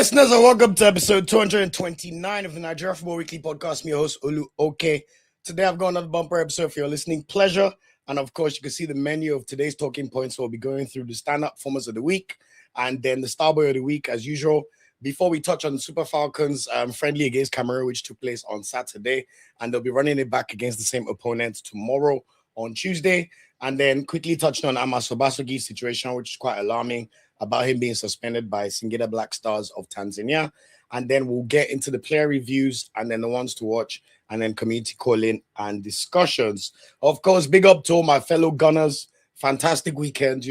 listeners, and welcome to episode 229 of the Nigeria Football Weekly Podcast. I'm your host, Olu Oke. Today, I've got another bumper episode for your listening pleasure. And of course, you can see the menu of today's talking points. We'll be going through the stand-up performers of the week and then the Starboy of the week, as usual. Before we touch on the Super Falcons friendly against Cameroon, which took place on Saturday, and they'll be running it back against the same opponent tomorrow on Tuesday. And then quickly touching on Amas Obasogie's situation, which is quite alarming, about him being suspended by Singida Black Stars of Tanzania. And then we'll get into the player reviews and then the ones to watch and then community calling and discussions. Of course, big up to all my fellow Gunners. Fantastic weekend,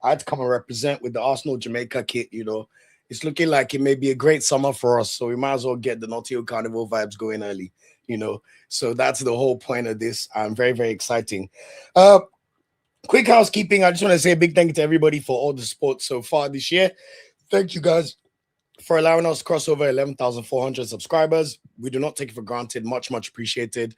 I had to come and represent with the Arsenal Jamaica kit, It's looking like it may be a great summer for us, so we might as well get the Nottingham Carnival vibes going early, So that's the whole point of this. Very, very exciting. Quick housekeeping. I just want to say a big thank you to everybody for all the support so far this year. Thank you guys for allowing us to cross over 11,400 subscribers. We do not take it for granted. Much, much appreciated.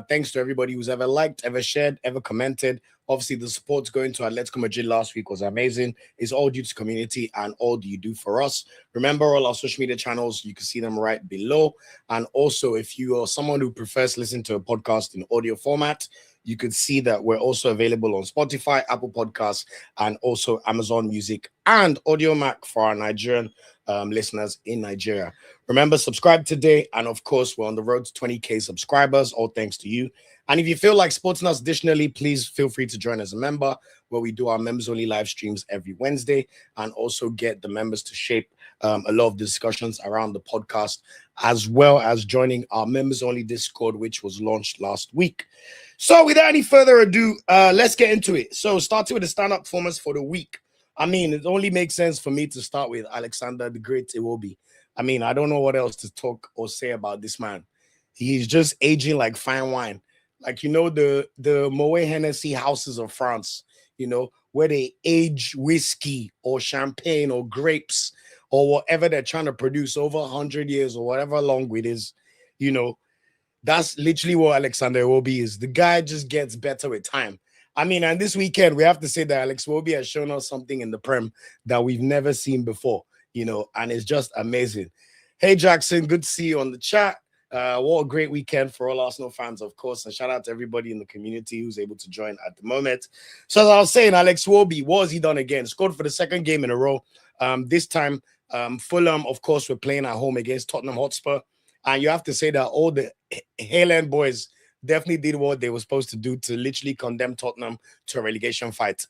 Thanks to everybody who's ever liked, ever shared, ever commented. Obviously, the support going to Atletico Madrid last week was amazing. It's all due to community and all you do for us. Remember, all our social media channels, you can see them right below. And also, if you are someone who prefers listening to a podcast in audio format, you could see that we're also available on Spotify, Apple Podcasts, and also Amazon Music and Audio Mac for our Nigerian listeners in Nigeria. Remember, subscribe today. And of course, we're on the road to 20K subscribers, all thanks to you. And if you feel like supporting us additionally, please feel free to join as a member, where we do our members-only live streams every Wednesday and also get the members to shape a lot of discussions around the podcast, as well as joining our members-only Discord, which was launched last week. So without any further ado, let's get into it. So starting with the stand-up performance for the week. It only makes sense for me to start with Alexander the Great Iwobi. I don't know what else to talk or say about this man. He's just aging like fine wine. Like, the Moet Hennessy houses of France, where they age whiskey or champagne or grapes or whatever they're trying to produce over 100 years or whatever long it is, that's literally what Alexander Iwobi is. The guy just gets better with time. And this weekend, we have to say that Alex Iwobi has shown us something in the Prem that we've never seen before, and it's just amazing. Hey, Jackson, good to see you on the chat. What a great weekend for all Arsenal fans, of course, and shout out to everybody in the community who's able to join at the moment. So as I was saying, Alex Iwobi, what has he done again? Scored for the second game in a row. This time, Fulham, of course, were playing at home against Tottenham Hotspur. And you have to say that all the Highland boys definitely did what they were supposed to do to literally condemn Tottenham to a relegation fight.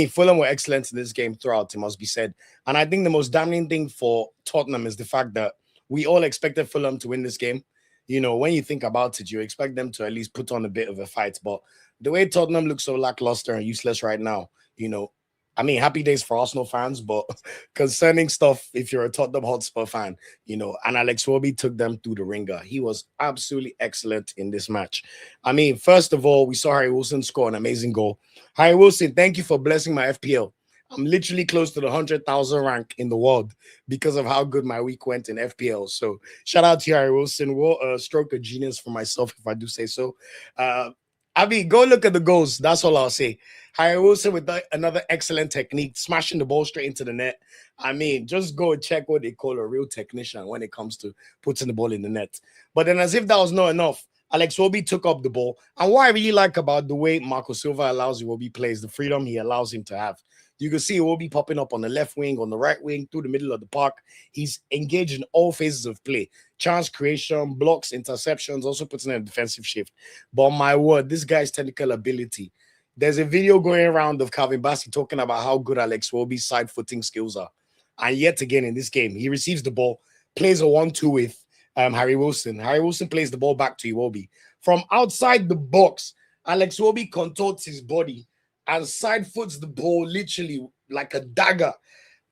Fulham were excellent in this game throughout, it must be said. And I think the most damning thing for Tottenham is the fact that we all expected Fulham to win this game. When you think about it, you expect them to at least put on a bit of a fight. But the way Tottenham looks so lackluster and useless right now, happy days for Arsenal fans, but concerning stuff, if you're a Tottenham Hotspur fan, and Alex Iwobi took them through the ringer. He was absolutely excellent in this match. First of all, we saw Harry Wilson score an amazing goal. Harry Wilson, thank you for blessing my FPL. I'm literally close to the 100,000 rank in the world because of how good my week went in FPL. So shout out to Harry Wilson. What a stroke of genius for myself, if I do say so. Go look at the goals. That's all I'll say. Harry Wilson with another excellent technique, smashing the ball straight into the net. Just go and check what they call a real technician when it comes to putting the ball in the net. But then as if that was not enough, Alex Iwobi took up the ball. And what I really like about the way Marco Silva allows Iwobi plays, the freedom he allows him to have. You can see Iwobi popping up on the left wing, on the right wing, through the middle of the park. He's engaged in all phases of play. Chance creation, blocks, interceptions, also puts in a defensive shift. But my word, this guy's technical ability. There's a video going around of Calvin Bassey talking about how good Alex Iwobi's side-footing skills are. And yet again in this game, he receives the ball, plays a 1-2 with Harry Wilson. Harry Wilson plays the ball back to Iwobi. From outside the box, Alex Iwobi contorts his body and side foots the ball literally like a dagger.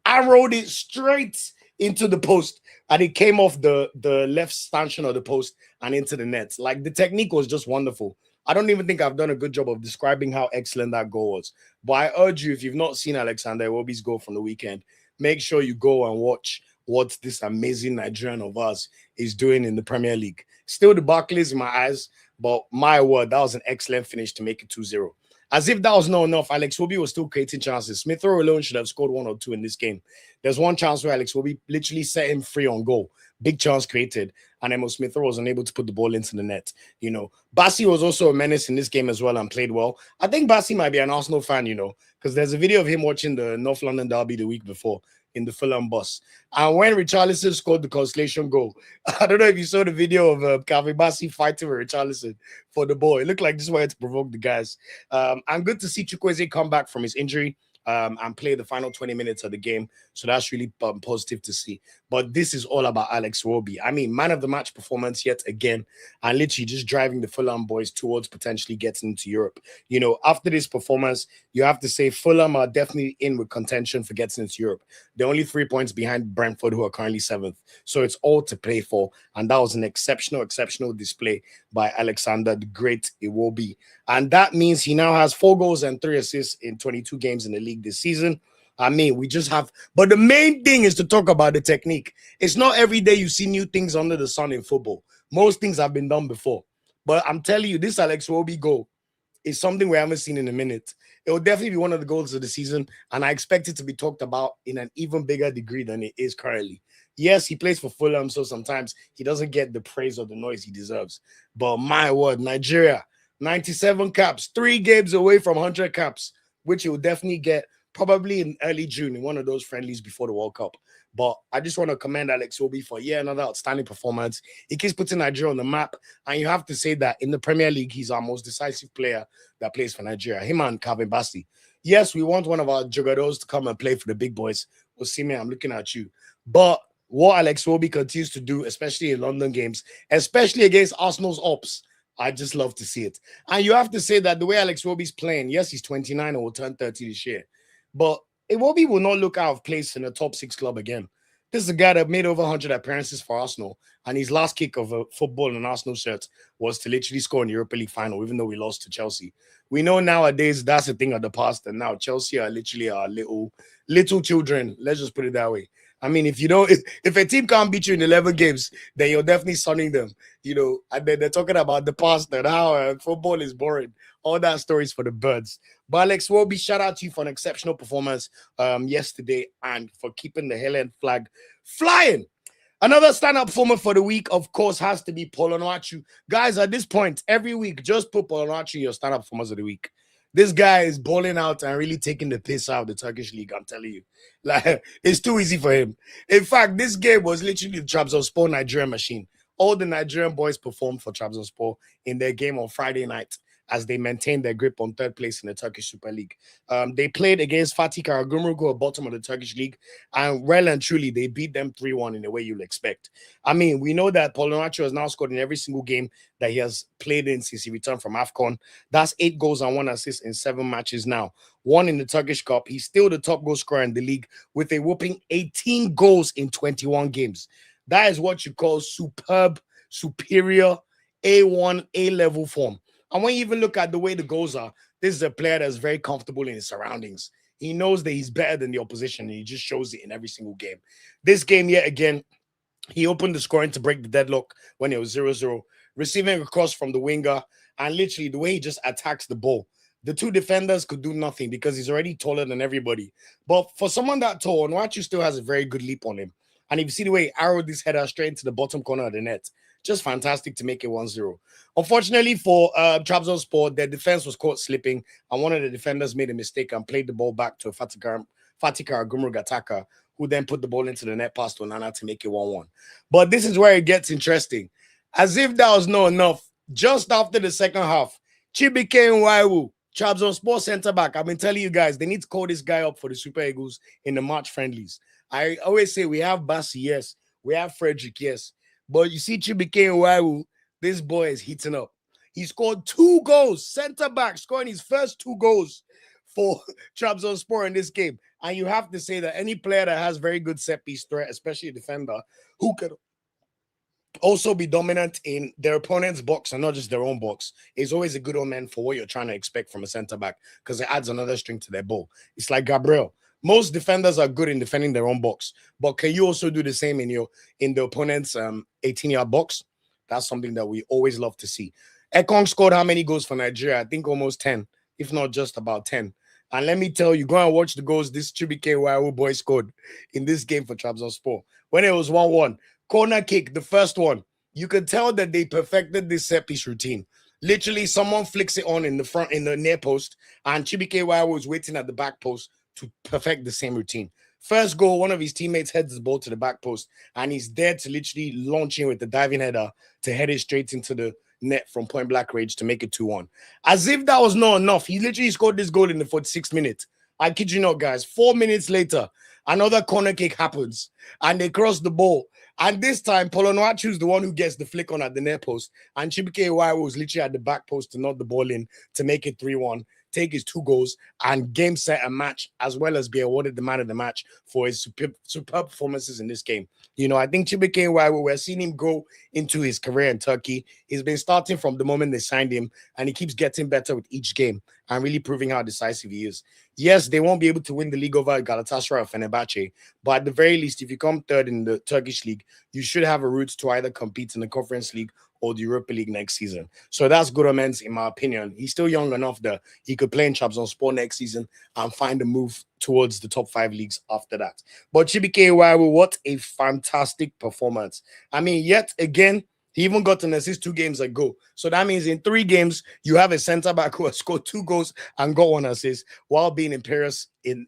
Arrowed it straight into the post, and it came off the left stanchion of the post and into the net. Like, the technique was just wonderful. I don't even think I've done a good job of describing how excellent that goal was. But I urge you, if you've not seen Alexander Iwobi's goal from the weekend, make sure you go and watch what this amazing Nigerian of ours is doing in the Premier League. Still the Barclays in my eyes, but my word, that was an excellent finish to make it 2-0. As if that was not enough, Alex Iwobi was still creating chances. Smith Rowe alone should have scored 1 or 2 in this game. There's one chance where Alex Iwobi literally set him free on goal. Big chance created, and Emo Smith Rowe was unable to put the ball into the net. You know, Bassi was also a menace in this game as well and played well. I think Bassi might be an Arsenal fan, you know, because there's a video of him watching the North London derby the week before in the Fulham bus. And when Richarlison scored the consolation goal, I don't know if you saw the video of Calvin Bassi fighting with Richarlison for the ball. It looked like just wanted to provoke the guys. I'm good to see Chukwueze come back from his injury and play the final 20 minutes of the game. So that's really positive to see. But this is all about Alex Iwobi. I mean, man of the match performance yet again, and literally just driving the Fulham boys towards potentially getting into Europe. You know, after this performance, you have to say Fulham are definitely in with contention for getting into Europe. They're only 3 points behind Brentford, who are currently 7th. So it's all to play for. And that was an exceptional display by Alexander the Great Iwobi. And that means he now has 4 goals and 3 assists in 22 games in the league this season. I mean, we just have, but the main thing is to talk about the technique. It's not every day you see new things under the sun in football. Most things have been done before. But I'm telling you, this Alex Iwobi goal is something we haven't seen in a minute. It will definitely be one of the goals of the season, and I expect it to be talked about in an even bigger degree than it is currently. Yes, he plays for Fulham, so sometimes he doesn't get the praise or the noise he deserves. But my word, Nigeria, 97 caps, 3 games away from 100 caps, which he will definitely get probably in early June in one of those friendlies before the World Cup. But I just want to commend Alex Iwobi for another outstanding performance. He keeps putting Nigeria on the map, and you have to say that in the Premier League, he's our most decisive player that plays for Nigeria. Him and Calvin Bassi. Yes, we want one of our jugadors to come and play for the big boys. Osimhen, I'm looking at you. But what Alex Iwobi continues to do, especially in London games, especially against Arsenal's ops, I just love to see it. And you have to say that the way Alex Iwobi's playing, yes, he's 29 and will turn 30 this year, but Iwobi will not look out of place in a top 6 club again. This is a guy that made over 100 appearances for Arsenal, and his last kick of a football in an Arsenal shirt was to literally score in the Europa League final, even though we lost to Chelsea. We know nowadays that's a thing of the past, and now Chelsea are literally our little children. Let's just put it that way. I mean, if a team can't beat you in 11 games, then you're definitely sunning them, you know. And then they're talking about the past and how football is boring. All that stories for the birds. But Alex Iwobi, shout out to you for an exceptional performance yesterday and for keeping the Helen flag flying. Another stand-up performer for the week, of course, has to be Paul Onuachu. Guys, at this point, every week, just put Paul Onuachu in your stand-up performers of the week. This guy is balling out and really taking the piss out of the Turkish league, I'm telling you. Like, it's too easy for him. In fact, this game was literally the Trabzonspor Nigerian machine. All the Nigerian boys performed for Trabzonspor in their game on Friday night as they maintained their grip on 3rd place in the Turkish Super League. They played against Fatih Karagümrük, who are bottom of the Turkish league, and well and truly, they beat them 3-1 in the way you'll expect. I mean, we know that Paul Onuachu has now scored in every single game that he has played in since he returned from AFCON. That's 8 goals and 1 assist in 7 matches now. 1 in the Turkish Cup. He's still the top goal scorer in the league with a whopping 18 goals in 21 games. That is what you call superb, superior, A1, A-level form. And when you even look at the way the goals are, this is a player that's very comfortable in his surroundings. He knows that he's better than the opposition, and he just shows it in every single game. This game, yet again, he opened the scoring to break the deadlock when it was 0-0, receiving a cross from the winger, and literally the way he just attacks the ball. The 2 defenders could do nothing because he's already taller than everybody. But for someone that tall, Onuachu still has a very good leap on him. And if you see the way he arrowed this header straight into the bottom corner of the net, just fantastic to make it 1-0. Unfortunately for Trabzonspor, their defense was caught slipping, and one of the defenders made a mistake and played the ball back to a Fatih Karagümrük attacker, who then put the ball into the net past Onana to make it 1-1. But this is where it gets interesting. As if that was not enough, just after the second half, Chibuike Nwaiwu, Trabzonspor centre-back, I've been telling you guys, they need to call this guy up for the Super Eagles in the March friendlies. I always say we have Bassi, yes. We have Frederick, yes. But you see Chibuike Nwaiwu, this boy is heating up. He scored 2 goals, centre-back, scoring his first 2 goals for Trabzonspor in this game. And you have to say that any player that has very good set-piece threat, especially a defender, who could also be dominant in their opponent's box and not just their own box, is always a good omen for what you're trying to expect from a centre-back, because it adds another string to their bow. It's like Gabriel. Most defenders are good in defending their own box, but can you also do the same in the opponent's 18-yard box? That's something that we always love to see. Ekong scored how many goals for Nigeria? I think almost 10. if not just about 10. And let me tell you, go and watch the goals this Chibuike Nwaiwu boy scored in this game for Trabzonspor. When it was 1-1, corner kick, the first one, you could tell that they perfected this set piece routine. Literally, someone flicks it on in the front, in the near post, and Chibuike Nwaiwu was waiting at the back post to perfect the same routine. First goal, one of his teammates heads the ball to the back post, and he's there to literally launch in with the diving header to head it straight into the net from point blank range to make it 2-1. As if that was not enough, he literally scored this goal in the 46th minute. I kid you not, guys. 4 minutes later, another corner kick happens, and they cross the ball. And this time, Paul Onuachu is the one who gets the flick on at the near post, and Chibuike Nwaiwu was literally at the back post to knock the ball in to make it 3-1. Take his 2 goals and game, set, and match, as well as be awarded the man of the match for his superb performances in this game. I think Chibuike Nwaiwu, we're seeing him go into his career in Turkey. He's been starting from the moment they signed him, and he keeps getting better with each game and really proving how decisive he is. Yes, they won't be able to win the league over Galatasaray or Fenerbahce, but at the very least, if you come third in the Turkish league, you should have a route to either compete in the Conference League or the Europa League next season. So that's good omens, in my opinion. He's still young enough that he could play in Trabzonspor next season and find a move towards the top 5 leagues after that. But Chibuike Nwaiwu, what a fantastic performance. I mean, yet again, he even got an assist 2 games ago. So that means in 3 games, you have a center-back who has scored 2 goals and got 1 assist while being imperious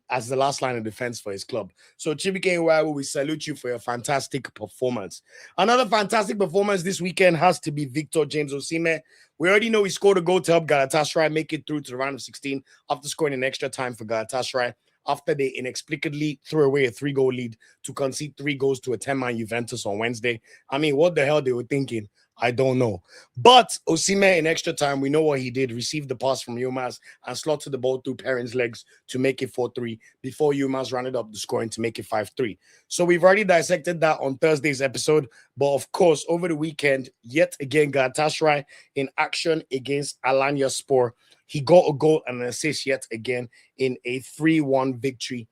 as the last line of defense for his club. So Chibuike Nwaiwu, we salute you for your fantastic performance. Another fantastic performance this weekend has to be Victor James Osimhen. We already know he scored a goal to help Galatasaray make it through to the round of 16 after scoring an extra time for Galatasaray, after they inexplicably threw away a 3-goal lead to concede 3 goals to a 10-man Juventus on Wednesday. I mean, what the hell they were thinking, I don't know. But Osimhen, in extra time, we know what he did. Received the pass from Yilmaz and slotted the ball through Perrin's legs to make it 4-3 before Yilmaz rounded up the scoring to make it 5-3. So we've already dissected that on Thursday's episode. But of course, over the weekend, yet again, Galatasaray in action against Alanyaspor. He got a goal and an assist yet again in a 3-1 victory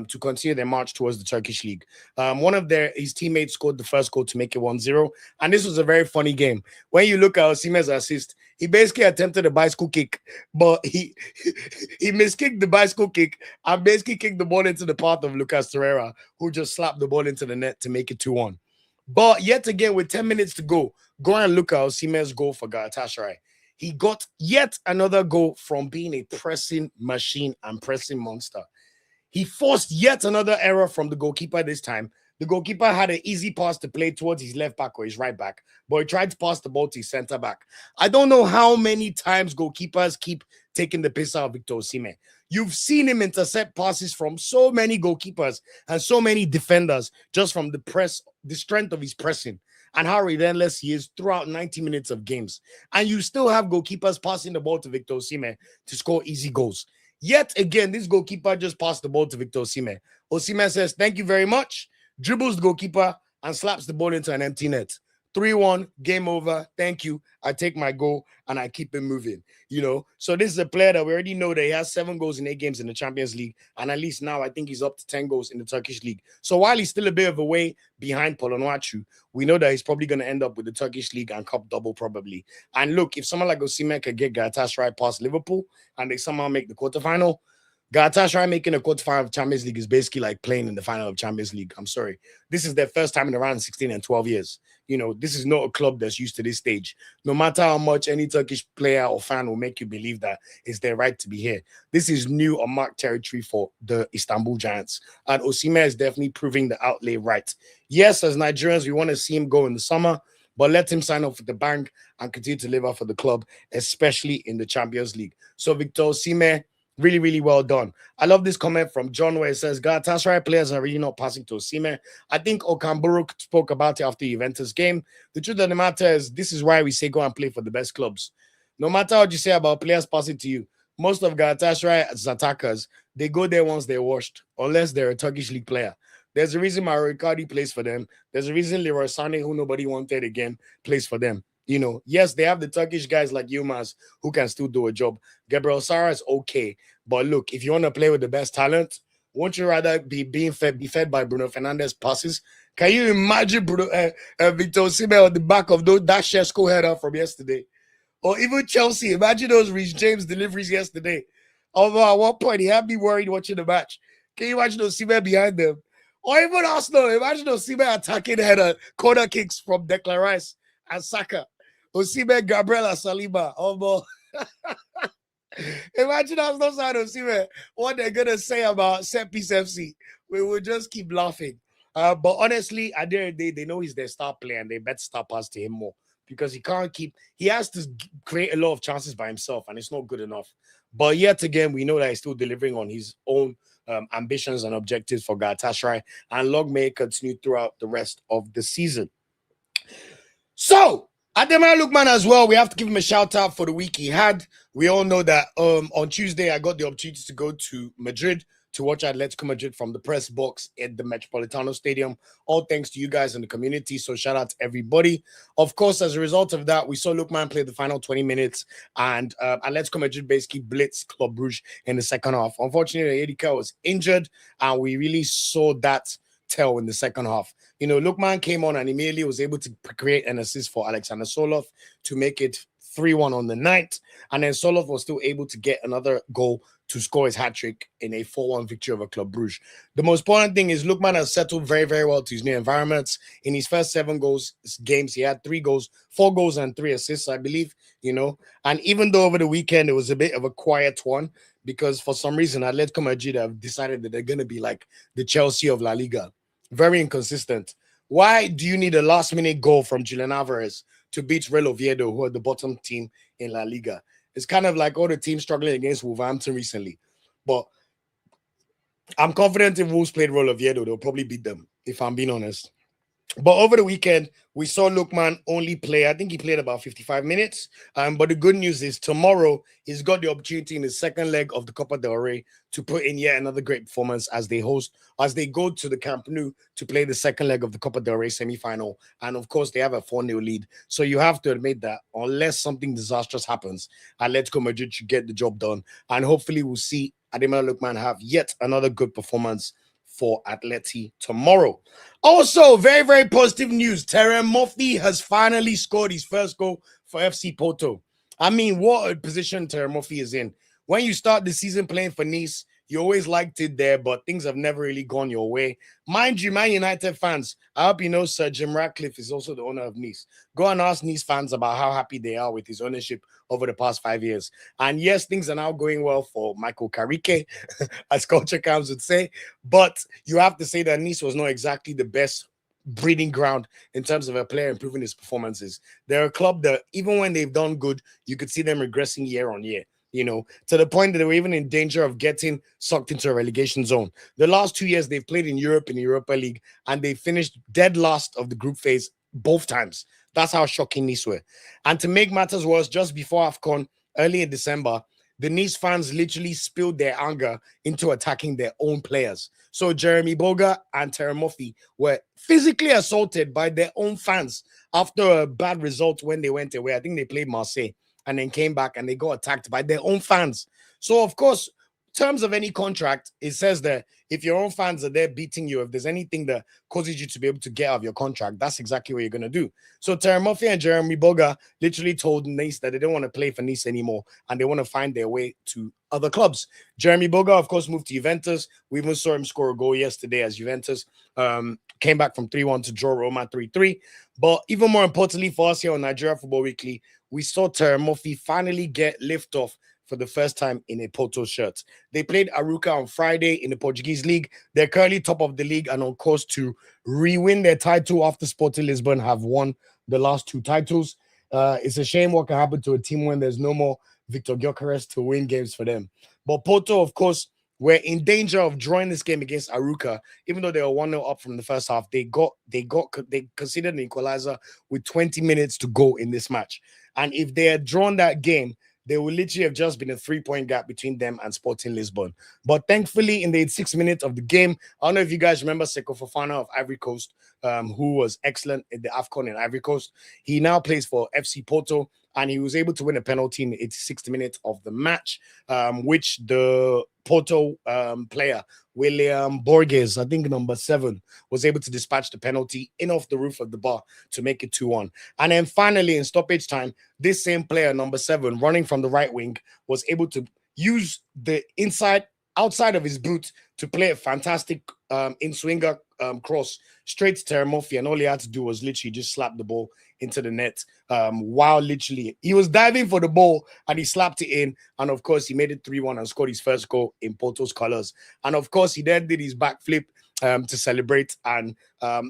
to continue their march towards the Turkish league. One of his teammates scored the first goal to make it 1-0. And this was a very funny game. When you look at Osimhen's assist, he basically attempted a bicycle kick, but he miskicked the bicycle kick and basically kicked the ball into the path of Lucas Torreira, who just slapped the ball into the net to make it 2-1. But yet again, with 10 minutes to go and look at Osimhen's goal for Galatasaray. He got yet another goal from being a pressing machine and pressing monster. He forced yet another error from the goalkeeper this time. The goalkeeper had an easy pass to play towards his left back or his right back, but he tried to pass the ball to his center back. I don't know how many times goalkeepers keep taking the piss out of Victor Osimhen. You've seen him intercept passes from so many goalkeepers and so many defenders just from the strength of his pressing and how relentless he is throughout 90 minutes of games. And you still have goalkeepers passing the ball to Victor Osimhen to score easy goals. Yet again, this goalkeeper just passed the ball to Victor Osimhen. Osimhen says, "Thank you very much," dribbles the goalkeeper and slaps the ball into an empty net. 3-1, game over. Thank you. I take my goal and I keep it moving. So this is a player that we already know that he has 7 goals in 8 games in the Champions League. And at least now I think he's up to 10 goals in the Turkish league. So while he's still a bit of a way behind Paul Onuachu, we know that he's probably going to end up with the Turkish league and cup double probably. And look, if someone like Osimhen could get Galatasaray past Liverpool and they somehow make the quarterfinal, Galatasaray making a quarterfinal of Champions League is basically like playing in the final of Champions League. I'm sorry. This is their first time in around 16 and 12 years. This is not a club that's used to this stage. No matter how much any Turkish player or fan will make you believe that it's their right to be here. This is new unmarked territory for the Istanbul Giants. And Osimhen is definitely proving the outlay right. Yes, as Nigerians, we want to see him go in the summer, but let him sign up with the bank and continue to live out for the club, especially in the Champions League. So Victor Osimhen, really, really well done. I love this comment from John where it says, Galatasaray players are really not passing to Osimhen. I think Okamburu spoke about it after the Juventus game. The truth of the matter is, this is why we say go and play for the best clubs. No matter what you say about players passing to you, most of Galatasaray's attackers, they go there once they're washed, unless they're a Turkish league player. There's a reason Mauro Icardi plays for them. There's a reason Leroy Sané, who nobody wanted again, plays for them. Yes, they have the Turkish guys like Yilmaz who can still do a job. Gabriel Sara is okay. But look, if you want to play with the best talent, won't you rather be fed by Bruno Fernandes passes? Can you imagine Victor Osimhen on the back of that Shesko header from yesterday? Or even Chelsea. Imagine those Reece James deliveries yesterday. Although at one point he had me worried watching the match. Can you imagine Osimhen behind them? Or even Arsenal. Imagine Osimhen attacking header corner kicks from Declan Rice and Saka. Osimhen, Gabriela Saliba. Oh, imagine Arsenal side Osimhen. What they're gonna say about set piece FC. We will just keep laughing. But honestly, at the end of the day, they know he's their star player and they bet star pass to him more because he has to create a lot of chances by himself and it's not good enough. But yet again, we know that he's still delivering on his own ambitions and objectives for Galatasaray, and Log may continue throughout the rest of the season. So, Ademola Lookman as well, we have to give him a shout out for the week he had. We all know that on Tuesday, I got the opportunity to go to Madrid to watch Atletico Madrid from the press box at the Metropolitano Stadium. All thanks to you guys in the community. So shout out to everybody. Of course, as a result of that, we saw Lookman play the final 20 minutes and Atletico Madrid basically blitzed Club Brugge in the second half. Unfortunately, Edika was injured and we really saw that tell in the second half. You know, Lookman came on and immediately was able to create an assist for Alexander Soloth to make it 3-1 on the night. And then Soloth was still able to get another goal to score his hat-trick in a 4-1 victory over Club Brugge. The most important thing is Lookman has settled very, very well to his new environments. In his first 7 games, he had 3 goals, 4 goals and 3 assists, I believe, you know. And even though over the weekend it was a bit of a quiet one, because for some reason Atletico Madrid have decided that they're going to be like the Chelsea of La Liga. Very inconsistent. Why do you need a last-minute goal from Julian Alvarez to beat Real Oviedo, who are the bottom team in La Liga? It's kind of like all the teams struggling against Wolverhampton recently. But I'm confident if Wolves played Real Oviedo, they'll probably beat them, if I'm being honest. But over the weekend, we saw Lookman only play, I think he played about 55 minutes. But the good news is tomorrow, he's got the opportunity in the second leg of the Copa del Rey to put in yet another great performance as they go to the Camp Nou to play the second leg of the Copa del Rey semi-final. And of course, they have a 4-0 lead. So you have to admit that unless something disastrous happens, Atletico Madrid should get the job done. And hopefully we'll see Ademola Lookman have yet another good performance for Atleti tomorrow. Also, very, very positive news. Terem Moffi has finally scored his first goal for FC Porto. I mean, what a position Terem Moffi is in. When you start the season playing for Nice, you always liked it there, but things have never really gone your way. Mind you, Man United fans, I hope you know Sir Jim Ratcliffe is also the owner of Nice. Go and ask Nice fans about how happy they are with his ownership over the past 5 years. And yes, things are now going well for Michael Carrique, as Culture Cams would say. But you have to say that Nice was not exactly the best breeding ground in terms of a player improving his performances. They're a club that even when they've done good, you could see them regressing year on year. You know, to the point that they were even in danger of getting sucked into a relegation zone. The last 2 years, they've played in Europe in the Europa League, and they finished dead last of the group phase both times. That's how shocking Nice were. And to make matters worse, just before AFCON, early in December, the Nice fans literally spilled their anger into attacking their own players. So Jeremy Boga and Terem Moffi were physically assaulted by their own fans after a bad result when they went away. I think they played Marseille. And then came back and they got attacked by their own fans. So, of course, terms of any contract, it says that if your own fans are there beating you, if there's anything that causes you to be able to get out of your contract, that's exactly what you're going to do. So Terem Moffi and Jeremy Boga literally told Nice that they don't want to play for Nice anymore and they want to find their way to other clubs. Jeremy Boga, of course, moved to Juventus. We even saw him score a goal yesterday as Juventus came back from 3-1 to draw Roma 3-3. But even more importantly for us here on Nigeria Football Weekly, we saw Terem Moffi finally get liftoff for the first time in a Porto shirt. They played Arouca on Friday in the Portuguese league. They're currently top of the league and on course to re-win their title after Sporting Lisbon have won the last 2 titles. It's a shame what can happen to a team when there's no more Victor Gyökeres to win games for them. But Porto, of course, were in danger of drawing this game against Arouca, even though they were 1-0 up from the first half. They considered an equalizer with 20 minutes to go in this match. And if they had drawn that game, there would literally have just been a 3-point gap between them and Sporting Lisbon. But thankfully, in the 6 minutes of the game, I don't know if you guys remember Seko Fofana of Ivory Coast, who was excellent in the AFCON in Ivory Coast. He now plays for FC Porto. and he was able to win a penalty in the 86th minute of the match, which the Porto player, William Borges, I think number 7, was able to dispatch the penalty in off the roof of the bar to make it 2-1. And then finally, in stoppage time, this same player, number 7, running from the right wing, was able to use the outside of his boot to play a fantastic in-swinger cross straight to Terem Moffi, and all he had to do was literally just slap the ball into the net, while literally he was diving for the ball and he slapped it in, and of course he made it 3-1 and scored his first goal in Porto's colors. And of course he then did his backflip to celebrate, and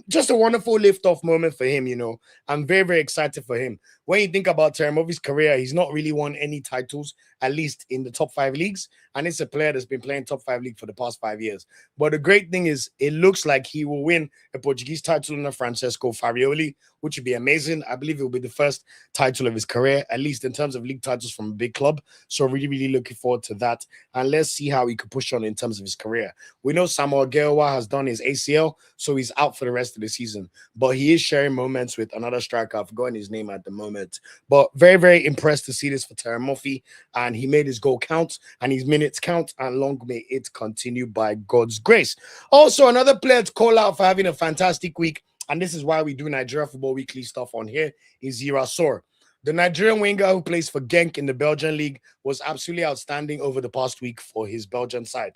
just a wonderful lift-off moment for him. I'm very, very excited for him. When you think about Terem Moffi's career, he's not really won any titles, at least in the top 5 leagues, and it's a player that's been playing top 5 league for the past 5 years. But the great thing is, it looks like he will win a Portuguese title under Francesco Farioli, which would be amazing. I believe it will be the first title of his career, at least in terms of league titles from a big club. So really, really looking forward to that. And let's see how he could push on in terms of his career. We know Samuel Geowa has done his ACL, so he's out for the rest of the season. But he is sharing moments with another striker. I've forgotten his name at the moment. But very, very impressed to see this for Terem Moffi. And he made his goal count and his minutes count. And long may it continue by God's grace. Also, another player to call out for having a fantastic week, and this is why we do Nigeria Football Weekly stuff on here, is Yira Sor. The Nigerian winger who plays for Genk in the Belgian league was absolutely outstanding over the past week for his Belgian side.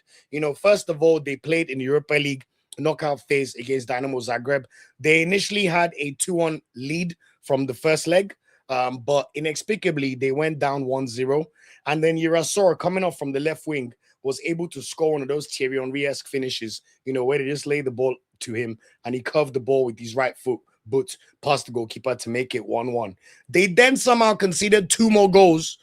First of all, they played in the Europa League knockout phase against Dynamo Zagreb. They initially had a 2-1 lead from the first leg, but inexplicably, they went down 1-0. And then Yira Sor, coming off from the left wing, was able to score one of those Thierry Henry-esque finishes, where they just lay the ball to him and he curved the ball with his right foot, but past the goalkeeper to make it 1-1. They then somehow conceded 2 more goals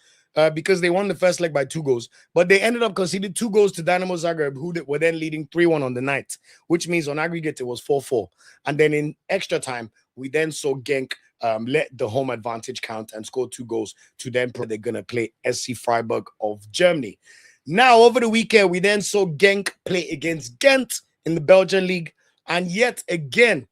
because they won the first leg by 2 goals, but they ended up conceding 2 goals to Dynamo Zagreb, who were then leading 3-1 on the night, which means on aggregate it was 4-4. And then in extra time, we then saw Genk let the home advantage count and score 2 goals to then they're going to play SC Freiburg of Germany. Now, over the weekend, we then saw Genk play against Ghent in the Belgian league. And yet again,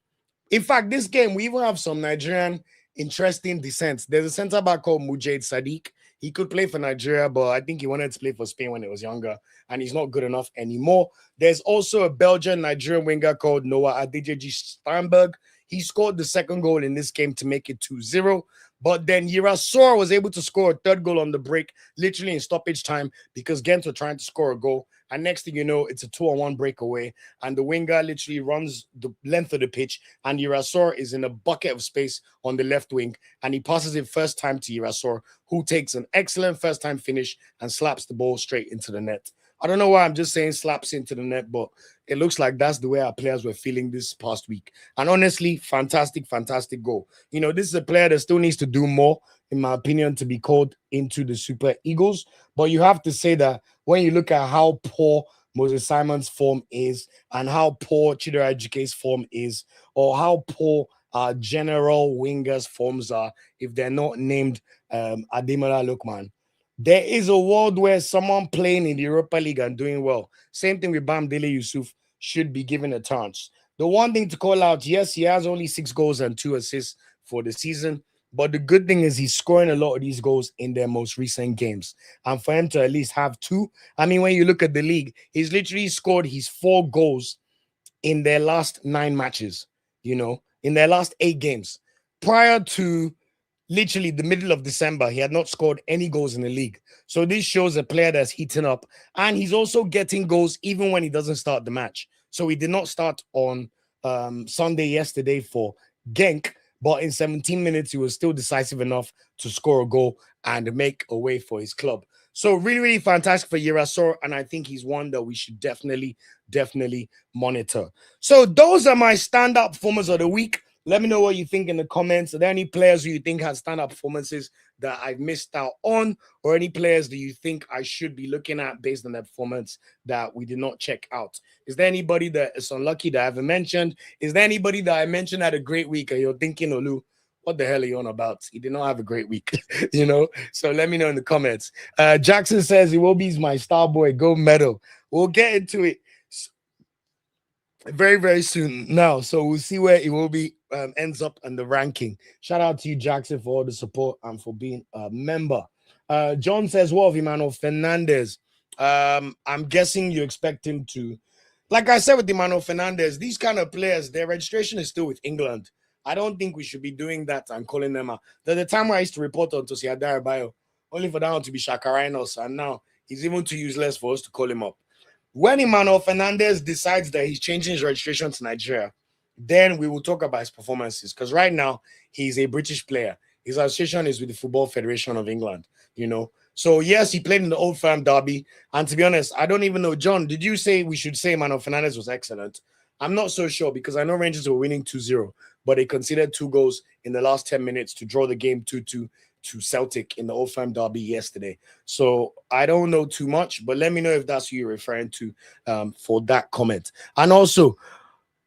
in fact, this game, we even have some Nigerian interesting descents. There's a center-back called Mujaid Sadiq. He could play for Nigeria, but I think he wanted to play for Spain when he was younger, and he's not good enough anymore. There's also a Belgian-Nigerian winger called Noah Adejeji Steinberg. He scored the second goal in this game to make it 2-0. But then Yira Sor was able to score a third goal on the break, literally in stoppage time, because Ghent were trying to score a goal. And next thing you know, it's a 2-on-1 breakaway. And the winger literally runs the length of the pitch. And Yira Sor is in a bucket of space on the left wing. And he passes it first time to Yira Sor, who takes an excellent first-time finish and slaps the ball straight into the net. I don't know why I'm just saying slaps into the net, but it looks like that's the way our players were feeling this past week. And honestly, fantastic, fantastic goal. This is a player that still needs to do more, in my opinion, to be called into the Super Eagles. But you have to say that when you look at how poor Moses Simon's form is and how poor Chidera Ejike's form is, or how poor our general wingers' forms are, if they're not named Ademola Lookman, there is a world where someone playing in the Europa League and doing well, same thing with Bamdele Yusuf, should be given a chance. The one thing to call out, yes, he has only 6 goals and 2 assists for the season, but the good thing is he's scoring a lot of these goals in their most recent games. And for him to at least have 2, I mean, when you look at the league, he's literally scored his 4 goals in their last 9 matches, in their last 8 games. Prior to literally the middle of December, he had not scored any goals in the league. So this shows a player that's heating up. And he's also getting goals even when he doesn't start the match. So he did not start on Sunday yesterday for Genk, but in 17 minutes, he was still decisive enough to score a goal and make a way for his club. So really, really fantastic for Yira Sor, and I think he's one that we should definitely monitor. So those are my standout performers of the week. Let me know what you think in the comments. Are there any players who you think have stand-up performances that I've missed out on, or any players that you think I should be looking at based on their performance that we did not check out? Is there anybody that is unlucky that I haven't mentioned? Is there anybody that I mentioned had a great week and you're thinking, Olu, what the hell are you on about? He did not have a great week, So let me know in the comments. Jackson says Iwobi's my Starboy gold medal. We'll get into it very, very soon now. So we'll see where Iwobi ends up in the ranking. Shout out to you, Jackson, for all the support and for being a member. John says, what of Emmanuel Fernandez? I'm guessing you expect him to, like I said with Emmanuel Fernandez, these kind of players, their registration is still with England. I don't think we should be doing that and calling them out. There's the time where I used to report on Tosi Adarabioyo, only for that one to be Shakarinos, and now he's even too useless for us to call him up. When Emmanuel Fernandez decides that he's changing his registration to Nigeria, then we will talk about his performances. Because right now, he's a British player. His association is with the Football Federation of England, you know. So, yes, he played in the Old Firm derby. And to be honest, I don't even know. John, did you say we should say Emmanuel Fernandez was excellent? I'm not so sure because I know Rangers were winning 2-0, but they conceded 2 goals in the last 10 minutes to draw the game 2-2 to Celtic in the Old Firm derby yesterday. So I don't know too much, but let me know if that's who you're referring to for that comment. And also,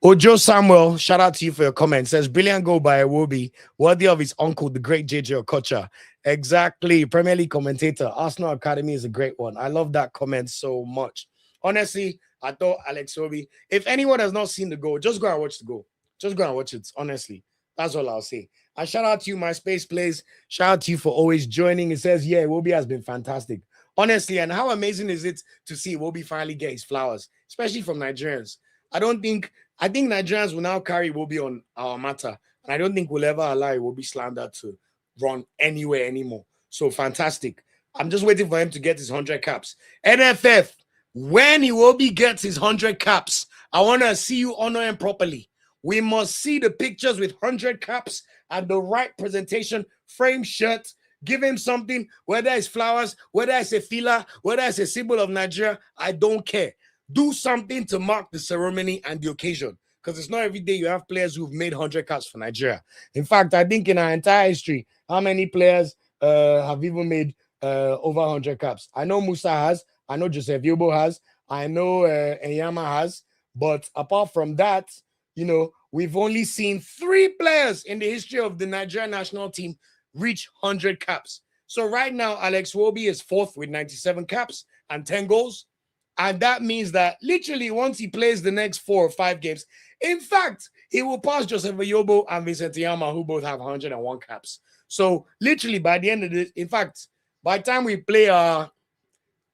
Ojo Samuel, shout out to you for your comment. Says, brilliant goal by Iwobi, worthy of his uncle, the great JJ Okocha. Exactly. Premier League commentator. Arsenal Academy is a great one. I love that comment so much. Honestly, I thought Alex Iwobi, if anyone has not seen the goal, just go and watch the goal. Just go and watch it, honestly. That's all I'll say. And shout out to you, My Space Plays. Shout out to you for always joining. It says, yeah, Iwobi has been fantastic. Honestly, and how amazing is it to see Iwobi finally get his flowers, especially from Nigerians. I think Nigerians will now carry Iwobi on our matter. And I don't think we'll ever allow Iwobi slander to run anywhere anymore. So fantastic. I'm just waiting for him to get his 100 caps. NFF, when Iwobi gets his 100 caps, I want to see you honor him properly. We must see the pictures with 100 caps and the right presentation, frame shirt, give him something, whether it's flowers, whether it's a fila, whether it's a symbol of Nigeria, I don't care. Do something to mark the ceremony and the occasion, because it's not every day you have players who've made 100 caps for Nigeria. In fact, I think in our entire history, how many players have even made over 100 caps? I know Musa has, I know Joseph Yobo has, I know Enyama has, but apart from that, you know, we've only seen 3 players in the history of the Nigerian national team reach 100 caps. So right now, Alex Iwobi is 4th with 97 caps and 10 goals. And that means that literally once he plays the next 4 or 5 games, in fact, he will pass Joseph Yobo and Vincent Yama, who both have 101 caps. So literally by the end of this, in fact, by the time we play our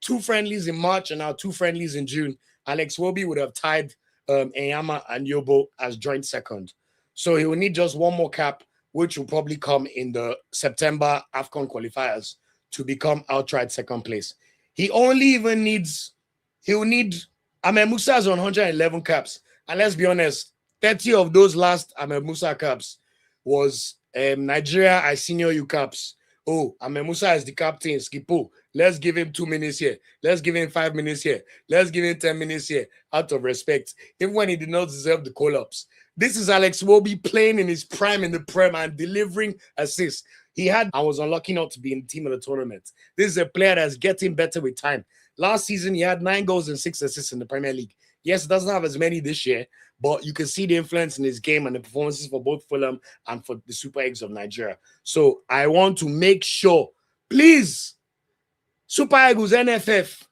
2 friendlies in March and our 2 friendlies in June, Alex Iwobi would have tied Enyama and Yobo as joint second. So he will need just 1 more cap, which will probably come in the September AFCON qualifiers to become outright second place. He only even needs, he'll need, Ahmed Musa has 111 caps. And let's be honest, 30 of those last Ahmed Musa caps was Nigeria, I senior you caps. Oh, Ahmed Musa is the captain, Skipo. Let's give him 2 minutes here. Let's give him 5 minutes here. Let's give him 10 minutes here, out of respect, even when he did not deserve the call-ups. This is Alex Iwobi playing in his prime in the Prem and delivering assists. I was unlucky not to be in the team of the tournament. This is a player that's getting better with time. Last season, he had 9 goals and 6 assists in the Premier League. Yes, it doesn't have as many this year, but you can see the influence in his game and the performances for both Fulham and for the Super Eagles of Nigeria. So I want to make sure, please, Super Eagles NFF,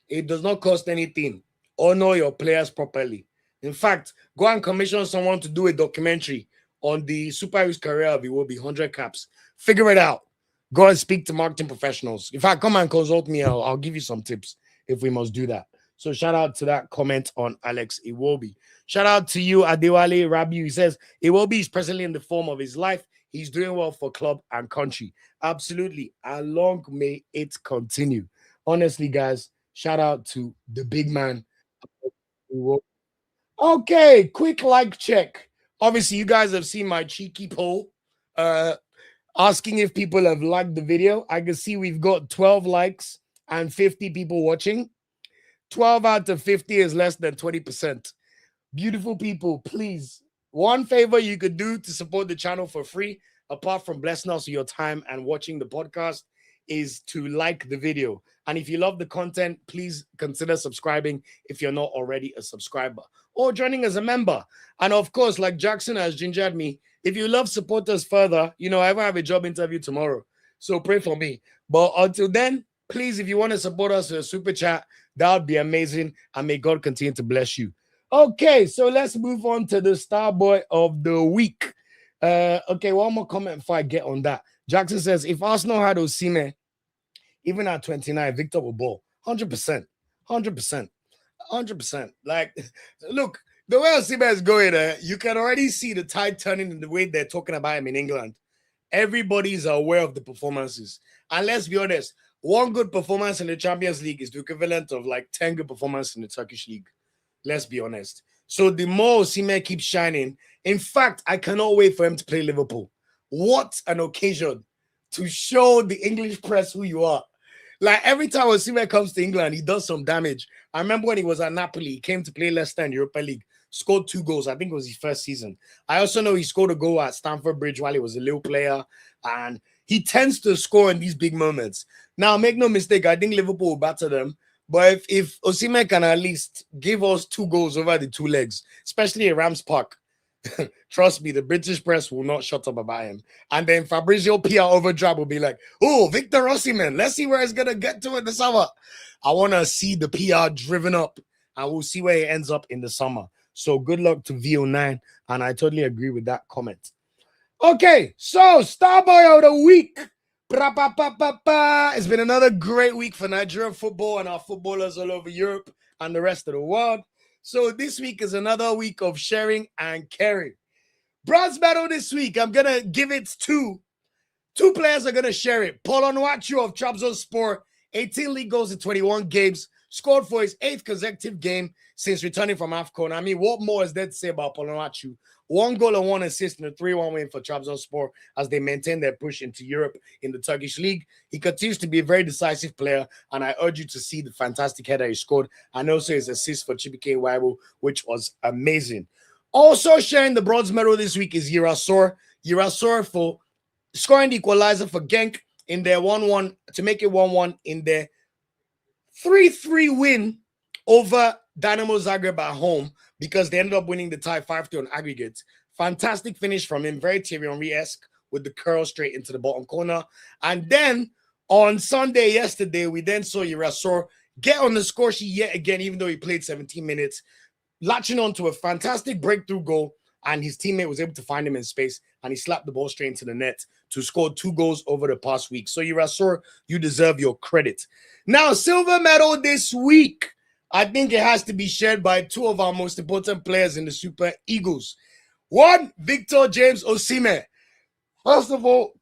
it does not cost anything. Honor your players properly. In fact, go and commission someone to do a documentary on the Super Eagles career of Iwobi, 100 caps. Figure it out. Go and speak to marketing professionals. If I come and consult me, I'll give you some tips if we must do that. So shout out to that comment on Alex Iwobi. Shout out to you, Adewale Rabiu. He says, Iwobi is presently in the form of his life. He's doing well for club and country. Absolutely. And long may it continue. Honestly, guys, shout out to the big man. Okay, quick like check. Obviously, you guys have seen my cheeky poll asking if people have liked the video. I can see we've got 12 likes and 50 people watching. 12 out of 50 is less than 20%. Beautiful people, please, one favor you could do to support the channel for free, apart from blessing us with your time and watching the podcast, is to like the video. And if you love the content, please consider subscribing if you're not already a subscriber, or joining as a member. And of course, like Jackson has gingered me, if you love support us further, you know, I will have a job interview tomorrow. So pray for me. But until then, please, if you want to support us with a super chat, that would be amazing. And may God continue to bless you. Okay, so let's move on to the Starboy of the week. Okay, one more comment before I get on that. Jackson says, if Arsenal had Osimhen, even at 29, Victor will ball. 100%. 100%. 100%. Like, look, the way Osimhen is going, you can already see the tide turning in the way they're talking about him in England. Everybody's aware of the performances. And let's be honest, one good performance in the Champions League is the equivalent of like 10 good performances in the Turkish League. Let's be honest. So the more Osimhen keeps shining, in fact, I cannot wait for him to play Liverpool. What an occasion to show the English press who you are. Like every time Osimhen comes to England, he does some damage. I remember when he was at Napoli, he came to play Leicester in Europa League, scored 2 goals. I think it was his first season. I also know he scored a goal at Stamford Bridge while he was a little player, and he tends to score in these big moments. Now, make no mistake, I think Liverpool will batter them. But if Osimhen can at least give us 2 goals over the 2 legs, especially at Rams Park, trust me, the British press will not shut up about him. And then Fabrizio PR Overdrive will be like, oh, Victor Osimhen, let's see where it's going to get to in the summer. I want to see the PR driven up, and we'll see where it ends up in the summer. So good luck to VO9, and I totally agree with that comment. Okay, so Starboy of the week. It's been another great week for Nigerian football and our footballers all over Europe and the rest of the world. So this week is another week of sharing and caring. Bronze medal this week, I'm going to give it to 2 players are going to share it. Paul Onuachu of Trabzonspor, 18 league goals in 21 games, scored for his 8th consecutive game since returning from AFCON. I mean, what more is there to say about Paul Onuachu? 1 goal and 1 assist in a 3-1 win for Trabzonspor as they maintain their push into Europe in the Turkish league. He continues to be a very decisive player, and I urge you to see the fantastic header he scored, and also his assist for Chibuike Nwaiwu, which was amazing. Also sharing the bronze medal this week is Yira Sor. Yira Sor for scoring the equalizer for Genk in their 1-1 to make it 1-1 in their 3-3 win over Dinamo Zagreb at home, because they ended up winning the tie 5-2 on aggregate. Fantastic finish from him, very Thierry Henry-esque with the curl straight into the bottom corner. And then on Sunday yesterday, we then saw Yira Sor get on the score sheet yet again, even though he played 17 minutes, latching on to a fantastic breakthrough goal, and his teammate was able to find him in space, and he slapped the ball straight into the net to score 2 goals over the past week. So Yira Sor, you deserve your credit. Now, silver medal this week, I think it has to be shared by 2 of our most important players in the Super Eagles. 1, Victor James Osimhen. First of all,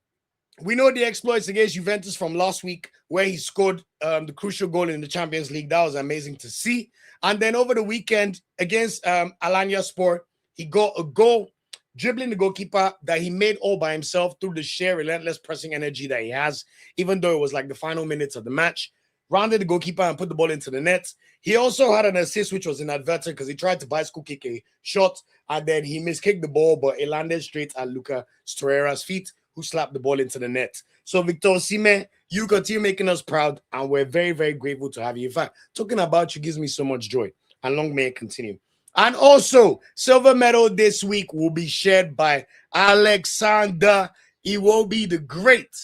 we know the exploits against Juventus from last week, where he scored the crucial goal in the Champions League. That was amazing to see. And then over the weekend against Alanya Sport, he got a goal, dribbling the goalkeeper that he made all by himself through the sheer relentless pressing energy that he has, even though it was like the final minutes of the match. Rounded the goalkeeper and put the ball into the net. He also had an assist, which was inadvertent because he tried to bicycle kick a shot, and then he miskicked the ball, but it landed straight at Lucas Torreira's feet, who slapped the ball into the net. So, Victor Osimhen, you continue making us proud, and we're very, very grateful to have you. In fact, talking about you gives me so much joy, and long may it continue. And also, silver medal this week will be shared by Alexander Iwobi the Great.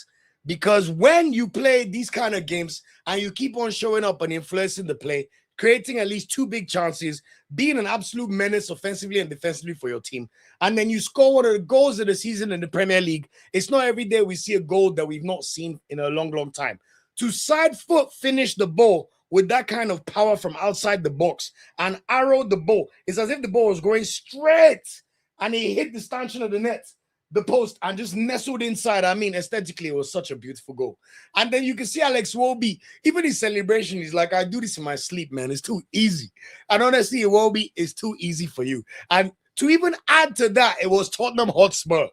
Because when you play these kind of games and you keep on showing up and influencing the play, creating at least 2 big chances, being an absolute menace offensively and defensively for your team, and then you score one of the goals of the season in the Premier League, it's not every day we see a goal that we've not seen in a long, long time. To side foot finish the ball with that kind of power from outside the box and arrow the ball, it's as if the ball was going straight and he hit the stanchion of the net, the post, and just nestled inside. I mean, aesthetically, it was such a beautiful goal. And then you can see Alex Iwobi, even his celebration, he's like, I do this in my sleep, man. It's too easy. And honestly, Iwobi is too easy for you. And to even add to that, it was Tottenham Hotspur,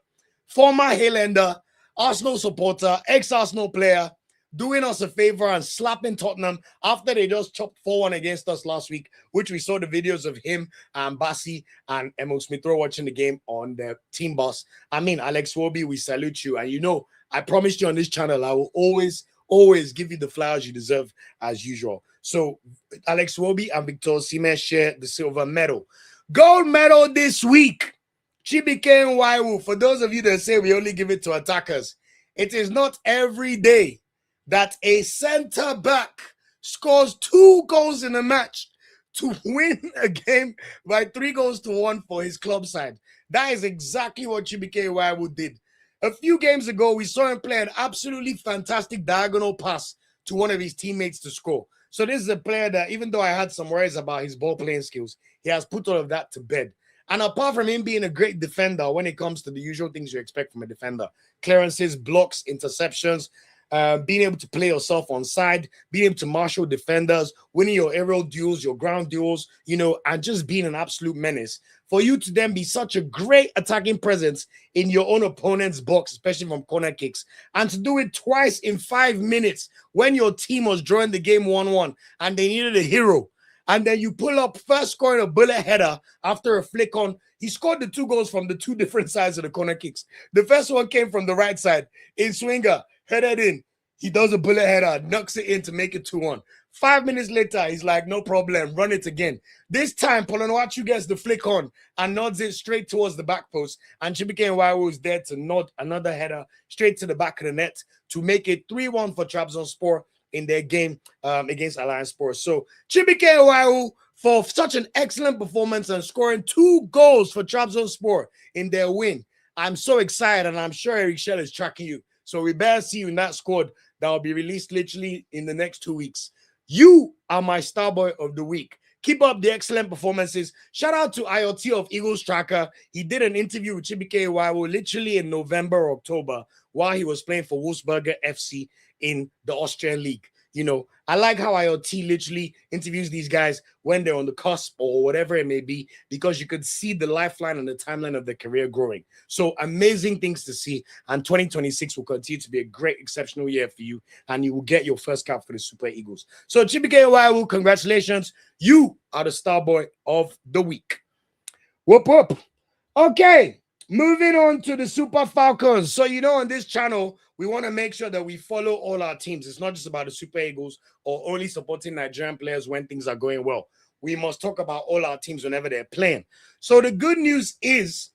former Highlander, Arsenal supporter, ex-Arsenal player, doing us a favor and slapping Tottenham after they just chopped 4-1 against us last week, which we saw the videos of him and Bassi and Emo Smith-Rowe watching the game on the team bus. I mean, Alex Iwobi, we salute you. And you know, I promised you on this channel, I will always give you the flowers you deserve as usual. So Alex Iwobi and Victor Osimhen share the silver medal. Gold medal this week, Chibuike Nwaiwu. For those of you that say we only give it to attackers, it is not every day that a center back scores 2 goals in a match to win a game by 3-1 for his club side. That is exactly what Chibuike Nwaiwu did. A few games ago, we saw him play an absolutely fantastic diagonal pass to one of his teammates to score. So this is a player that, even though I had some worries about his ball playing skills, he has put all of that to bed. And apart from him being a great defender when it comes to the usual things you expect from a defender, clearances, blocks, interceptions, being able to play yourself on side, being able to marshal defenders, winning your aerial duels, your ground duels, and just being an absolute menace. For you to then be such a great attacking presence in your own opponent's box, especially from corner kicks, and to do it twice in 5 minutes when your team was drawing the game 1-1 and they needed a hero. And then you pull up, first scoring a bullet header after a flick on. He scored the 2 goals from the 2 different sides of the corner kicks. The first one came from the right side in swinger, headed in. He does a bullet header, knocks it in to make it 2-1. 5 minutes later, he's like, no problem, run it again. This time, Paul Onuachu gets the flick on and nods it straight towards the back post. And Chibuike Nwaiwu is there to nod another header straight to the back of the net to make it 3-1 for Trabzonspor in their game against Allianspor. So Chibuike Nwaiwu for such an excellent performance and scoring 2 goals for Trabzonspor in their win. I'm so excited, and I'm sure Eric Shell is tracking you. So we better see you in that squad that will be released literally in the next 2 weeks. You are my Starboy of the week. Keep up the excellent performances. Shout out to IoT of Eagles Tracker. He did an interview with Chibuike Nwaiwu literally in November or October while he was playing for Wolfsberger FC in the Austrian League. I like how IoT literally interviews these guys when they're on the cusp or whatever it may be, because you could see the lifeline and the timeline of their career growing. So amazing things to see. And 2026 will continue to be a great, exceptional year for you. And you will get your first cap for the Super Eagles. So Chibuike Nwaiwu, congratulations. You are the Starboy of the week. Whoop, whoop. Okay. Moving on to the Super Falcons. So, on this channel, we want to make sure that we follow all our teams. It's not just about the Super Eagles or only supporting Nigerian players when things are going well. We must talk about all our teams whenever they're playing. So the good news is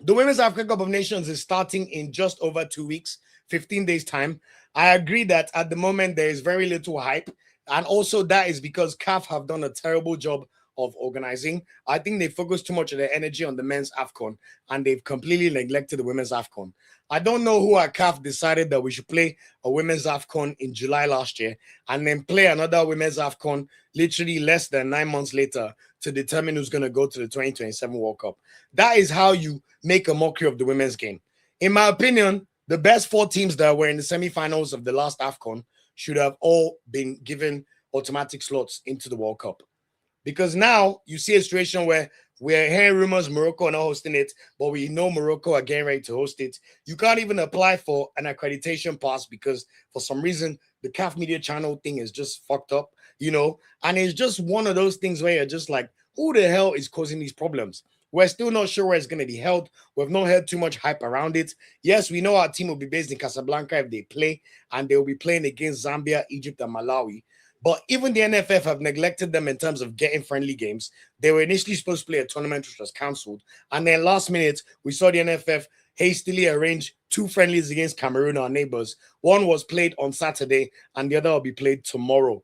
the Women's African Cup of Nations is starting in just over 2 weeks, 15 days time. I agree that at the moment there is very little hype. And also that is because CAF have done a terrible job of organizing. I think they focus too much of their energy on the men's AFCON and they've completely neglected the women's AFCON. I don't know who at CAF decided that we should play a women's AFCON in July last year and then play another women's AFCON literally less than 9 months later to determine who's going to go to the 2027 World Cup. That is how you make a mockery of the women's game. In my opinion, the best 4 teams that were in the semifinals of the last AFCON should have all been given automatic slots into the World Cup. Because now you see a situation where we're hearing rumors Morocco are not hosting it, but we know Morocco are getting ready to host it. You can't even apply for an accreditation pass because for some reason the CAF media channel thing is just fucked up, and it's just one of those things where you're just like, who the hell is causing these problems? We're still not sure where it's going to be held. We've not heard too much hype around it. Yes, we know our team will be based in Casablanca if they play, and they will be playing against Zambia, Egypt, and Malawi. But even the NFF have neglected them in terms of getting friendly games. They were initially supposed to play a tournament which was cancelled. And then last minute, we saw the NFF hastily arrange 2 friendlies against Cameroon, our neighbors. One was played on Saturday and the other will be played tomorrow.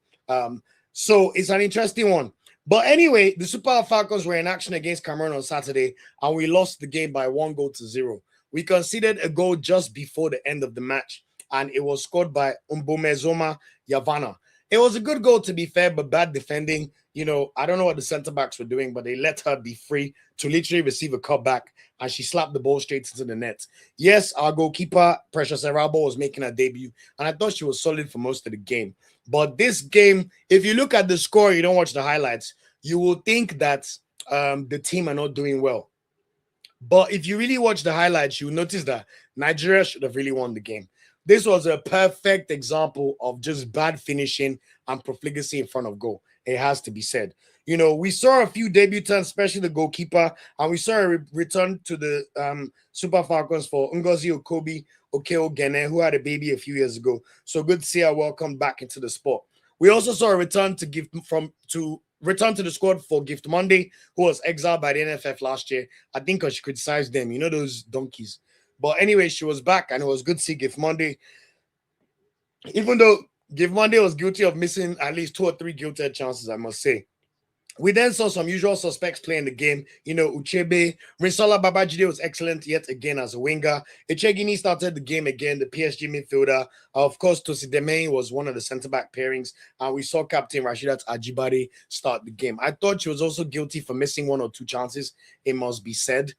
So it's an interesting one. But anyway, the Super Falcons were in action against Cameroon on Saturday and we lost the game by 1-0. We conceded a goal just before the end of the match and it was scored by Mbomezoma Yavana. It was a good goal, to be fair, but bad defending. I don't know what the centre-backs were doing, but they let her be free to literally receive a cutback, and she slapped the ball straight into the net. Yes, our goalkeeper, Precious Erabo, was making her debut, and I thought she was solid for most of the game. But this game, if you look at the score, you don't watch the highlights, you will think that the team are not doing well. But if you really watch the highlights, you'll notice that Nigeria should have really won the game. This was a perfect example of just bad finishing and profligacy in front of goal. It has to be said. We saw a few debutants, especially the goalkeeper, and we saw a return to the Super Falcons for Ngozi Okeo-Gene, who had a baby a few years ago. So good to see her welcome back into the sport. We also saw a return to return to the squad for Gift Monday, who was exiled by the NFF last year. I think because she criticized them, those donkeys. But anyway, she was back, and it was good to see Gift Monday. Even though Gift Monday was guilty of missing at least 2 or 3 guilty chances, I must say. We then saw some usual suspects playing the game. Uchebe, Rinsola Babajide was excellent yet again as a winger. Echegini started the game again, the PSG midfielder. Of course, Tosidemei was one of the centre-back pairings. And we saw Captain Rashidat Ajibade start the game. I thought she was also guilty for missing one or two chances, it must be said.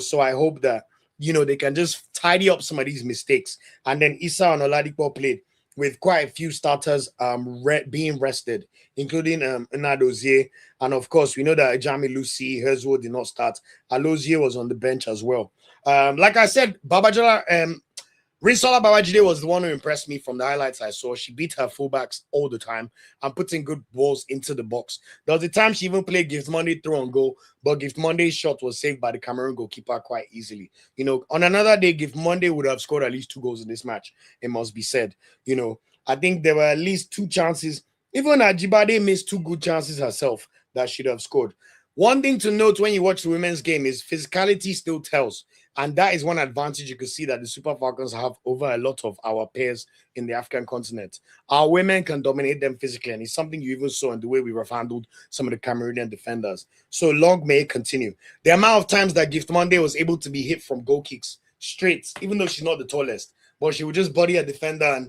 So I hope that, they can just tidy up some of these mistakes. And then Issa and Oladipo played with quite a few starters being rested, including Nadozie. And of course, we know that Ajami Lucy, Herzog did not start. Alozie was on the bench as well. Like I said, Rinsola Babajide was the one who impressed me from the highlights I saw. She beat her fullbacks all the time and putting good balls into the box. There was a time she even played Gift Monday through on goal, but Gift Monday's shot was saved by the Cameroon goalkeeper quite easily. On another day, Gift Monday would have scored at least 2 goals in this match, it must be said. I think there were at least 2 chances. Even Ajibade missed 2 good chances herself that she'd have scored. One thing to note when you watch the women's game is physicality still tells. And that is one advantage you can see that the Super Falcons have over a lot of our peers in the African continent. Our women can dominate them physically, and it's something you even saw in the way we have handled some of the Cameroonian defenders. So long may it continue. The amount of times that Gift Monday was able to be hit from goal kicks straight, even though she's not the tallest, but she would just body a defender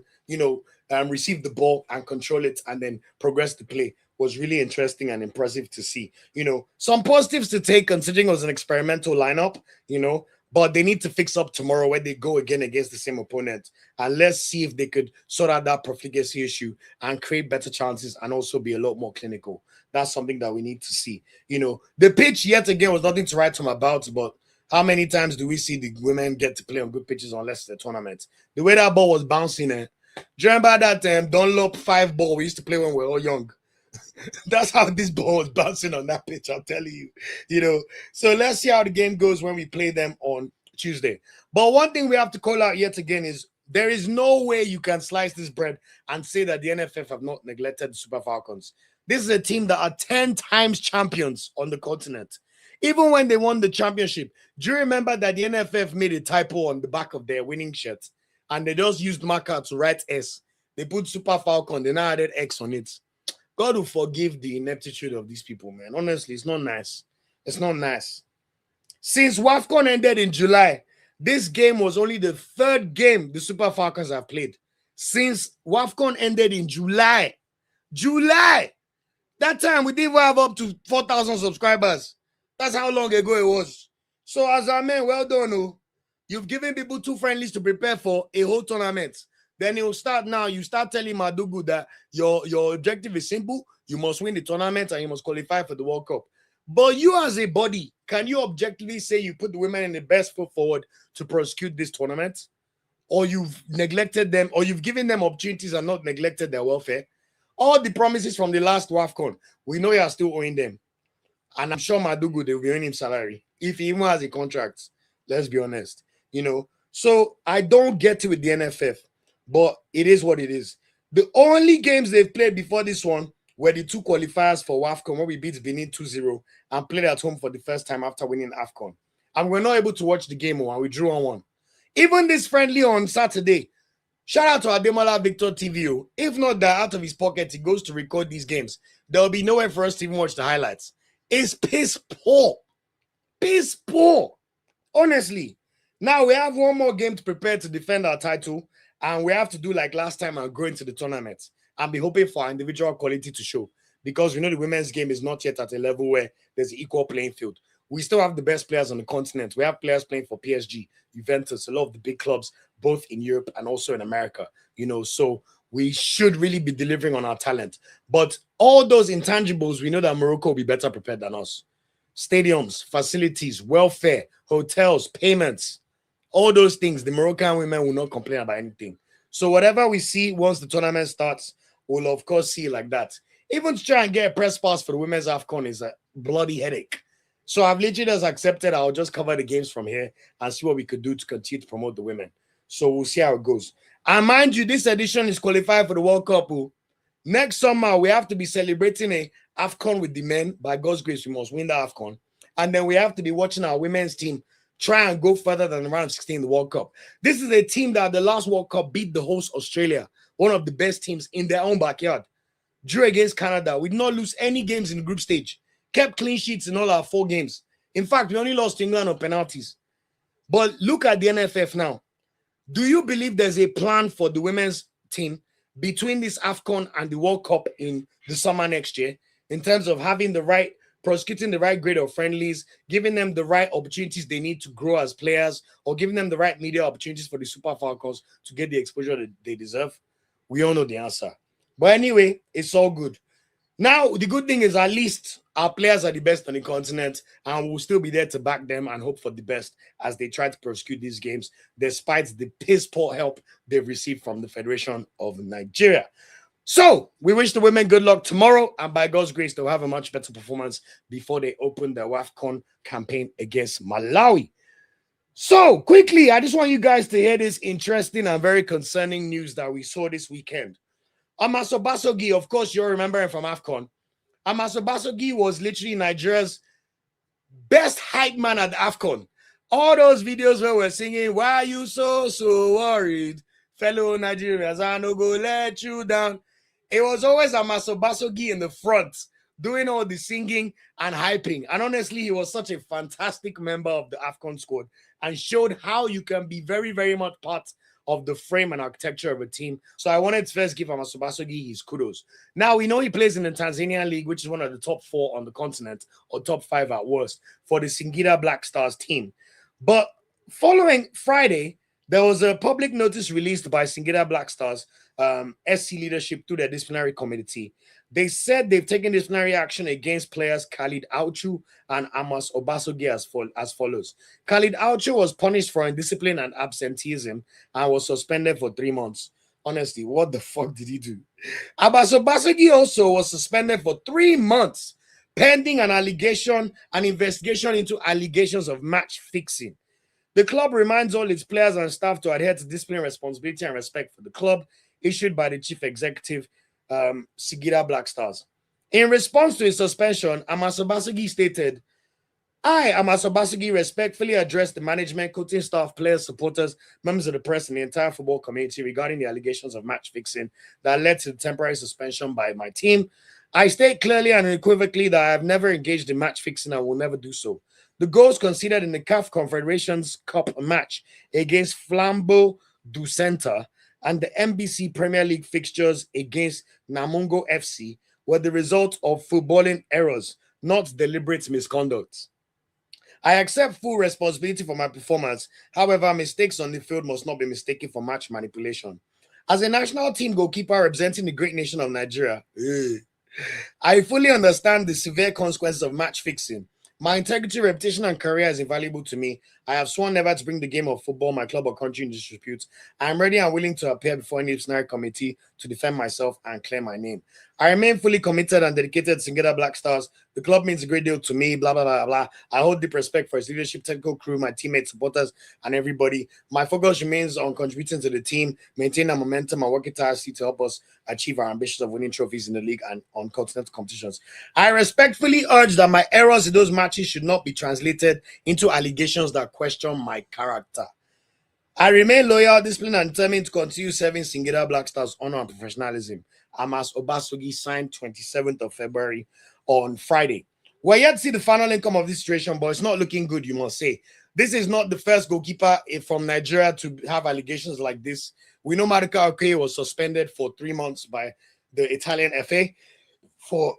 and receive the ball and control it and then progress the play was really interesting and impressive to see. Some positives to take considering it was an experimental lineup, but they need to fix up tomorrow when they go again against the same opponent. And let's see if they could sort out that profligacy issue and create better chances and also be a lot more clinical. That's something that we need to see. The pitch yet again was nothing to write home about, but how many times do we see the women get to play on good pitches unless the tournament? The way that ball was bouncing, do you remember that Dunlop 5 ball we used to play when we were all young? That's how this ball was bouncing on that pitch, I'm telling you. So let's see how the game goes when we play them on Tuesday. But one thing we have to call out yet again is there is no way you can slice this bread and say that the NFF have not neglected the Super Falcons. This is a team that are 10 times champions on the continent. Even when they won the championship, do you remember that the NFF made a typo on the back of their winning shirt and they just used marker to write S? They put Super Falcon, they now added X on it. God will forgive the ineptitude of these people, man. Honestly, it's not nice. It's not nice. Since WAFCON ended in July, this game was only the 3rd game the Super Falcons have played. Since WAFCON ended in July. That time, we didn't even have up to 4,000 subscribers. That's how long ago it was. So, as a man, well done. Oh. You've given people 2 friendlies to prepare for a whole tournament. Then it will start now. You start telling Madugu that your objective is simple. You must win the tournament and you must qualify for the World Cup. But you as a body, can you objectively say you put the women in the best foot forward to prosecute this tournament? Or you've neglected them, or you've given them opportunities and not neglected their welfare? All the promises from the last WAFCON, we know you are still owing them. And I'm sure Madugu, they will be owing him salary. If he even has a contract, let's be honest. So I don't get it with the NFF. But it is what it is. The only games they've played before this one were the 2 qualifiers for WAFCON where we beat Benin 2-0 and played at home for the first time after winning AFCON. And we're not able to watch the game and we drew on 1. Even this friendly on Saturday, shout out to Ademola Victor TV. If not that, out of his pocket, he goes to record these games. There will be nowhere for us to even watch the highlights. It's piss poor. Piss poor. Honestly. Now we have 1 more game to prepare to defend our title. And we have to do like last time and go into the tournament and be hoping for our individual quality to show. Because we know the women's game is not yet at a level where there's an equal playing field. We still have the best players on the continent. We have players playing for PSG, Juventus, a lot of the big clubs, both in Europe and also in America. So we should really be delivering on our talent. But all those intangibles, we know that Morocco will be better prepared than us. Stadiums, facilities, welfare, hotels, payments. All those things, the Moroccan women will not complain about anything. So whatever we see once the tournament starts, we'll of course see it like that. Even to try and get a press pass for the women's AFCON is a bloody headache. So I've literally just accepted I'll just cover the games from here and see what we could do to continue to promote the women. So we'll see how it goes. And mind you, this edition is qualified for the World Cup. Next summer, we have to be celebrating a AFCON with the men. By God's grace, we must win the AFCON. And then we have to be watching our women's team try and go further than the round of 16 in the World Cup. This is a team that the last World Cup beat the host Australia, one of the best teams in their own backyard. Drew against Canada. We did not lose any games in the group stage. kept clean sheets in all our 4 games. In fact, we only lost to England on penalties. But look at the NFF now. Do you believe there's a plan for the women's team between this AFCON and the World Cup in the summer next year in terms of having prosecuting the right grade of friendlies, giving them the right opportunities they need to grow as players, or giving them the right media opportunities for the Super Falcons to get the exposure that they deserve? We all know the answer. But anyway, it's all good. Now, the good thing is at least our players are the best on the continent, and we'll still be there to back them and hope for the best as they try to prosecute these games, despite the piss-poor help they've received from the Federation of Nigeria. So, we wish the women good luck tomorrow, and by God's grace, they'll have a much better performance before they open their WAFCON campaign against Malawi. So, quickly, I just want you guys to hear this interesting and very concerning news that we saw this weekend. Amas Obasogie, of course, you'll remember him from AFCON. Amas Obasogie was literally Nigeria's best hype man at AFCON. All those videos where we're singing, "Why are you so worried? Fellow Nigerians, I no go let you down." It was always Amas Obasogie in the front, doing all the singing and hyping. And honestly, he was such a fantastic member of the AFCON squad and showed how you can be very, very much part of the frame and architecture of a team. So I wanted to first give Amas Obasogie his kudos. Now, we know he plays in the Tanzanian League, which is one of the top 4 on the continent, or top 5 at worst, for the Singida Black Stars team. But following Friday, there was a public notice released by Singida Black Stars SC leadership through their disciplinary committee. They said they've taken disciplinary action against players Khalid Auchu and Amas Obasogie as follows. Khalid Auchu was punished for indiscipline and absenteeism and was suspended for 3 months. Honestly, what the fuck did he do? Amas Obasogie also was suspended for 3 months, pending an investigation into allegations of match fixing. The club reminds all its players and staff to adhere to disciplinary responsibility and respect for the club, issued by the chief executive, Singida Black Stars. In response to his suspension, Amas Obasogie stated, "I, Amas Obasogie, respectfully address the management, coaching staff, players, supporters, members of the press, and the entire football community regarding the allegations of match fixing that led to the temporary suspension by my team. I state clearly and unequivocally that I have never engaged in match fixing and will never do so. The goals conceded in the CAF Confederations Cup match against Flambeau du Centre and the NBC Premier League fixtures against Namungo FC were the result of footballing errors, not deliberate misconduct. I accept full responsibility for my performance. However, mistakes on the field must not be mistaken for match manipulation. As a national team goalkeeper representing the great nation of Nigeria, I fully understand the severe consequences of match fixing. My integrity, reputation, and career is invaluable to me. I have sworn never to bring the game of football, my club, or country into disrepute. I am ready and willing to appear before any disciplinary committee to defend myself and clear my name. I remain fully committed and dedicated to Singida Black Stars. The club means a great deal to me, blah, blah, blah, blah. I hold deep respect for its leadership, technical crew, my teammates, supporters, and everybody. My focus remains on contributing to the team, maintaining our momentum, and working tirelessly to help us achieve our ambitions of winning trophies in the league and on continental competitions. I respectfully urge that my errors in those matches should not be translated into allegations that question my character. I remain loyal, disciplined, and determined to continue serving Singida Black Stars' honor and professionalism. Amas Obasogie signed 27th of February on Friday. We're yet to see the final income of this situation, but it's not looking good, you must say. This is not the first goalkeeper from Nigeria to have allegations like this. We know Maduka Okoye was suspended for 3 months by the Italian FA for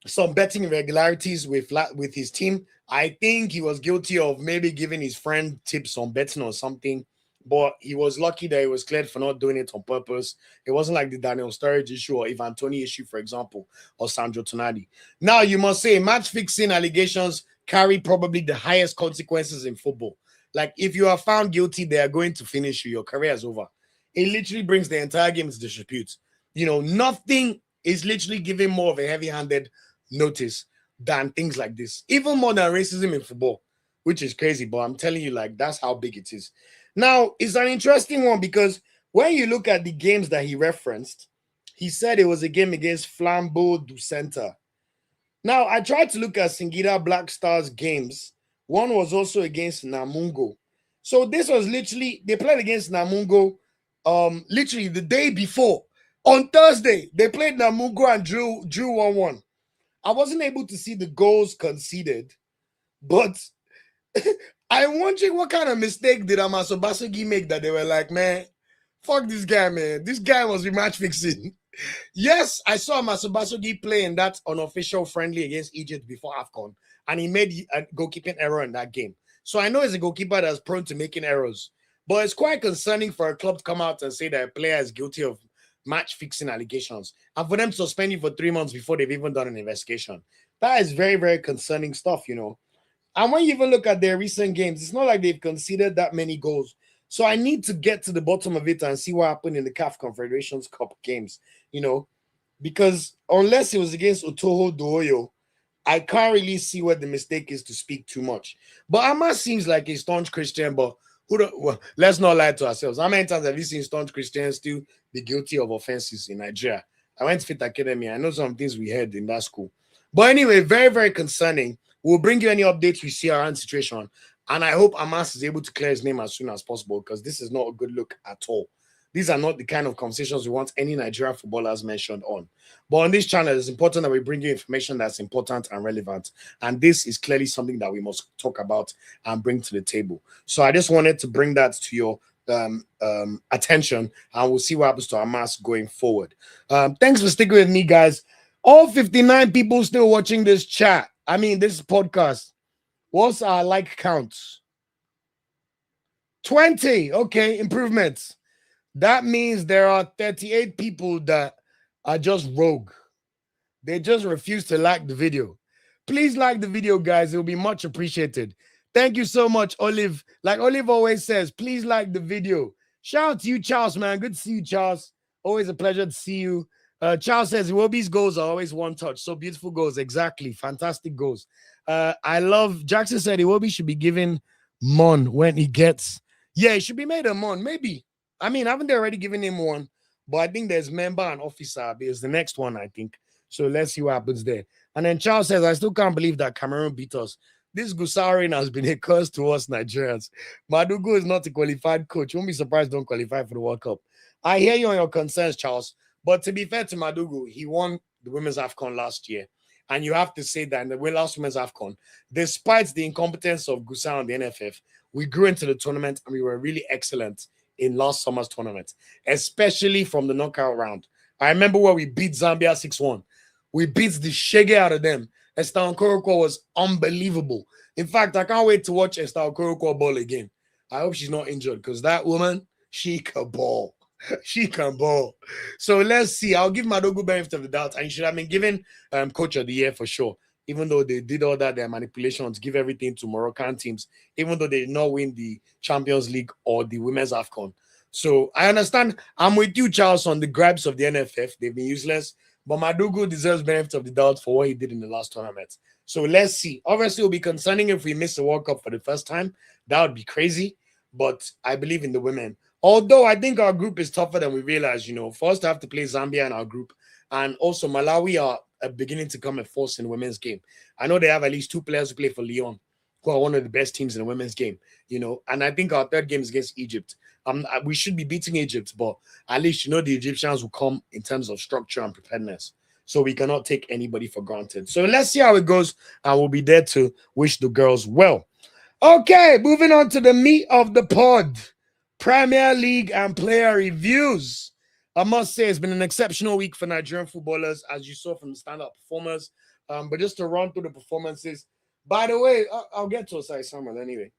some betting irregularities with his team. I think he was guilty of maybe giving his friend tips on betting or something, but he was lucky that he was cleared for not doing it on purpose. It wasn't like the Daniel Sturridge issue or Ivan Toney issue, for example, or Sandro Tonali. Now, you must say match-fixing allegations carry probably the highest consequences in football. Like, if you are found guilty, they are going to finish you. Your career is over. It literally brings the entire game into disrepute. You know, nothing is literally giving more of a heavy-handed notice than things like this. Even more than racism in football, which is crazy, but I'm telling you, like, that's how big it is. Now, it's an interesting one because when you look at the games that he referenced, he said it was a game against Flambeau du Centre. Now, I tried to look at Singida Black Stars games. One was also against Namungo. So this was literally, they played against Namungo literally the day before. On Thursday, they played Namungo and drew 1-1. I wasn't able to see the goals conceded, but I'm wondering what kind of mistake did Amas Obasogie make that they were like, man, fuck this guy, man. This guy must be match fixing. Yes, I saw Amas Obasogie play in that unofficial friendly against Egypt before AFCON, and he made a goalkeeping error in that game. So I know he's a goalkeeper that's prone to making errors. But it's quite concerning for a club to come out and say that a player is guilty of match fixing allegations and for them to suspend you for 3 months before they've even done an investigation. That is very, very concerning stuff, you know. And when you even look at their recent games, it's not like they've conceded that many goals. So I need to get to the bottom of it and see what happened in the CAF Confederations Cup games, you know, because unless it was against Otoho Doyo, I can't really see what the mistake is to speak too much. But Amas seems like a staunch Christian, but let's not lie to ourselves. How many times have you seen staunch Christians still be guilty of offenses in Nigeria? I went to Fit Academy. I know some things we heard in that school. But anyway, very, very concerning. We'll bring you any updates we see around the situation. And I hope Amas is able to clear his name as soon as possible because this is not a good look at all. These are not the kind of conversations we want any Nigerian footballers mentioned on. But on this channel, it's important that we bring you information that's important and relevant. And this is clearly something that we must talk about and bring to the table. So I just wanted to bring that to your attention, and we'll see what happens to Amas going forward. Thanks for sticking with me, guys. All 59 people still watching this chat. I mean, this podcast. What's our like counts? 20. Okay, improvements. That means there are 38 people that are just rogue. They just refuse to like the video. Please like the video, guys. It will be much appreciated. Thank you so much, Olive. Like Olive always says, please like the video. Shout out to you, Charles, man. Good to see you, Charles. Always a pleasure to see you. Charles says, Iwobi's goals are always one touch. So beautiful goals. Exactly. Fantastic goals. I love, Jackson said Iwobi should be given Mon when he gets. Yeah, he should be made a Mon. Maybe. I mean, haven't they already given him one? But I think there's member and officer. There's the next one, I think. So let's see what happens there. And then Charles says, I still can't believe that Cameroon beat us. This Gusarin has been a curse to us Nigerians. Madugu is not a qualified coach. You won't be surprised don't qualify for the World Cup. I hear you on your concerns, Charles. But to be fair to Madugu, he won the Women's AFCON last year. And you have to say that in the last Women's AFCON, despite the incompetence of Gusa and the NFF, we grew into the tournament and we were really excellent in last summer's tournament, especially from the knockout round. I remember where we beat Zambia 6-1. We beat the shege out of them. Esther Nkorokwo was unbelievable. In fact, I can't wait to watch Esther Nkorokwo ball again. I hope she's not injured because that woman, she can ball. She can ball. So let's see. I'll give Madogu benefit of the doubt. And you should have been given Coach of the Year for sure. Even though they did all that, their manipulations, give everything to Moroccan teams, even though they did not win the Champions League or the Women's AFCON. So I understand. I'm with you, Charles, on the grabs of the NFF. They've been useless. But Madugu deserves benefit of the doubt for what he did in the last tournament. So let's see. Obviously, it will be concerning if we miss the World Cup for the first time. That would be crazy. But I believe in the women. Although I think our group is tougher than we realize, you know. For us to have to play Zambia in our group. And also Malawi are beginning to come a force in the women's game. I know they have at least 2 players who play for Lyon, who are one of the best teams in the women's game, you know. And I think our third game is against Egypt. We should be beating Egypt, but at least, you know, the Egyptians will come in terms of structure and preparedness. So we cannot take anybody for granted. So let's see how it goes, and we'll be there to wish the girls well. Okay, moving on to the meat of the pod. Premier League and player reviews. I must say it's been an exceptional week for Nigerian footballers, as you saw from the standout performers. But just to run through the performances. By the way, I'll get to Osai Samuel anyway.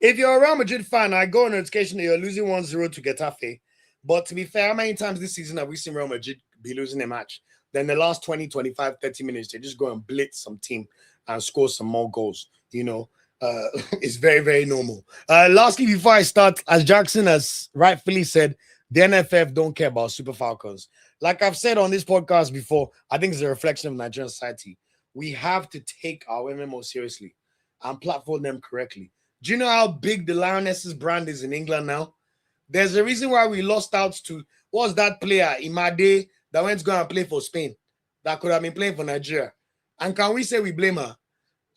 If you're a Real Madrid fan, I go on notification that you're losing 1-0 to Getafe. But to be fair, how many times this season have we seen Real Madrid be losing a match? Then the last 20, 25, 30 minutes, they just go and blitz some team and score some more goals. You know, it's very, very normal. Lastly, before I start, as Jackson has rightfully said, the NFF don't care about Super Falcons. Like I've said on this podcast before, I think it's a reflection of Nigerian society. We have to take our women more seriously and platform them correctly. Do you know how big the Lionesses brand is in England now? There's a reason why we lost out to, what's that player, Imade, that went to go and play for Spain, that could have been playing for Nigeria. And can we say we blame her?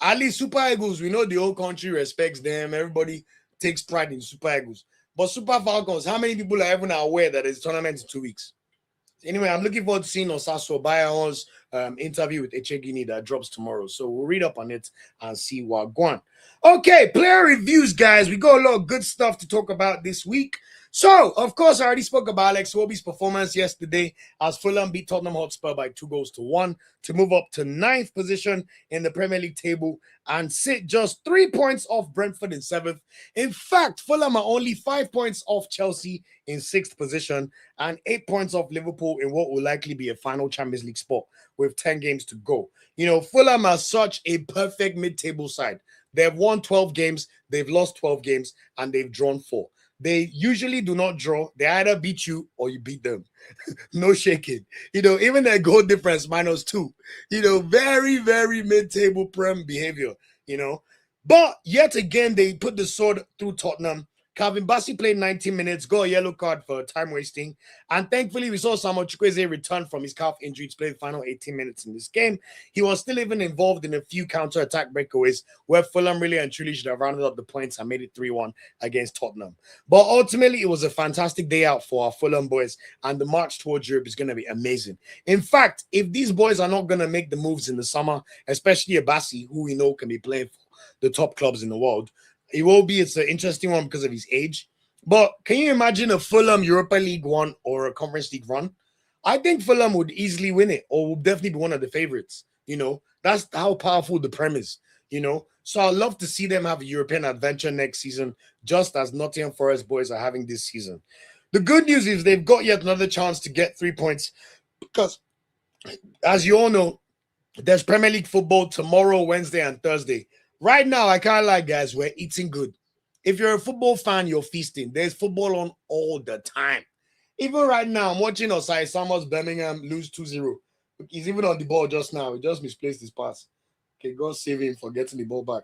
At least Super Eagles, we know the whole country respects them. Everybody takes pride in Super Eagles. But Super Falcons, how many people are even aware that there's a tournament in 2 weeks? Anyway, I'm looking forward to seeing Osaso Bayaon's interview with Echegini that drops tomorrow. So we'll read up on it and see what going. Okay, player reviews, guys. We got a lot of good stuff to talk about this week. So, of course, I already spoke about Alex Iwobi's performance yesterday as Fulham beat Tottenham Hotspur by 2-1 to move up to 9th position in the Premier League table and sit just 3 points off Brentford in 7th. In fact, Fulham are only 5 points off Chelsea in 6th position and 8 points off Liverpool in what will likely be a final Champions League spot with 10 games to go. You know, Fulham are such a perfect mid-table side. They've won 12 games, they've lost 12 games, and they've drawn 4. They usually do not draw. They either beat you or you beat them. No shaking. You know, even their goal difference -2. You know, very, very mid-table Prem behavior, you know. But yet again, they put the sword through Tottenham. Calvin Bassey played 90 minutes, got a yellow card for time wasting. And thankfully, we saw Samuel Chukwueze return from his calf injury to play the final 18 minutes in this game. He was still even involved in a few counter-attack breakaways where Fulham really and truly should have rounded up the points and made it 3-1 against Tottenham. But ultimately, it was a fantastic day out for our Fulham boys, and the march towards Europe is going to be amazing. In fact, if these boys are not going to make the moves in the summer, especially Bassey, who we know can be playing for the top clubs in the world, it's an interesting one because of his age. But can you imagine a Fulham Europa League 1 or a Conference League run? I think Fulham would easily win it or would definitely be one of the favorites. You know, that's how powerful the Prem is, you know. So I'd love to see them have a European adventure next season, just as Nottingham Forest boys are having this season. The good news is they've got yet another chance to get 3 points because, as you all know, there's Premier League football tomorrow, Wednesday, and Thursday. Right now, I can't lie, guys, we're eating good. If you're a football fan, you're feasting. There's football on all the time. Even right now, I'm watching Osai Summers Birmingham lose 2-0. He's even on the ball just now. He just misplaced his pass. Okay, God save him for getting the ball back.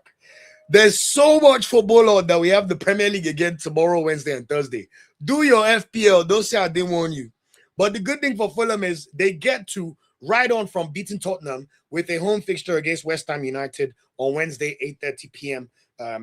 There's so much football on that we have the Premier League again tomorrow, Wednesday, and Thursday. Do your FPL. Don't say I didn't warn you. But the good thing for Fulham is they get to ride on from beating Tottenham with a home fixture against West Ham United on Wednesday, 8:30 p.m.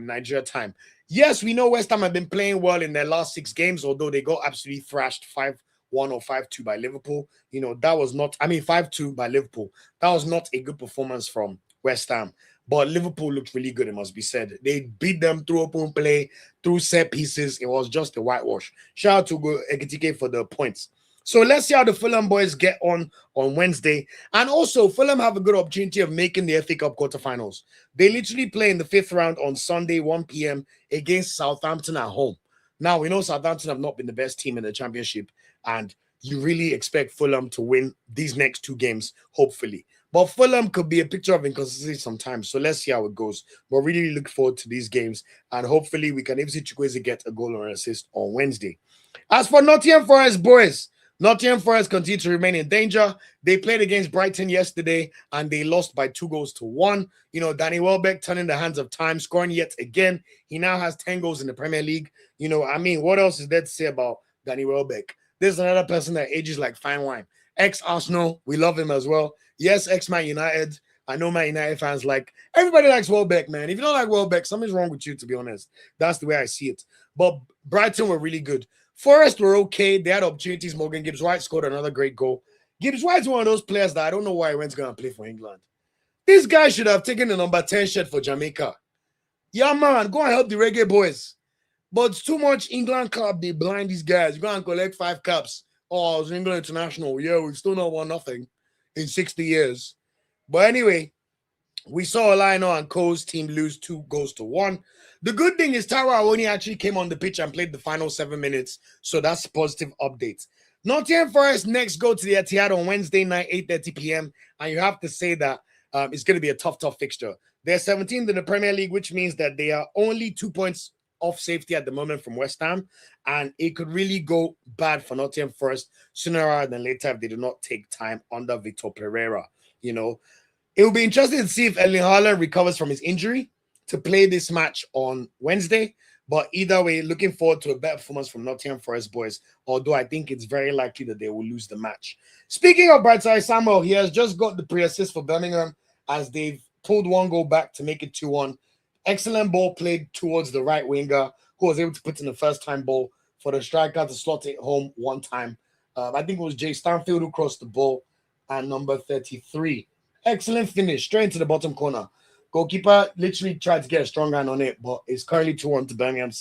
Nigeria time. Yes, we know West Ham have been playing well in their last 6 games, although they got absolutely thrashed 5-1 or 5-2 by Liverpool. You know, that was not, 5-2 by Liverpool. That was not a good performance from West Ham. But Liverpool looked really good, it must be said. They beat them through open play, through set pieces. It was just a whitewash. Shout out to Ekitike for the points. So let's see how the Fulham boys get on Wednesday. And also, Fulham have a good opportunity of making the FA Cup quarterfinals. They literally play in the 5th round on Sunday, 1 p.m. against Southampton at home. Now, we know Southampton have not been the best team in the championship, and you really expect Fulham to win these next 2 games, hopefully. But Fulham could be a picture of inconsistency sometimes, so let's see how it goes. But really look forward to these games, and hopefully we can even see Chukwueze get a goal or an assist on Wednesday. As for Nottingham Forest boys, Nottingham Forest continue to remain in danger. They played against Brighton yesterday, and they lost by 2-1. You know, Danny Welbeck turning the hands of time, scoring yet again. He now has 10 goals in the Premier League. You know, what else is there to say about Danny Welbeck? There's another person that ages like fine wine. Ex-Arsenal, we love him as well. Yes, ex-Man United. I know Man United fans everybody likes Welbeck, man. If you don't like Welbeck, something's wrong with you, to be honest. That's the way I see it. But Brighton were really good. Forest were okay. They had opportunities. Morgan Gibbs-White scored another great goal. Gibbs-White's one of those players that I don't know why he went to go and play for England. This guy should have taken the number 10 shirt for Jamaica. Yeah, man, go and help the reggae boys. But it's too much England club. They blind these guys. You go and collect 5 caps. Oh, it's England International. Yeah, we've still not won nothing in 60 years. But anyway, we saw Lionel and Cole's team lose 2-1. The good thing is Taiwo Awoniyi actually came on the pitch and played the final 7 minutes. So that's a positive update. Nottingham Forest next go to the Etihad on Wednesday night, 8:30 p.m. And you have to say that it's going to be a tough fixture. They're 17th in the Premier League, which means that they are only 2 points off safety at the moment from West Ham. And it could really go bad for Nottingham Forest sooner rather than later if they do not take time under Victor Pereira. You know, it will be interesting to see if Erling Haaland recovers from his injury to play this match on Wednesday. But either way, looking forward to a better performance from Nottingham Forest boys, although I think it's very likely that they will lose the match. Speaking of Brightside Samuel, he has just got the pre-assist for Birmingham as they've pulled 1 goal back to make it 2-1. Excellent ball played towards the right winger, who was able to put in the first-time ball for the striker to slot it home 1 time. I think it was Jay Stanfield who crossed the ball, and number 33. Excellent finish, straight into the bottom corner. Goalkeeper literally tried to get a strong hand on it, but it's currently 2-1 to Birmingham.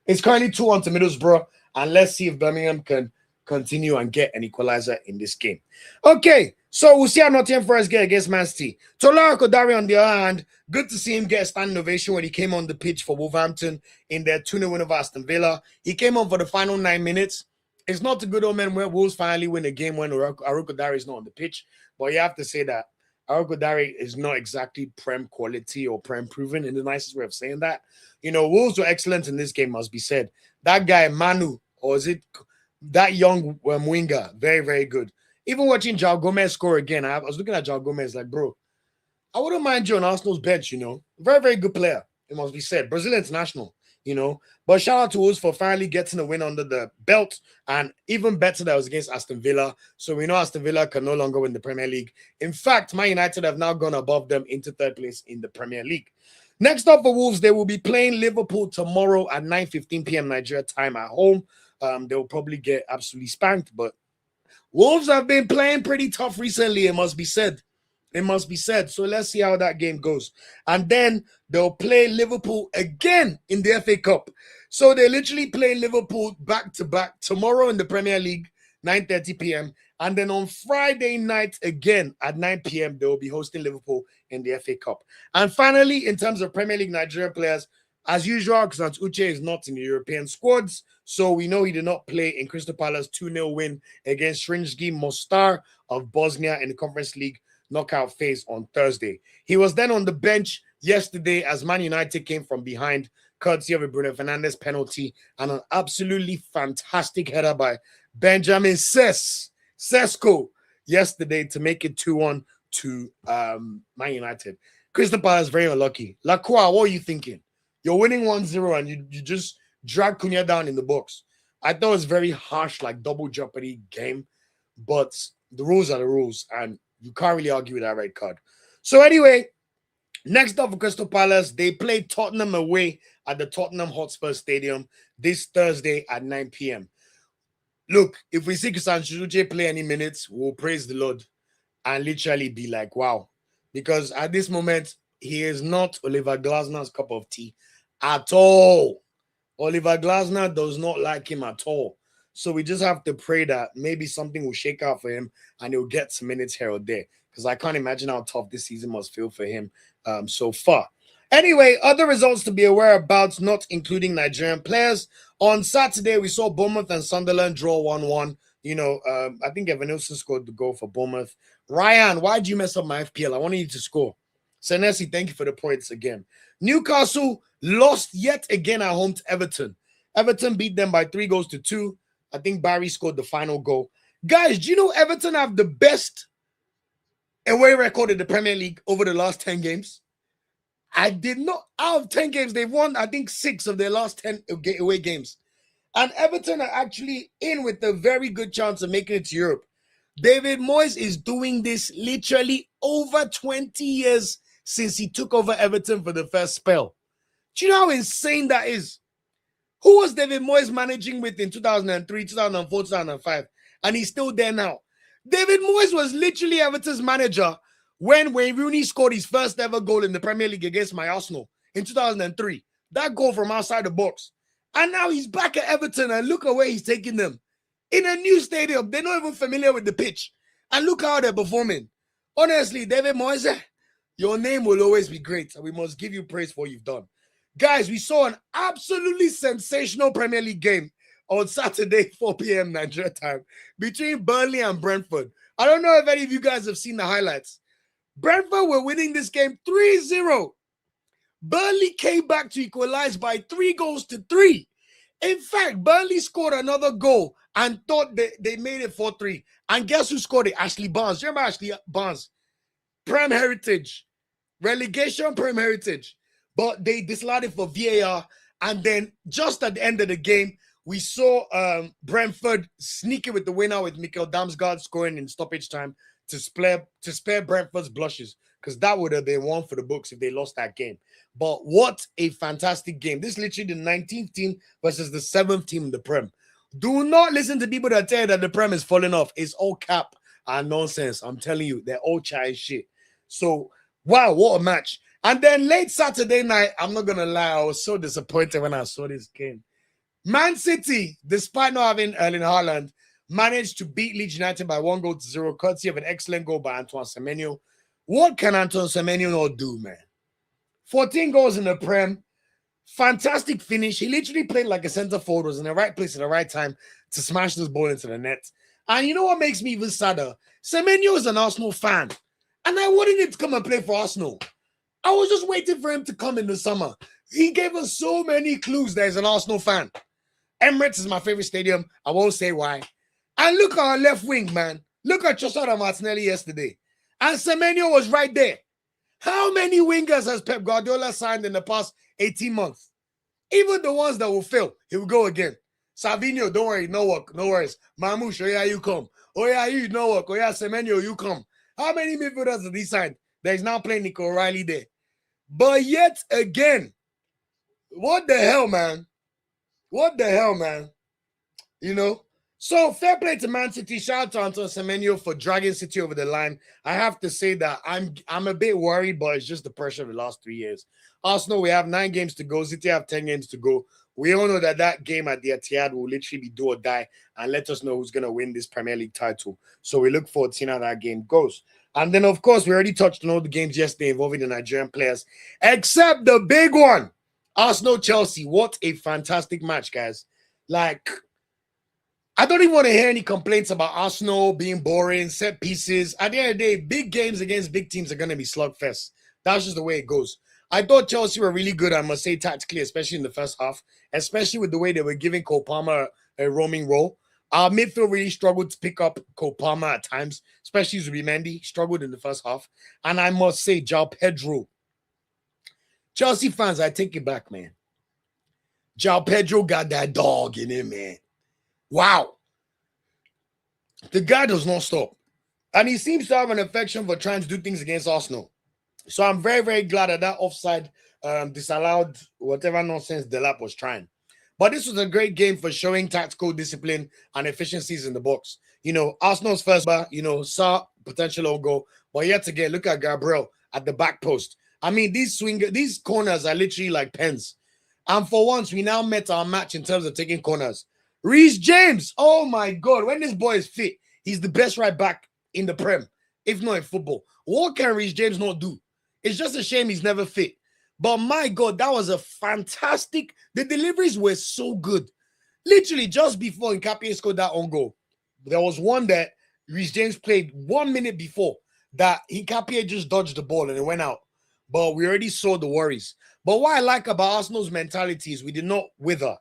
It's currently 2-1 to Middlesbrough, and let's see if Birmingham can continue and get an equalizer in this game. Okay, so we'll see how Nottingham Forest get against Man City. Tola Kodari, on the other hand, good to see him get a standing ovation when he came on the pitch for Wolverhampton in their 2-0 win over Aston Villa. He came on for the final 9 minutes. It's not a good omen where Wolves finally win a game when Aruko Dari is not on the pitch, but you have to say that Aruko Dari is not exactly Prem quality or Prem proven in the nicest way of saying that. You know, Wolves were excellent in this game, must be said. That guy, Manu, or is it that young winger, very, very good. Even watching João Gomez score again, I was looking at João Gomez like, bro, I wouldn't mind you on Arsenal's bench, you know. Very, very good player, it must be said. Brazil international, you know. But shout out to Wolves for finally getting a win under the belt, and even better that was against Aston Villa. So we know Aston Villa can no longer win the Premier League. In fact, Man United have now gone above them into third place in the Premier League. Next up for Wolves, they will be playing Liverpool tomorrow at 9:15 p.m. Nigeria time at home. They'll probably get absolutely spanked, but Wolves have been playing pretty tough recently, it must be said. It must be said. So let's see how that game goes. And then they'll play Liverpool again in the FA Cup. So they literally play Liverpool back-to-back tomorrow in the Premier League, 9:30 p.m. And then on Friday night again at 9 p.m., they'll be hosting Liverpool in the FA Cup. And finally, in terms of Premier League Nigerian players, as usual, because Uche is not in the European squads, so we know he did not play in Crystal Palace 2-0 win against Srinjgi Mostar of Bosnia in the Conference League knockout phase on Thursday. He was then on the bench yesterday as Man United came from behind, courtesy of a Bruno Fernandes penalty and an absolutely fantastic header by Benjamin Sesko yesterday to make it 2-1 to Man United. Crystal Palace very unlucky. Lacroix, what are you thinking? You're winning 1-0 and you just drag Cunha down in the box. I thought it was very harsh, like double jeopardy game, but the rules are the rules, and you can't really argue with that red card. So anyway, next up for Crystal Palace, they play Tottenham away at the Tottenham Hotspur Stadium this Thursday at 9 p.m. Look, if we see Christian Chibuike play any minutes, we'll praise the Lord and literally be like, wow. Because at this moment, he is not Oliver Glasner's cup of tea at all. Oliver Glasner does not like him at all. So we just have to pray that maybe something will shake out for him and he'll get some minutes here or there. Because I can't imagine how tough this season must feel for him so far. Anyway, other results to be aware about, not including Nigerian players. On Saturday, we saw Bournemouth and Sunderland draw 1-1. You know, I think Evan Nilsson scored the goal for Bournemouth. Ryan, why'd you mess up my FPL? I wanted you to score. Senesi, thank you for the points again. Newcastle lost yet again at home to Everton. Everton beat them by 3-2. I think Barry scored the final goal. Guys, do you know Everton have the best away record in the Premier League over the last 10 games? I did not. Out of 10 games, they've won, I think, 6 of their last 10 away games. And Everton are actually in with a very good chance of making it to Europe. David Moyes is doing this literally over 20 years since he took over Everton for the first spell. Do you know how insane that is? Who was David Moyes managing with in 2003, 2004, 2005? And he's still there now. David Moyes was literally Everton's manager when Wayne Rooney scored his first ever goal in the Premier League against my Arsenal in 2003. That goal from outside the box. And now he's back at Everton, and look at where he's taking them. In a new stadium, they're not even familiar with the pitch. And look how they're performing. Honestly, David Moyes, your name will always be great, and we must give you praise for what you've done. Guys, we saw an absolutely sensational Premier League game on Saturday, 4 p.m. Nigeria time, between Burnley and Brentford. I don't know if any of you guys have seen the highlights. Brentford were winning this game 3-0. Burnley came back to equalize by 3-3. In fact, Burnley scored another goal and thought they made it 4-3. And guess who scored it? Ashley Barnes. Do you remember Ashley Barnes? Prem Heritage. Relegation Prem Heritage. But they disallowed it for VAR. And then just at the end of the game, we saw Brentford sneaking with the winner with Mikkel Damsgaard scoring in stoppage time to spare Brentford's blushes, because that would have been one for the books if they lost that game. But what a fantastic game. This is literally the 19th team versus the 7th team in the Prem. Do not listen to people that tell you that the Prem is falling off. It's all cap and nonsense. I'm telling you, they're all child shit. So, wow, what a match. And then late Saturday night, I'm not going to lie, I was so disappointed when I saw this game. Man City, despite not having Erling Haaland, managed to beat Leeds United by 1-0, courtesy of an excellent goal by Antoine Semenyo. What can Antoine Semenyo not do, man? 14 goals in the Prem. Fantastic finish. He literally played like a center forward, was in the right place at the right time to smash this ball into the net. And you know what makes me even sadder? Semenyo is an Arsenal fan. And I wanted him to come and play for Arsenal. I was just waiting for him to come in the summer. He gave us so many clues that he's an Arsenal fan. Emirates is my favorite stadium. I won't say why. And look at our left wing, man. Look at Trossard Martinelli yesterday. And Semenyo was right there. How many wingers has Pep Guardiola signed in the past 18 months? Even the ones that will fail, he will go again. Savinho, don't worry, no work, no worries. Mamouche, oh yeah, you come. Oh yeah, you no work. Oh yeah, Semenyo, you come. How many midfielders did he sign? That is now playing Nico O'Reilly there. But yet again, what the hell, man? What the hell, man? You know? So, fair play to Man City. Shout out to Antoine Semenyo for dragging City over the line. I have to say that I'm a bit worried, but it's just the pressure of the last 3 years. Arsenal, we have 9 games to go. City have 10 games to go. We all know that that game at the Etihad will literally be do or die and let us know who's going to win this Premier League title. So, we look forward to seeing how that game goes. And then, of course, we already touched on all the games yesterday involving the Nigerian players, except the big one, Arsenal-Chelsea. What a fantastic match, guys. Like, I don't even want to hear any complaints about Arsenal being boring, set pieces. At the end of the day, big games against big teams are going to be slugfest. That's just the way it goes. I thought Chelsea were really good, I must say, tactically, especially in the first half, especially with the way they were giving Cole Palmer a roaming role. Our midfield really struggled to pick up Cole Palmer at times, especially Zubimendi, struggled in the first half. And I must say, João Pedro. Chelsea fans, I take it back, man. João Pedro got that dog in him, man. Wow. The guy does not stop. And he seems to have an affection for trying to do things against Arsenal. So I'm very, very glad that offside disallowed whatever nonsense Delap was trying. But this was a great game for showing tactical discipline and efficiencies in the box. You know, Arsenal's first bar, saw potential own goal. But yet again, look at Gabriel at the back post. I mean, these corners are literally like pens. And for once, we now met our match in terms of taking corners. Reece James, oh my God, when this boy is fit, he's the best right back in the Prem, if not in football. What can Reece James not do? It's just a shame he's never fit. But my God, that was a fantastic... The deliveries were so good. Literally, just before Nkapie scored that own goal, there was one that Reece James played 1 minute before that Nkapie just dodged the ball and it went out. But we already saw the worries. But what I like about Arsenal's mentality is we did not wither.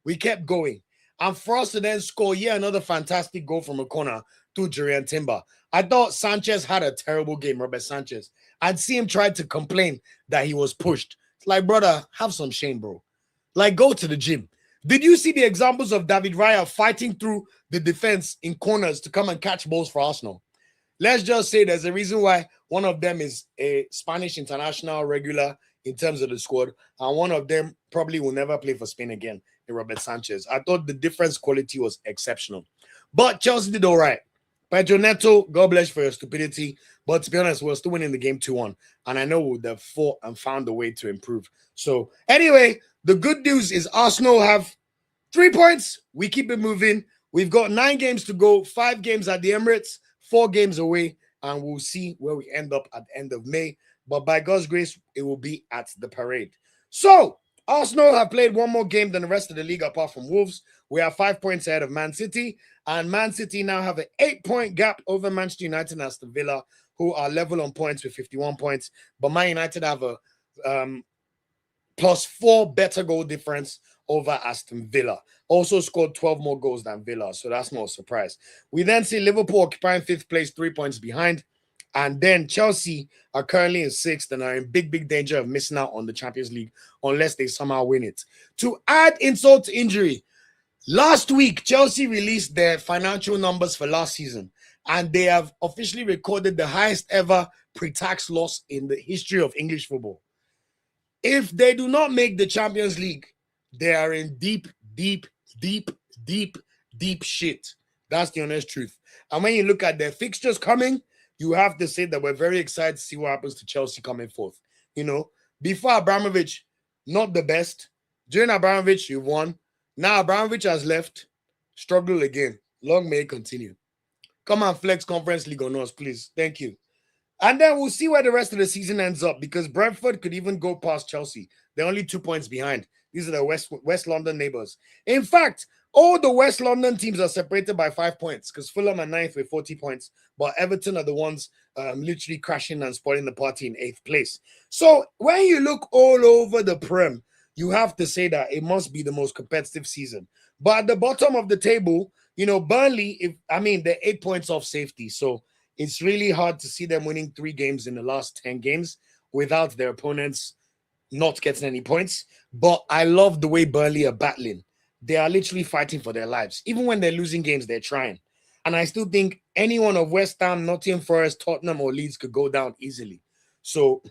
We kept going. And for us to then score, another fantastic goal from a corner to Jurriën Timber. I thought Sanchez had a terrible game, Robert Sanchez. I'd see him try to complain that he was pushed. It's like, brother, have some shame, bro. Like, go to the gym. Did you see the examples of David Raya fighting through the defense in corners to come and catch balls for Arsenal? Let's just say there's a reason why one of them is a Spanish international regular in terms of the squad, and one of them probably will never play for Spain again, in Robert Sanchez. I thought the difference quality was exceptional. But Chelsea did all right. Pedro Neto, God bless you for your stupidity. But to be honest, we're still winning the game 2-1. And I know we would have fought and found a way to improve. So anyway, the good news is Arsenal have 3 points. We keep it moving. We've got 9 games to go, 5 games at the Emirates, 4 games away. And we'll see where we end up at the end of May. But by God's grace, it will be at the parade. So Arsenal have played 1 more game than the rest of the league apart from Wolves. We are 5 points ahead of Man City. And Man City now have an 8-point gap over Manchester United and Aston Villa, who are level on points with 51 points. But Man United have a +4 better goal difference over Aston Villa. Also scored 12 more goals than Villa, so that's not a surprise. We then see Liverpool occupying 5th place, 3 points behind. And then Chelsea are currently in 6th and are in big, big danger of missing out on the Champions League unless they somehow win it. To add insult to injury, last week, Chelsea released their financial numbers for last season, and they have officially recorded the highest ever pre-tax loss in the history of English football. If they do not make the Champions League, they are in deep, deep, deep, deep, deep shit. That's the honest truth. And when you look at their fixtures coming, you have to say that we're very excited to see what happens to Chelsea coming forth. Before Abramovich, not the best. During Abramovich, you won. Now Abramovich has left. Struggle again. Long may it continue. Come and flex Conference League on us, please. Thank you. And then we'll see where the rest of the season ends up, because Brentford could even go past Chelsea. They're only 2 points behind. These are the West London neighbors. In fact, all the West London teams are separated by 5 points, because Fulham are 9th with 40 points, but Everton are the ones literally crashing and spoiling the party in 8th place. So when you look all over the Prem, you have to say that it must be the most competitive season. But at the bottom of the table, Burnley, they're 8 points off safety. So it's really hard to see them winning 3 games in the last 10 games without their opponents not getting any points. But I love the way Burnley are battling. They are literally fighting for their lives. Even when they're losing games, they're trying. And I still think any one of West Ham, Nottingham Forest, Tottenham, or Leeds could go down easily. So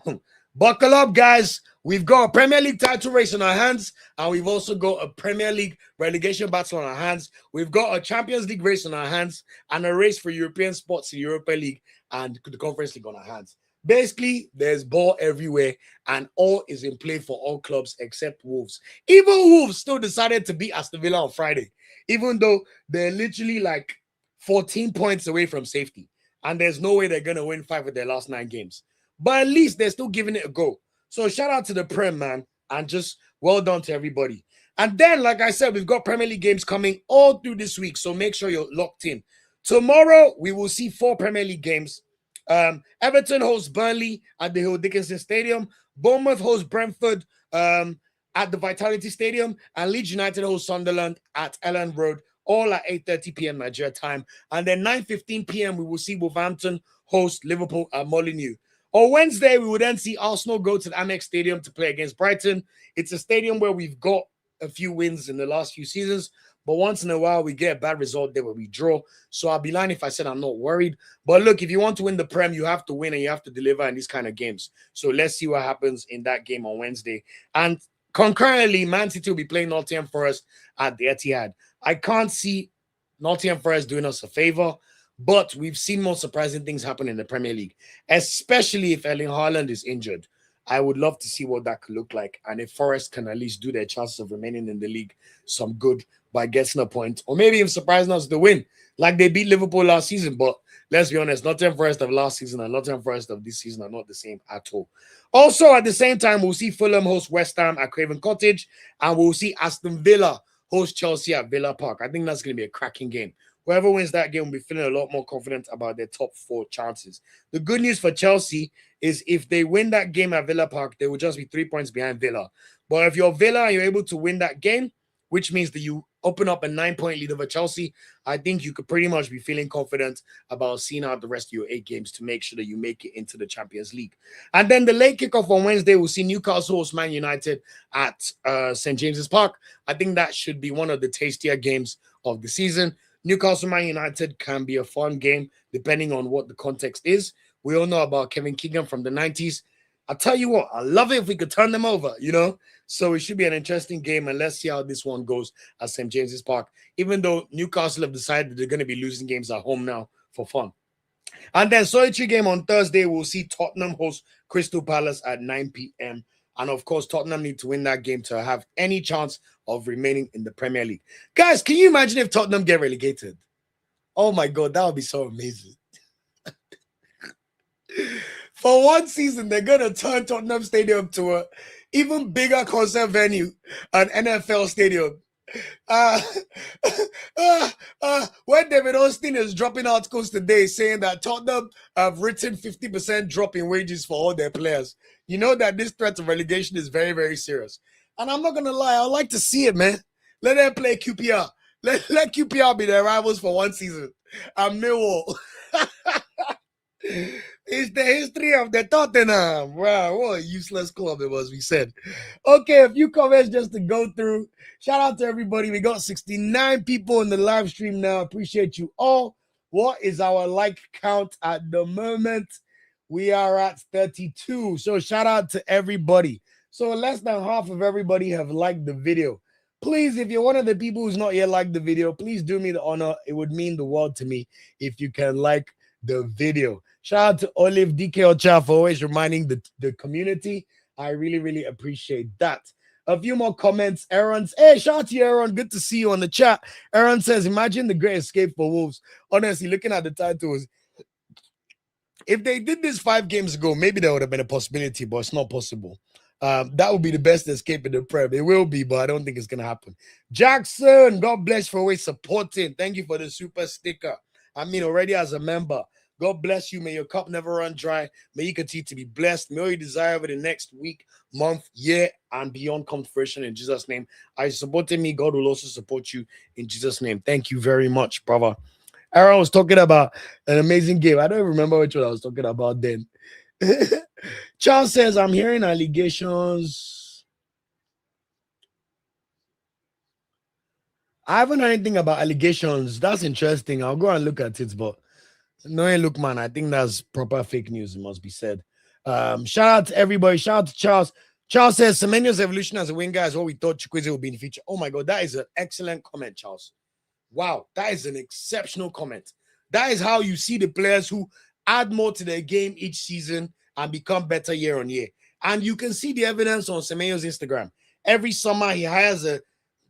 buckle up, guys. We've got a Premier League title race in our hands, and we've also got a Premier League relegation battle on our hands. We've got a Champions League race on our hands, and a race for European spots in Europa League and the Conference League on our hands. Basically, there's ball everywhere, and all is in play for all clubs except Wolves. Even Wolves still decided to beat Aston Villa on Friday, even though they're literally like 14 points away from safety, and there's no way they're going to win 5 of their last 9 games. But at least they're still giving it a go. So shout out to the Prem, man, and just well done to everybody. And then, like I said, we've got Premier League games coming all through this week, so make sure you're locked in. Tomorrow, we will see 4 Premier League games. Everton hosts Burnley at the Hill Dickinson Stadium. Bournemouth hosts Brentford at the Vitality Stadium. And Leeds United hosts Sunderland at Elland Road, all at 8:30 p.m. Nigeria time. And then 9:15 p.m., we will see Wolverhampton host Liverpool at Molineux. On Wednesday, we will then see Arsenal go to the Amex Stadium to play against Brighton. It's a stadium where we've got a few wins in the last few seasons, but once in a while, we get a bad result there where we draw. So I'll be lying if I said I'm not worried. But look, if you want to win the Prem, you have to win and you have to deliver in these kind of games. So let's see what happens in that game on Wednesday. And concurrently, Man City will be playing Nottingham Forest at the Etihad. I can't see Nottingham Forest doing us a favor, but we've seen more surprising things happen in the Premier League, especially if Erling Haaland is injured. I would love to see what that could look like, and if Forest can at least do their chances of remaining in the league some good by getting a point, or maybe even surprising us to win, like they beat Liverpool last season. But let's be honest, Nottingham Forest of last season and Nottingham Forest of this season are not the same at all. Also, at the same time, we'll see Fulham host West Ham at Craven Cottage, and we'll see Aston Villa host Chelsea at Villa Park. I think that's going to be a cracking game. Whoever wins that game will be feeling a lot more confident about their top 4 chances. The good news for Chelsea is if they win that game at Villa Park, they will just be 3 points behind Villa. But if you're Villa and you're able to win that game, which means that you open up a 9-point lead over Chelsea, I think you could pretty much be feeling confident about seeing out the rest of your 8 games to make sure that you make it into the Champions League. And then the late kickoff on Wednesday, we'll see Newcastle host Man United at St. James's Park. I think that should be one of the tastier games of the season. Newcastle Man United can be a fun game depending on what the context is. We all know about Kevin Keegan from the 90s. I'll tell you what, I love it if we could turn them over, So it should be an interesting game, and let's see how this one goes at St. James's Park, even though Newcastle have decided that they're going to be losing games at home now for fun. And then solitary game on Thursday, we'll see Tottenham host Crystal Palace at 9 p.m. And, of course, Tottenham need to win that game to have any chance of remaining in the Premier League. Guys, can you imagine if Tottenham get relegated? Oh, my God, that would be so amazing. For one season, they're going to turn Tottenham Stadium to an even bigger concert venue, an NFL stadium. When David Austin is dropping articles today saying that Tottenham have written 50% drop in wages for all their players, you know that this threat of relegation is very, very serious. And I'm not going to lie, I'd like to see it, man. Let them play QPR. Let QPR be their rivals for one season. And Millwall. It's the history of the Tottenham. Wow, what a useless club it was, we said. Okay, a few comments just to go through. Shout out to everybody. We got 69 people in the live stream now. Appreciate you all. What is our like count at the moment? We are at 32. So shout out to everybody. So less than half of everybody have liked the video. Please, if you're one of the people who's not yet liked the video, please do me the honor. It would mean the world to me if you can like the video. Shout out to Olive DK Ocha for always reminding the community. I really, really appreciate that. A few more comments. Aaron's, hey, shout out to you, Aaron. Good to see you on the chat. Aaron says, imagine the great escape for Wolves. Honestly, looking at the titles, if they did this 5 games ago, maybe there would have been a possibility, but it's not possible. That would be the best escape in the Prem. It will be, but I don't think it's going to happen. Jackson, God bless for always supporting. Thank you for the super sticker. I mean, already as a member. God bless you. May your cup never run dry. May you continue to be blessed. May all you desire over the next week, month, year, and beyond come to fruition in Jesus' name. As you supported me, God will also support you in Jesus' name. Thank you very much, brother. Aaron was talking about an amazing game. I don't even remember which one I was talking about then. Charles says, I'm hearing allegations. I haven't heard anything about allegations. That's interesting. I'll go and look at it, but knowing Lookman, I think that's proper fake news, it must be said. Shout out to everybody. Shout out to Charles. Charles says, Semenyo's evolution as a winger is what we thought Chukwueze would be in the future. Oh my God, that is an excellent comment, Charles. Wow, that is an exceptional comment. That is how you see the players who add more to their game each season and become better year on year. And you can see the evidence on Semenyo's Instagram. Every summer, he hires a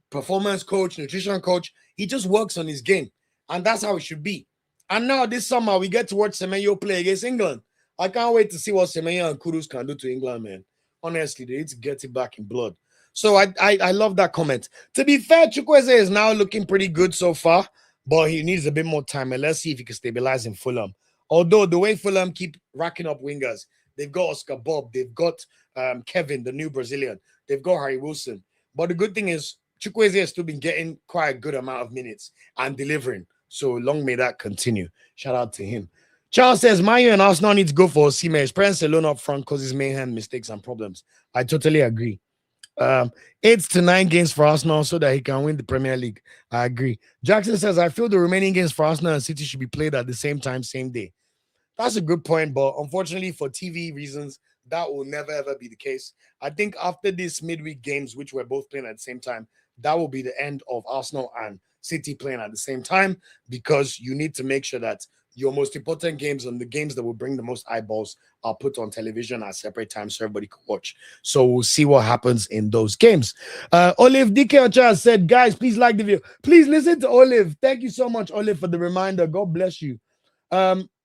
performance coach, nutrition coach. He just works on his game. And that's how it should be. And now this summer, we get to watch Semenyo play against England. I can't wait to see what Semenyo and Kudus can do to England, man. Honestly, they need to get it back in blood. So I love that comment. To be fair, Chukwueze is now looking pretty good so far, but he needs a bit more time. And let's see if he can stabilize in Fulham. Although the way Fulham keep racking up wingers, they've got Oscar Bob, they've got Kevin, the new Brazilian, they've got Harry Wilson. But the good thing is Chukwueze has still been getting quite a good amount of minutes and delivering. So long may that continue. Shout out to him. Charles says, Mayu and Arsenal need to go for Osimhen. His presence alone up front causes mayhem, mistakes, and problems. I totally agree. 8 to 9 games for Arsenal so that he can win the Premier League. I agree. Jackson says, I feel the remaining games for Arsenal and City should be played at the same time, same day. That's a good point, but unfortunately for TV reasons, that will never ever be the case. I think after these midweek games, which we're both playing at the same time, that will be the end of Arsenal and City playing at the same time, because you need to make sure that your most important games and the games that will bring the most eyeballs are put on television at separate times so everybody can watch. So we'll see what happens in those games. Olive DK Ocha said, guys, please like the video. Please listen to Olive. Thank you so much, Olive, for the reminder. God bless you.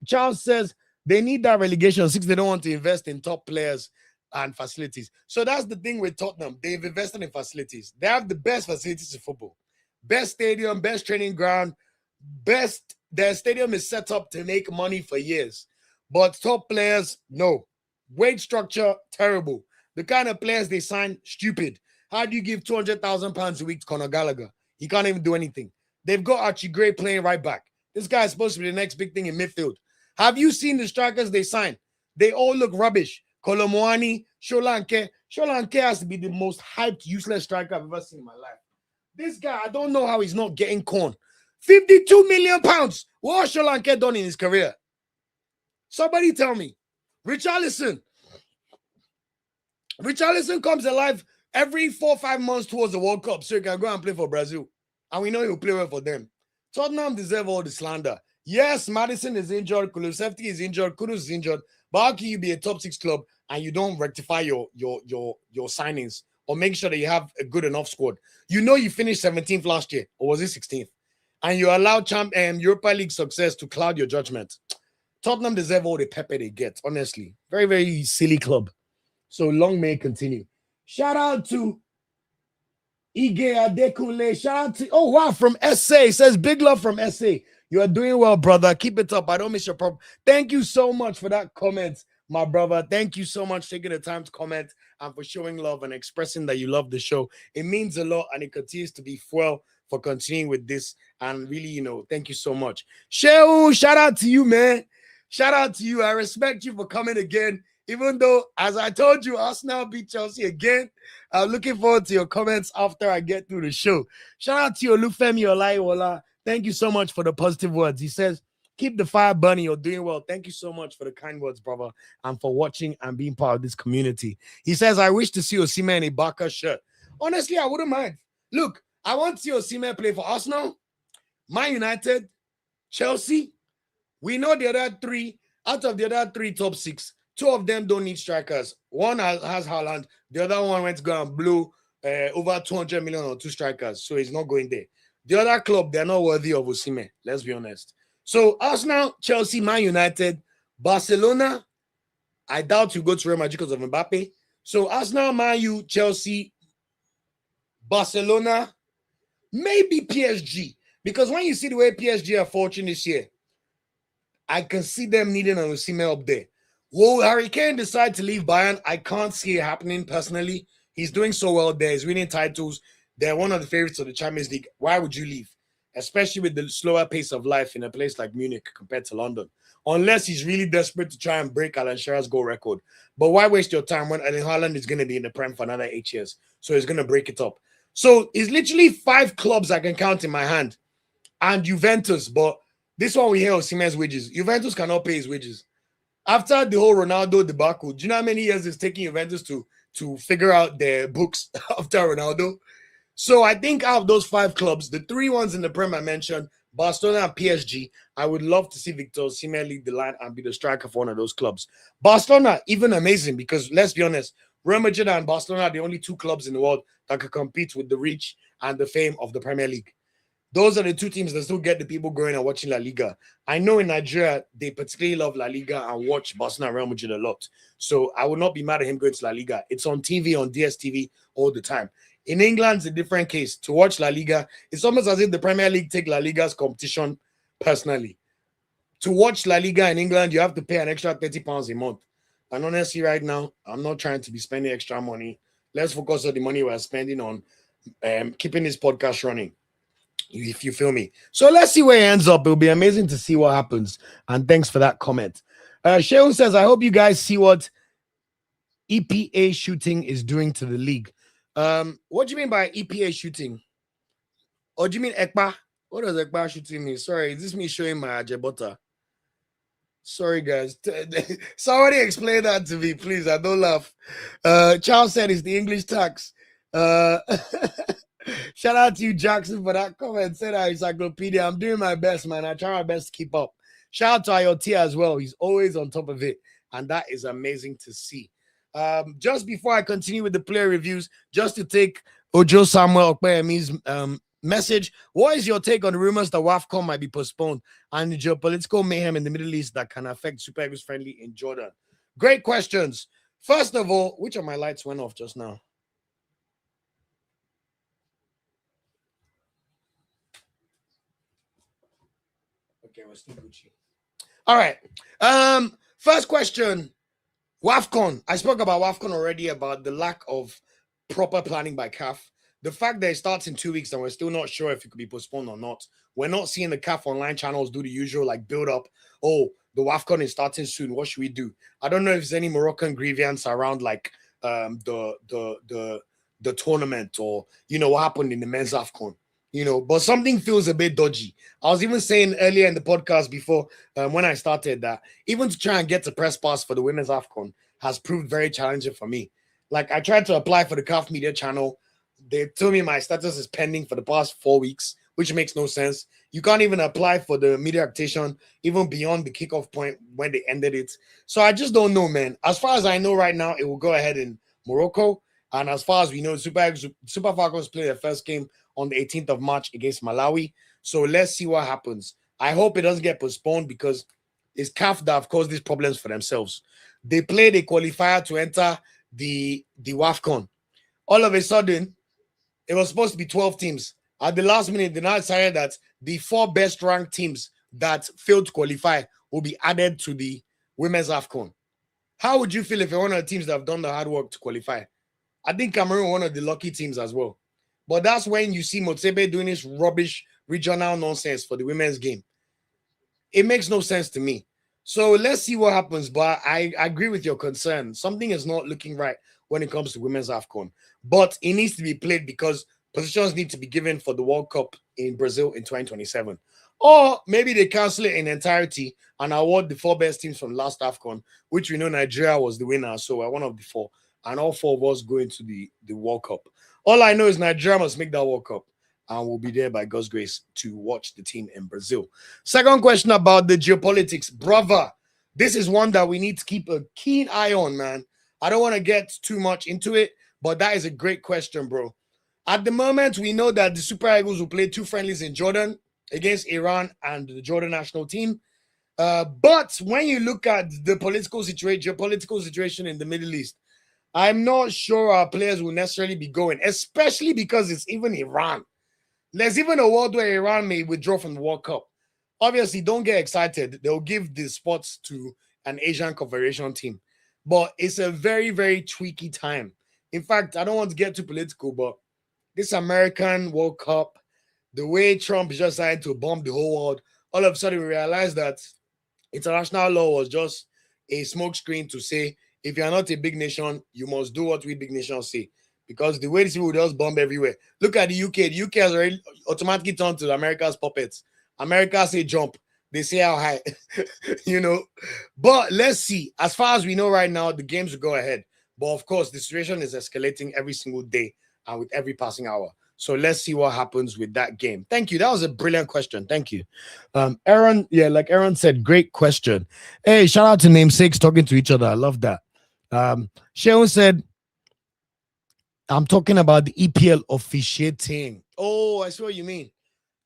Charles says they need that relegation since they don't want to invest in top players and facilities. So that's the thing with Tottenham. They've invested in facilities. They have the best facilities in football. Best stadium, best training ground, best. Their stadium is set up to make money for years. But top players, no. Wage structure, terrible. The kind of players they sign, stupid. How do you give £200,000 a week to Conor Gallagher? He can't even do anything. They've got Archie Gray playing right back. This guy is supposed to be the next big thing in midfield. Have you seen the strikers they signed? They all look rubbish. Kolomoani, Sholanke. Sholanke has to be the most hyped, useless striker I've ever seen in my life. This guy, I don't know how he's not getting corn. 52 million pounds. What has Sholanke done in his career? Somebody tell me. Richarlison comes alive every 4 or 5 months towards the World Cup so he can go and play for Brazil. And we know he'll play well for them. Tottenham deserve all the slander. Yes, Maddison is injured, Kulusevski is injured, Kudus is injured, but how can you be a top 6 club and you don't rectify your signings or make sure that you have a good enough squad? You know you finished 17th last year, or was it 16th? And you allow Europa League success to cloud your judgment. Tottenham deserve all the pepper they get, honestly. Very, very silly club. So long may it continue. Shout out to Ige Adekunle. Shout out to, oh wow, from SA. It says big love from SA. You are doing well, brother. Keep it up. I don't miss your problem. Thank you so much for that comment, my brother. Thank you so much for taking the time to comment and for showing love and expressing that you love the show. It means a lot and it continues to be fuel for continuing with this. And really, thank you so much. Shehu, shout out to you, man. Shout out to you. I respect you for coming again. Even though, as I told you, Arsenal beat Chelsea again. I'm looking forward to your comments after I get through the show. Shout out to you, Olufemi Olaiwola. Thank you so much for the positive words. He says, keep the fire burning. You're doing well. Thank you so much for the kind words, brother, and for watching and being part of this community. He says, I wish to see Osimhen in a Barca shirt. Honestly, I wouldn't mind. Look, I want to see Osimhen play for Arsenal, Man United, Chelsea. We know the other three, out of the other three top six, two of them don't need strikers. One has Haaland, the other one went to go and blew over 200 million on two strikers, so he's not going there. The other club, they're not worthy of Osimhen, let's be honest. So Arsenal, Chelsea, Man United, Barcelona, I doubt you go to Real Madrid because of Mbappe. So Arsenal, Man U, Chelsea, Barcelona, maybe PSG. Because when you see the way PSG are fortunate this year, I can see them needing an Osimhen up there. Will Harry Kane decide to leave Bayern? I can't see it happening personally. He's doing so well there. He's winning titles. They're one of the favorites of the Champions League. Why would you leave? Especially with the slower pace of life in a place like Munich compared to London. Unless he's really desperate to try and break Alan Shearer's goal record. But why waste your time when Erling Haaland is going to be in the Prem for another 8 years? So he's going to break it up. So it's literally 5 clubs I can count in my hand. And Juventus, but this one we hear Osimhen's wages. Juventus cannot pay his wages. After the whole Ronaldo debacle, do you know how many years it's taking Juventus to figure out their books after Ronaldo? So I think out of those 5 clubs, the 3 ones in the Prem I mentioned, Barcelona and PSG, I would love to see Victor Osimhen lead the line and be the striker for one of those clubs. Barcelona, even amazing because let's be honest, Real Madrid and Barcelona are the only 2 clubs in the world that can compete with the reach and the fame of the Premier League. Those are the 2 teams that still get the people going and watching La Liga. I know in Nigeria, they particularly love La Liga and watch Barcelona and Real Madrid a lot. So I would not be mad at him going to La Liga. It's on TV, on DSTV all the time. In England, it's a different case. To watch La Liga, it's almost as if the Premier League take La Liga's competition personally. To watch La Liga in England, you have to pay an extra £30 a month. And honestly, right now, I'm not trying to be spending extra money. Let's focus on the money we're spending on keeping this podcast running. If you feel me. So let's see where it ends up. It'll be amazing to see what happens. And thanks for that comment. Sheon says, I hope you guys see what EPA shooting is doing to the league. What do you mean by EPA shooting? Or do you mean EKPA? What does EKPA shooting mean? Sorry, is this me showing my ajebota? Sorry, guys. Somebody explain that to me, please. I don't laugh. Charles said it's the English tax. Shout out to you, Jackson, for that comment. Said that encyclopedia. I'm doing my best, man. I try my best to keep up. Shout out to Ayotia as well. He's always on top of it. And that is amazing to see. Just before I continue with the player reviews, just to take Ojo Samuel Okpeyemi's message, what is your take on the rumors that WAFCON might be postponed and the geopolitical mayhem in the Middle East that can affect Super Eagles friendly in Jordan? Great questions. First of all, which of my lights went off just now? Okay, we're still Gucci. All right. First question. WAFCON. I spoke about WAFCON already, about the lack of proper planning by CAF. The fact that it starts in 2 weeks and we're still not sure if it could be postponed or not. We're not seeing the CAF online channels do the usual like build up. Oh, the WAFCON is starting soon. What should we do? I don't know if there's any Moroccan grievance around like the tournament or what happened in the men's AFCON. But something feels a bit dodgy. I was even saying earlier in the podcast before when I started that even to try and get a press pass for the women's AFCON has proved very challenging for me. Like I tried to apply for the CAF media channel. They told me my status is pending for the past 4 weeks, which makes no sense. You can't even apply for the media accreditation even beyond the kickoff point when they ended it. So I just don't know, man. As far as I know right now, it will go ahead in Morocco. And as far as we know, Super Falcons play their first game on the 18th of March against Malawi. So let's see what happens. I hope it doesn't get postponed because it's CAF that have caused these problems for themselves. They played a qualifier to enter the WAFCON. All of a sudden, it was supposed to be 12 teams. At the last minute, they now decided that the 4 best ranked teams that failed to qualify will be added to the women's AFCON. How would you feel if you're one of the teams that have done the hard work to qualify? I think Cameroon one of the lucky teams as well. But that's when you see Motsepe doing this rubbish regional nonsense for the women's game. It makes no sense to me. So let's see what happens. But I agree with your concern. Something is not looking right when it comes to women's AFCON. But it needs to be played because positions need to be given for the World Cup in Brazil in 2027. Or maybe they cancel it in entirety and award the 4 best teams from last AFCON, which we know Nigeria was the winner. So we're one of the 4. And all 4 of us go into the World Cup. All I know is Nigeria must make that World Cup. And we'll be there by God's grace to watch the team in Brazil. Second question about the geopolitics. Brother, this is one that we need to keep a keen eye on, man. I don't want to get too much into it, but that is a great question, bro. At the moment, we know that the Super Eagles will play 2 friendlies in Jordan against Iran and the Jordan national team. But when you look at the geopolitical situation in the Middle East, I'm not sure our players will necessarily be going, especially because it's even Iran. There's even a world where Iran may withdraw from the World Cup. Obviously, don't get excited. They'll give the spots to an Asian Confederation team. But it's a very, very tricky time. In fact, I don't want to get too political, but this American World Cup, the way Trump just decided to bomb the whole world, all of a sudden we realized that international law was just a smokescreen to say, if you're not a big nation, you must do what we big nations say. Because the way these people just bomb everywhere. Look at the UK. The UK has already automatically turned to America's puppets. America say jump. They say how high. You know. But let's see. As far as we know right now, the games will go ahead. But of course, the situation is escalating every single day and with every passing hour. So let's see what happens with that game. Thank you. That was a brilliant question. Thank you. Aaron, yeah, like Aaron said, great question. Hey, shout out to namesakes talking to each other. I love that. Sheon said, I'm talking about the EPL officiating. Oh, I see what you mean.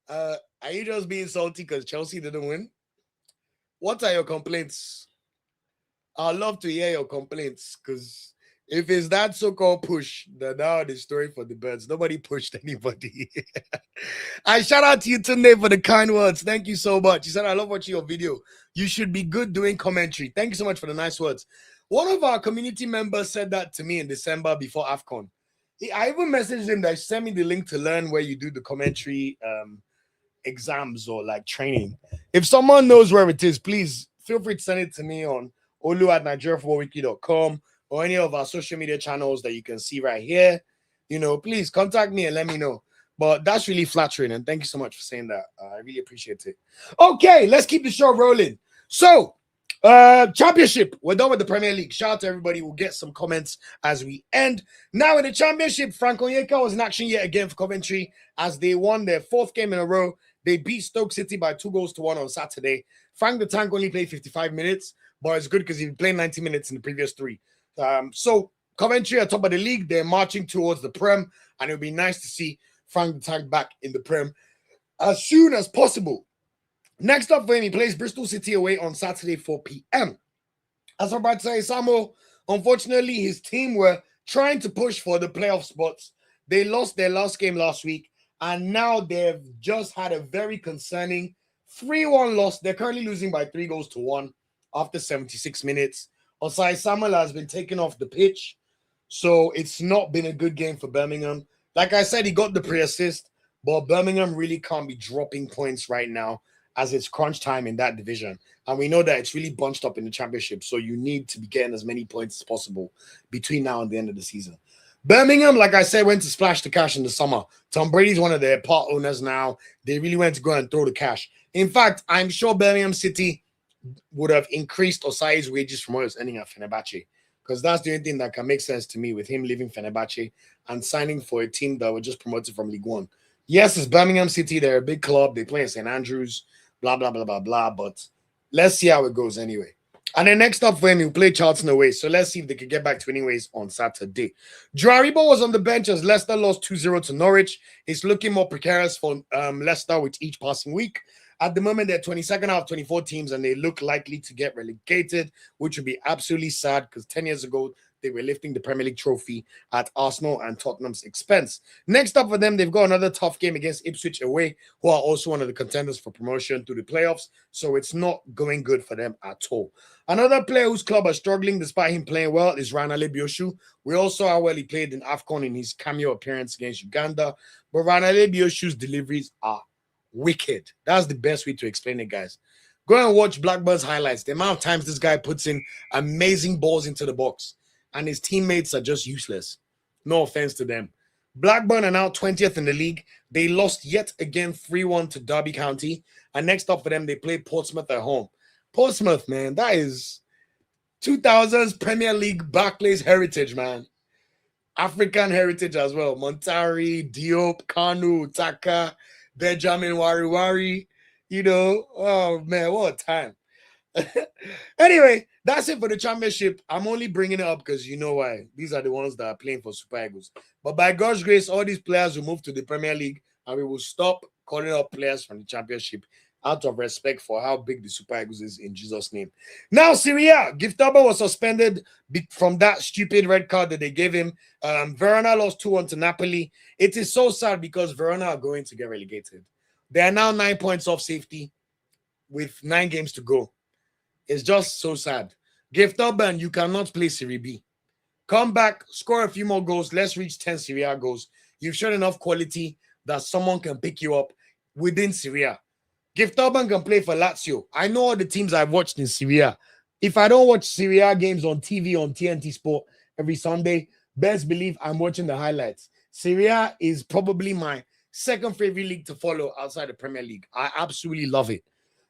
Are you just being salty because Chelsea didn't win? What are your complaints? I'd love to hear your complaints because if it's that so-called push, then now the story for the birds. Nobody pushed anybody. I shout out to you today for the kind words. Thank you so much. You said, I love watching your video. You should be good doing commentary. Thank you so much for the nice words. One of our community members said that to me in December before AFCON. I even messaged him that send me the link to learn where you do the commentary exams or like training. If someone knows where it is, please feel free to send it to me on olu@nigeriafootballweekly.com or any of our social media channels that you can see right here. You know, please contact me and let me know. But that's really flattering, and thank you so much for saying that. I really appreciate it. Okay, let's keep the show rolling. So, championship. We're done with the Premier League. Shout out to everybody. We'll get some comments as we end. Now in the championship, Frank Onyeka was in action yet again for Coventry as they won their 4th game in a row. They beat Stoke City by 2-1 on Saturday. Frank the Tank only played 55 minutes, but it's good because he played 90 minutes in the previous 3. So Coventry are top of the league. They're marching towards the Prem, and it would be nice to see Frank the Tank back in the Prem as soon as possible. Next up for him, he plays Bristol City away on Saturday, 4 p.m. As I'm about to say, Samuel, unfortunately, his team were trying to push for the playoff spots. They lost their last game last week, and now they've just had a very concerning 3-1 loss. They're currently losing by 3-1 after 76 minutes. Osai Samuel has been taken off the pitch, so it's not been a good game for Birmingham. Like I said, he got the pre-assist, but Birmingham really can't be dropping points right now as it's crunch time in that division. And we know that it's really bunched up in the championship, so you need to be getting as many points as possible between now and the end of the season. Birmingham, like I said, went to splash the cash in the summer. Tom Brady's one of their part owners now. They really went to go and throw the cash. In fact, I'm sure Birmingham City would have increased Osai's wages from what he was earning at Fenerbahce, because that's the only thing that can make sense to me with him leaving Fenerbahce and signing for a team that were just promoted from League One. Yes, it's Birmingham City. They're a big club. They play in St. Andrews, blah, blah, blah, blah, blah. But let's see how it goes anyway. And then next up for him, he'll play Charlton away. So let's see if they can get back to winning ways on Saturday. Joaribo was on the bench as Leicester lost 2-0 to Norwich. It's looking more precarious for Leicester with each passing week. At the moment, they're 22nd out of 24 teams, and they look likely to get relegated, which would be absolutely sad because 10 years ago, they were lifting the Premier League trophy at Arsenal and Tottenham's expense. Next up for them, they've got another tough game against Ipswich away, who are also one of the contenders for promotion through the playoffs. So it's not going good for them at all. Another player whose club are struggling despite him playing well is Ranale Bioshu. We all saw how well he played in AFCON in his cameo appearance against Uganda. But Ranale Bioshu's deliveries are wicked. That's the best way to explain it, guys. Go and watch Blackburn's highlights. The amount of times this guy puts in amazing balls into the box, and his teammates are just useless. No offense to them. Blackburn are now 20th in the league. They lost yet again 3-1 to Derby County. And next up for them, they play Portsmouth at home. Portsmouth, man, that is 2000s Premier League Barclays heritage, man. African heritage as well. Montari, Diop, Kanu, Taka, Benjamin Wariwari. Oh man, what a time. Anyway, that's it for the championship. I'm only bringing it up because you know why. These are the ones that are playing for Super Eagles. But by God's grace, all these players will move to the Premier League and we will stop calling up players from the championship out of respect for how big the Super Eagles is in Jesus' name. Now, Syria, Giftaba was suspended from that stupid red card that they gave him. Verona lost 2-1 to Napoli. It is so sad because Verona are going to get relegated. They are now 9 points off safety with 9 games to go. It's just so sad. Giftaba, you cannot play Serie B. Come back, score a few more goals. Let's reach 10 Serie A goals. You've shown enough quality that someone can pick you up within Serie A. Giftaba can play for Lazio. I know all the teams I've watched in Serie A. If I don't watch Serie A games on TV on TNT Sport every Sunday, best believe I'm watching the highlights. Serie A is probably my second favorite league to follow outside the Premier League. I absolutely love it.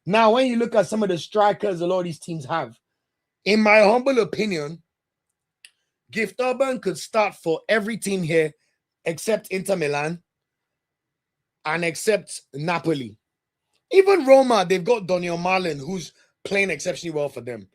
Now, when you look at some of the strikers a lot of these teams have, in my humble opinion, Giftaba could start for every team here except Inter Milan and except Napoli. Even Roma, they've got Daniel Marlin, who's playing exceptionally well for them.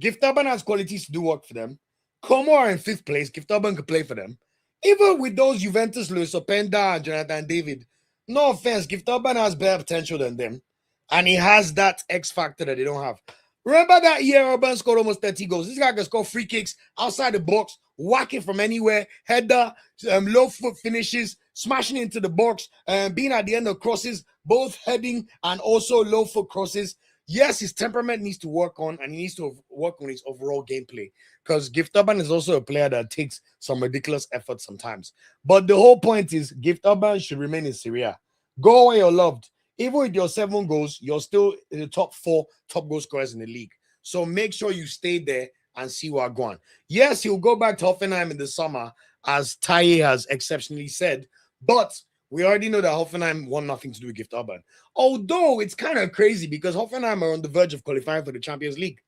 Giftaba has qualities to do work for them. Como are in 5th place. Giftaba could play for them. Even with those Juventus, Luis Openda and Jonathan David, no offense, Giftaba has better potential than them. And he has that X factor that they don't have. Remember that year Urban scored almost 30 goals. This guy can score free kicks outside the box, whack it from anywhere, header, low foot finishes, smashing into the box, being at the end of crosses, both heading and also low foot crosses. Yes, his temperament needs to work on, and he needs to work on his overall gameplay. Because Giftaba is also a player that takes some ridiculous effort sometimes. But the whole point is Giftaba should remain in Serie A. Go where you're loved. Even with your 7 goals, you're still in the top 4 top goal scorers in the league. So make sure you stay there and see what going on. Yes, he'll go back to Hoffenheim in the summer, as Taye has exceptionally said. But we already know that Hoffenheim want nothing to do with Giftaba. Although it's kind of crazy because Hoffenheim are on the verge of qualifying for the Champions League.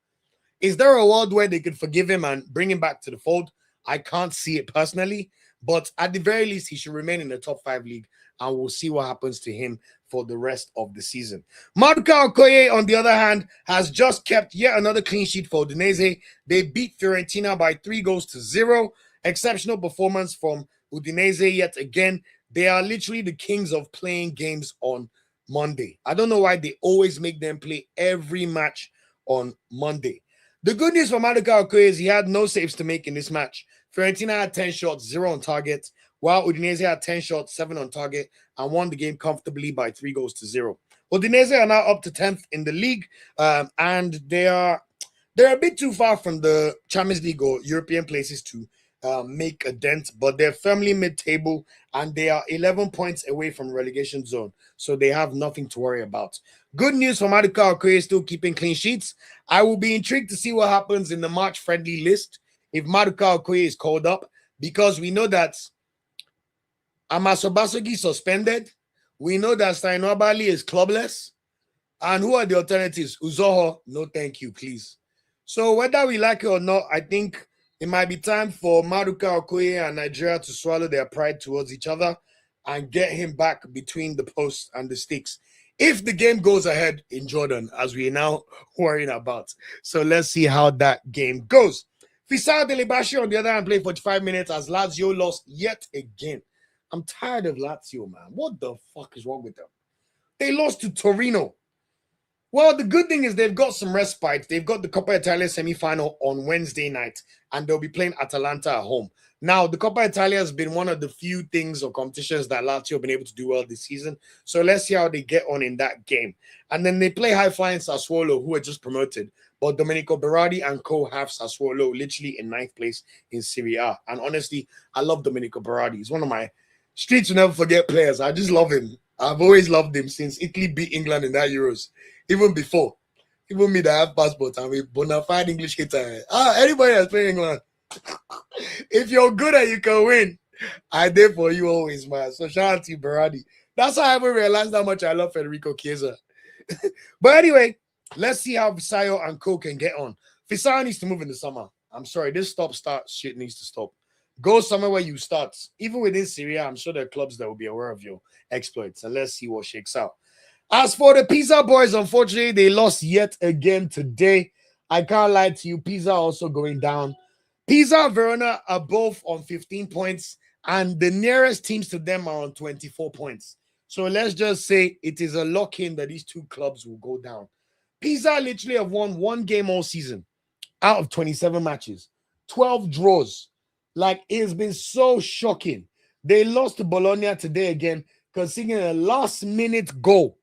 Is there a world where they could forgive him and bring him back to the fold? I can't see it personally. But at the very least, he should remain in the top 5 league. And we'll see what happens to him for the rest of the season. Maduka Okoye, on the other hand, has just kept yet another clean sheet for Udinese. They beat Fiorentina by 3-0. Exceptional performance from Udinese yet again. They are literally the kings of playing games on Monday. I don't know why they always make them play every match on Monday. The good news for Maduka Okoye is he had no saves to make in this match. Fiorentina had 10 shots, 0 on target, while Udinese had 10 shots, 7 on target, and won the game comfortably by 3-0. Udinese are now up to 10th in the league, and they're a bit too far from the Champions League or European places to make a dent, but they're firmly mid-table, and they are 11 points away from relegation zone, so they have nothing to worry about. Good news for Maduka Okoye, still keeping clean sheets. I will be intrigued to see what happens in the March-friendly list if Maduka Okoye is called up, because we know that Amas Obasogie suspended. We know that Stein is clubless. And who are the alternatives? Uzoho, no thank you, please. So whether we like it or not, I think it might be time for Maduka Okoye and Nigeria to swallow their pride towards each other and get him back between the posts and the sticks. If the game goes ahead in Jordan, as we are now worrying about. So let's see how that game goes. Fisao Delebashi, on the other hand, played 45 minutes as Lazio lost yet again. I'm tired of Lazio, man. What the fuck is wrong with them? They lost to Torino. Well, the good thing is they've got some respite. They've got the Coppa Italia semi-final on Wednesday night, and they'll be playing Atalanta at home. Now, the Coppa Italia has been one of the few things or competitions that Lazio have been able to do well this season. So let's see how they get on in that game. And then they play high-flying Sassuolo, who are just promoted. But Domenico Berardi and co have Sassuolo literally in 9th place in Serie A. And honestly, I love Domenico Berardi. He's one of my streets will never forget players. I just love him. I've always loved him since Italy beat England in that Euros. Even before. Even me that have passport, I'm a bona fide English hater. Anybody that's playing England. If you're good and you can win, I did for you always, man. So shout out to you, Berardi. That's how I ever realized how much I love Federico Chiesa. But anyway, let's see how Fisayo and Co can get on. Fisayo needs to move in the summer. I'm sorry, this stop-start shit needs to stop. Go somewhere where you start. Even within Syria, I'm sure there are clubs that will be aware of your exploits. And let's see what shakes out. As for the Pisa boys, unfortunately, they lost yet again today. I can't lie to you. Pisa also going down. Pisa and Verona are both on 15 points, and the nearest teams to them are on 24 points. So let's just say it is a lock-in that these two clubs will go down. Pisa literally have won one game all season out of 27 matches, 12 draws. Like, it has been so shocking. They lost to Bologna today again, conceding a last-minute goal.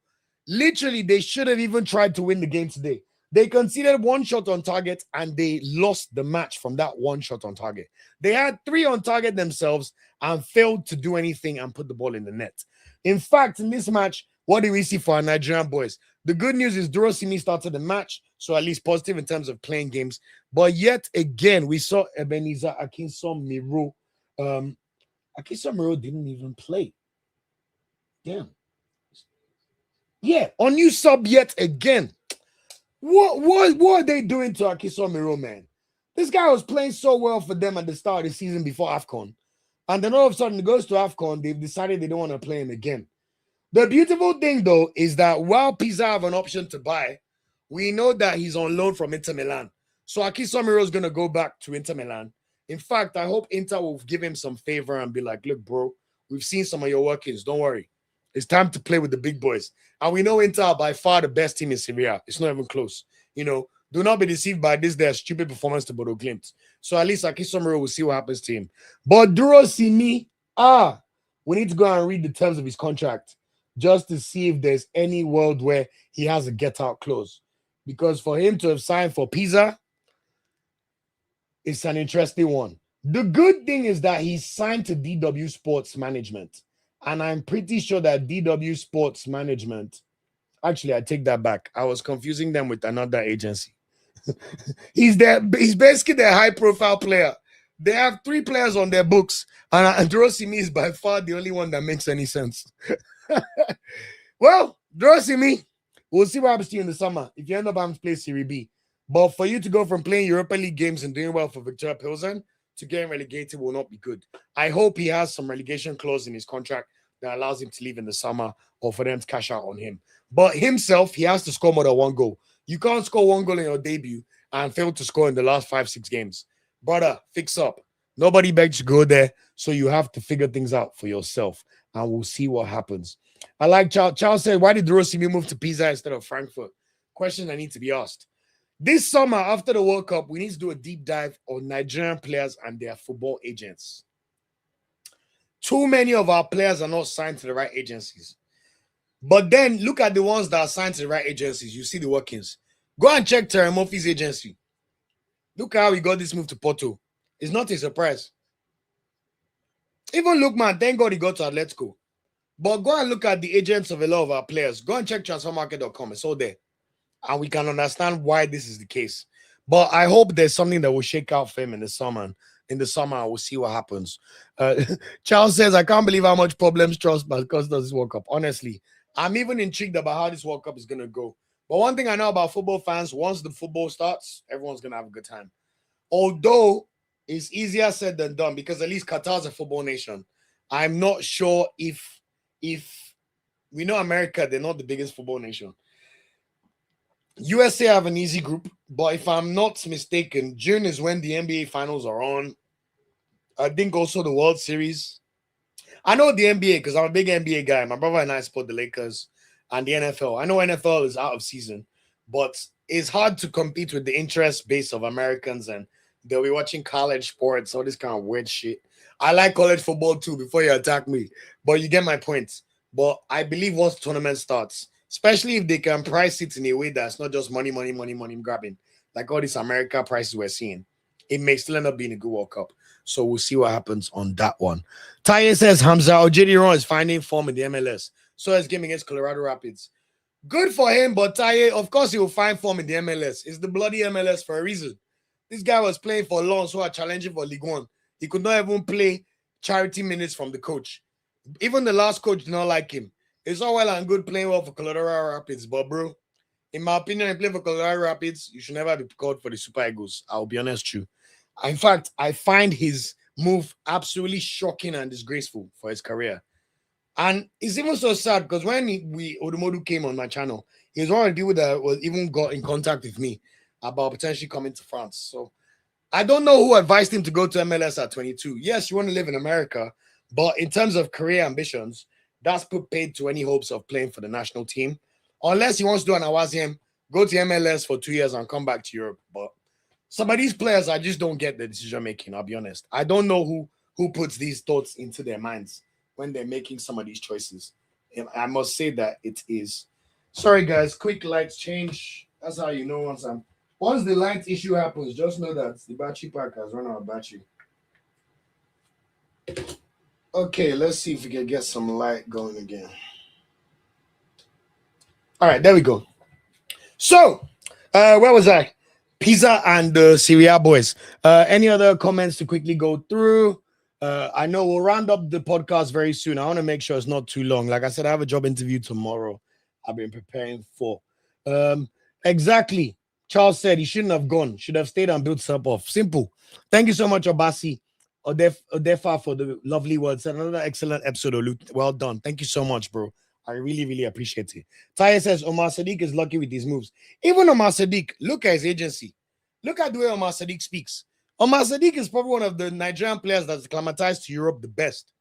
Literally, they should have even tried to win the game today. They conceded one shot on target and they lost the match from that one shot on target. They had 3 on target themselves and failed to do anything and put the ball in the net. In fact, in this match, what do we see for our Nigerian boys? The good news is Durosimi started the match, so at least positive in terms of playing games. But yet again, we saw Ebenezer Akinson-Miro. Akinson-Miro didn't even play. Damn. Yeah, on new sub yet again. What are they doing to Akinson-Miro, man? This guy was playing so well for them at the start of the season before AFCON. And then all of a sudden, it goes to AFCON, they've decided they don't want to play him again. The beautiful thing, though, is that while Pisa have an option to buy, we know that he's on loan from Inter Milan. So Akinson-Miro is going to go back to Inter Milan. In fact, I hope Inter will give him some favor and be like, look, bro, we've seen some of your workings. Don't worry. It's time to play with the big boys. And we know Inter are by far the best team in Syria. It's not even close. You know, do not be deceived by this, their stupid performance to Bodo Glimt. So at least Akinson-Miro will see what happens to him. But Durosimi, we need to go and read the terms of his contract just to see if there's any world where he has a get-out clause. Because for him to have signed for Pisa, it's an interesting one. The good thing is that he signed to DW Sports Management. And I'm pretty sure that DW Sports Management, actually, I take that back. I was confusing them with another agency. He's basically their high-profile player. They have 3 players on their books, and Durosimi is by far the only one that makes any sense. Well, Durosimi, we'll see what happens to you in the summer if you end up having to play Serie B. But for you to go from playing Europa League games and doing well for Victoria Pilsen to getting relegated will not be good. I hope he has some relegation clause in his contract that allows him to leave in the summer or for them to cash out on him. But himself, he has to score more than 1 goal. You can't score 1 goal in your debut and fail to score in the last 5-6 games. Brother, fix up. Nobody begged you to go there, so you have to figure things out for yourself, and we'll see what happens. I like Charles. Charles said, why did Durosimi move to Pisa instead of Frankfurt? Question that need to be asked. This summer, after the World Cup, we need to do a deep dive on Nigerian players and their football agents. Too many of our players are not signed to the right agencies. But then look at the ones that are signed to the right agencies. You see the workings. Go and check Terem Moffi's agency. Look how he got this move to Porto. It's not a surprise. Even Lookman, thank God he got to Atletico. But go and look at the agents of a lot of our players. Go and check transfermarket.com. It's all there. And we can understand why this is the case. But I hope there's something that will shake out for him in the summer. In the summer, we'll see what happens. Charles says, I can't believe how much problems Trust because does this World Cup. Honestly, I'm even intrigued about how this World Cup is going to go. But one thing I know about football fans, once the football starts, everyone's going to have a good time. Although it's easier said than done because at least Qatar's a football nation. I'm not sure if we know America, they're not the biggest football nation. USA have an easy group, but if I'm not mistaken, June is when the NBA finals are on. I think also the World Series. I know the NBA because I'm a big NBA guy. My brother and I support the Lakers and the NFL. I know NFL is out of season, but it's hard to compete with the interest base of Americans, and they'll be watching college sports, all this kind of weird shit. I like college football too, before you attack me, but you get my point. But I believe once the tournament starts, especially if they can price it in a way that's not just money grabbing, like all these America prices we're seeing, it may still end up being a good World Cup. So we'll see what happens on that one. Taye says Hamza Ojediron is finding form in the MLS. So his game against Colorado Rapids. Good for him, but Taye, of course, he will find form in the MLS. It's the bloody MLS for a reason. This guy was playing for Lens, who are challenging for Ligue 1. He could not even play charity minutes from the coach. Even the last coach did not like him. It's all well and good playing well for Colorado Rapids, but bro, in my opinion, you play for Colorado Rapids, you should never be called for the Super Eagles. I'll be honest with you. In fact, I find his move absolutely shocking and disgraceful for his career. And it's even so sad because when Odumodu came on my channel, he was one of the people that was even got in contact with me about potentially coming to France. So I don't know who advised him to go to MLS at 22. Yes, you want to live in America, but in terms of career ambitions, that's put paid to any hopes of playing for the national team. Unless he wants to do an Awaziem, go to MLS for 2 years and come back to Europe. But some of these players, I just don't get the decision making. I'll be honest. I don't know who puts these thoughts into their minds when they're making some of these choices. And I must say that it is. Sorry, guys. Quick lights change. That's how you know once the light issue happens, just know that the battery pack has run out of battery. Okay, let's see if we can get some light going again. All right, there we go. So, where was I? Pizza and the Syria boys. Any other comments to quickly go through? I know we'll round up the podcast very soon. I want to make sure it's not too long. Like I said, I have a job interview tomorrow. I've been preparing for. Exactly. Charles said he shouldn't have gone. Should have stayed and built stuff off. Simple. Thank you so much, Obasi Odefa, for the lovely words. Another excellent episode, Olu. Well done. Thank you so much, bro. I really, really appreciate it. Taye says Omar Sadiq is lucky with his moves. Even Omar Sadiq, look at his agency. Look at the way Omar Sadiq speaks. Omar Sadiq is probably one of the Nigerian players that's acclimatized to Europe the best.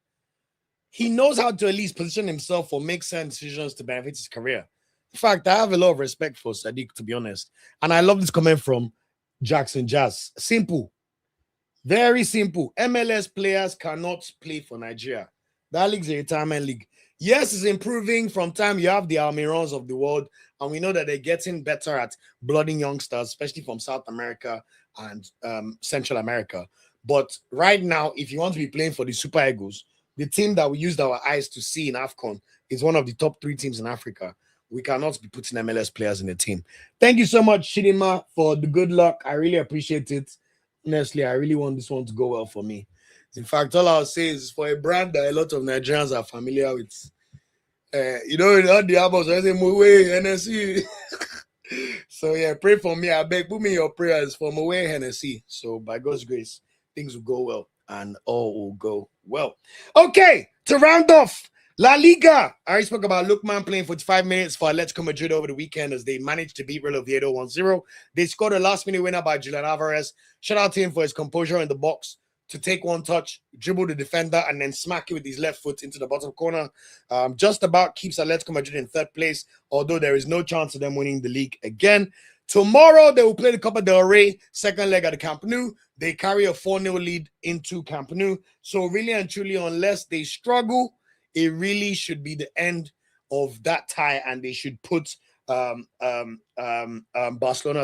He knows how to at least position himself or make certain decisions to benefit his career. In fact, I have a lot of respect for Sadiq, to be honest. And I love this comment from Jackson Jazz. Simple. Very simple. MLS players cannot play for Nigeria. That league's a retirement league. Yes, it's improving from time. You have the Almirons of the world, and we know that they're getting better at blooding youngsters, especially from South America and Central America. But right now, if you want to be playing for the Super Eagles, the team that we used our eyes to see in AFCON is one of the top 3 teams in Africa. We cannot be putting MLS players in the team. Thank you so much, Chidima, for the good luck. I really appreciate it. Honestly, I really want this one to go well for me. In fact, all I'll say is for a brand that a lot of Nigerians are familiar with. You know, all the albums, I say, Mowe, Hennessy. So, yeah, pray for me. I beg, put me in your prayers for Mowe, Hennessy. So, by God's grace, things will go well and all will go well. Okay, to round off, La Liga. I already spoke about Lookman playing 45 minutes for Atletico Madrid over the weekend as they managed to beat Real Oviedo 1-0. They scored a last-minute winner by Julian Alvarez. Shout out to him for his composure in the box to take one touch, dribble the defender, and then smack it with his left foot into the bottom corner. Just about keeps Atletico Madrid in 3rd place, although there is no chance of them winning the league again. Tomorrow, they will play the Copa del Rey, 2nd leg at the Camp Nou. They carry a 4-0 lead into Camp Nou. So really and truly, unless they struggle, it really should be the end of that tie, and they should put Barcelona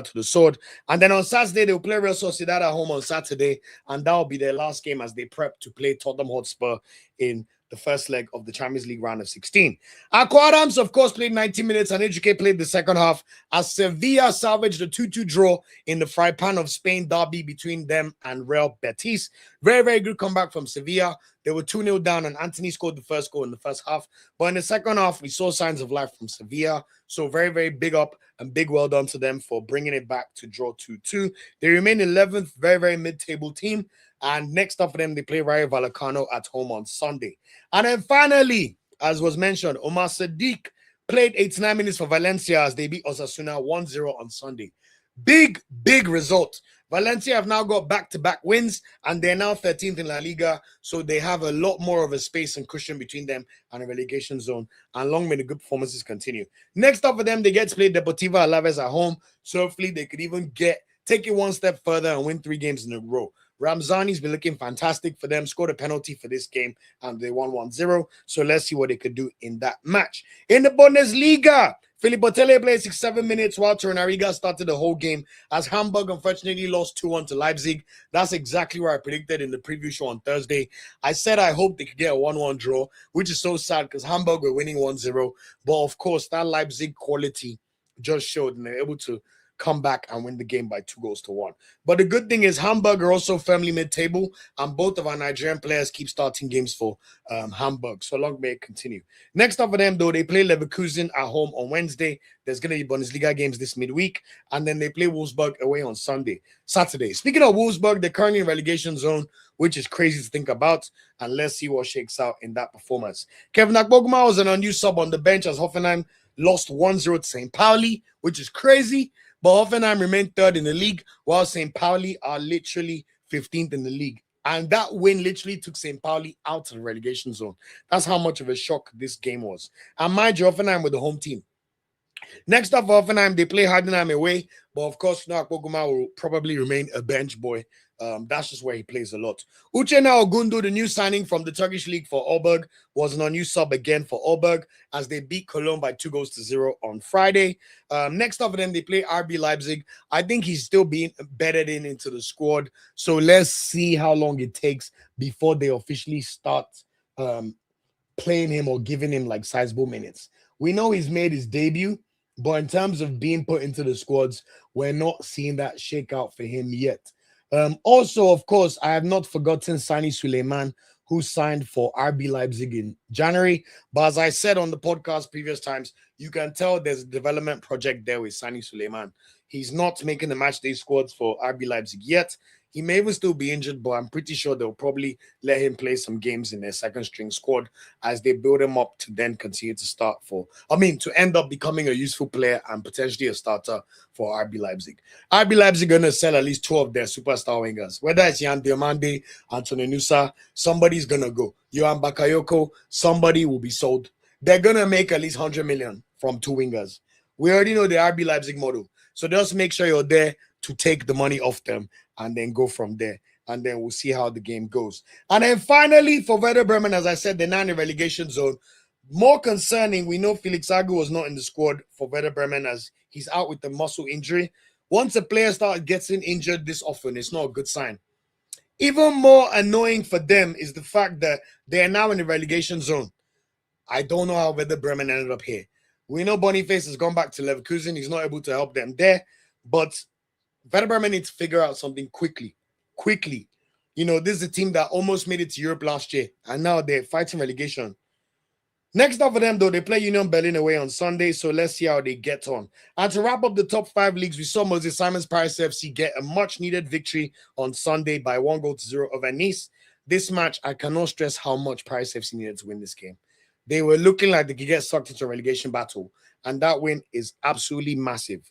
to the sword. And then on Saturday, they'll play Real Sociedad at home on Saturday, and that will be their last game as they prep to play Tottenham Hotspur in the first leg of the Champions League round of 16. Aqua Adams, of course, played 90 minutes, and Ejuke played the second half as Sevilla salvaged a 2-2 draw in the fry pan of Spain derby between them and Real Betis. Very, very good comeback from Sevilla. They were 2-0 down, and Anthony scored the first goal in the first half. But in the second half, we saw signs of life from Sevilla. So very, very big up and big well done to them for bringing it back to draw 2-2. They remain 11th, very, very mid-table team. And next up for them, they play Rayo Vallecano at home on Sunday. And then finally, as was mentioned, Omar Sadiq played 89 minutes for Valencia as they beat Osasuna 1-0 on Sunday. Big, big result. Valencia have now got back-to-back wins, and they're now 13th in La Liga, so they have a lot more of a space and cushion between them and a relegation zone, and long may the good performances continue. Next up for them, they get to play Deportivo Alaves at home, so hopefully they could even take it one step further and win 3 games in a row. Ramzani's been looking fantastic for them, scored a penalty for this game, and they won 1-0. So let's see what they could do in that match. In the Bundesliga, Filippo Telle played 67 minutes while Torunariga started the whole game as Hamburg unfortunately lost 2-1 to Leipzig. That's exactly what I predicted in the preview show on Thursday. I said I hope they could get a 1-1 draw, which is so sad because Hamburg were winning 1-0. But of course, that Leipzig quality just showed, and they're able to come back and win the game by 2-1. But the good thing is Hamburg are also firmly mid-table, and both of our Nigerian players keep starting games for Hamburg. So long may it continue. Next up for them, though, they play Leverkusen at home on Wednesday. There's going to be Bundesliga games this midweek, and then they play Wolfsburg away on Saturday. Speaking of Wolfsburg, they're currently in relegation zone, which is crazy to think about, and let's see what shakes out in that performance. Kevin Akpoguma was an unused sub on the bench as Hoffenheim lost 1-0 to St. Pauli, which is crazy. But Hoffenheim remained third in the league, while St. Pauli are literally 15th in the league. And that win literally took St. Pauli out of the relegation zone. That's how much of a shock this game was. And mind you, Hoffenheim were the home team. Next up for Hoffenheim, they play Heidenheim away. But of course, Akpoguma will probably remain a bench boy. That's just where he plays a lot. Uchenna Ogundu, the new signing from the Turkish league for Aalborg, was an unused sub again for Aalborg as they beat Cologne by 2-0 on Friday. Next up for them, they play RB Leipzig. I think he's still being embedded into the squad. So let's see how long it takes before they officially start playing him or giving him like sizable minutes. We know he's made his debut, but in terms of being put into the squads, we're not seeing that shake out for him yet. Also, of course, I have not forgotten Sani Suleiman, who signed for RB Leipzig in January. But as I said on the podcast previous times, you can tell there's a development project there with Sani Suleiman. He's not making the matchday squads for RB Leipzig yet. He may even still be injured, but I'm pretty sure they'll probably let him play some games in their second string squad as they build him up to then continue to to end up becoming a useful player and potentially a starter for RB Leipzig. RB Leipzig going to sell at least 2 of their superstar wingers. Whether it's Jan Diomande, Antonio Nusa, somebody's going to go. Johan Bakayoko, somebody will be sold. They're going to make at least 100 million from 2 wingers. We already know the RB Leipzig model. So just make sure you're there to take the money off them and then go from there. And then we'll see how the game goes. And then finally, for Werder Bremen, as I said, they're now in the relegation zone. More concerning, we know Felix Agu was not in the squad for Werder Bremen as he's out with the muscle injury. Once a player starts getting injured this often, it's not a good sign. Even more annoying for them is the fact that they are now in the relegation zone. I don't know how Werder Bremen ended up here. We know Boniface has gone back to Leverkusen. He's not able to help them there. But Werder Bremen need to figure out something quickly. You know, this is a team that almost made it to Europe last year, and now they're fighting relegation. Next up for them, though, they play Union Berlin away on Sunday, so let's see how they get on. And to wrap up the top 5 leagues, we saw Moses Simon's Paris FC get a much-needed victory on Sunday by 1-0 over Nice. This match, I cannot stress how much Paris FC needed to win this game. They were looking like they could get sucked into a relegation battle, and that win is absolutely massive.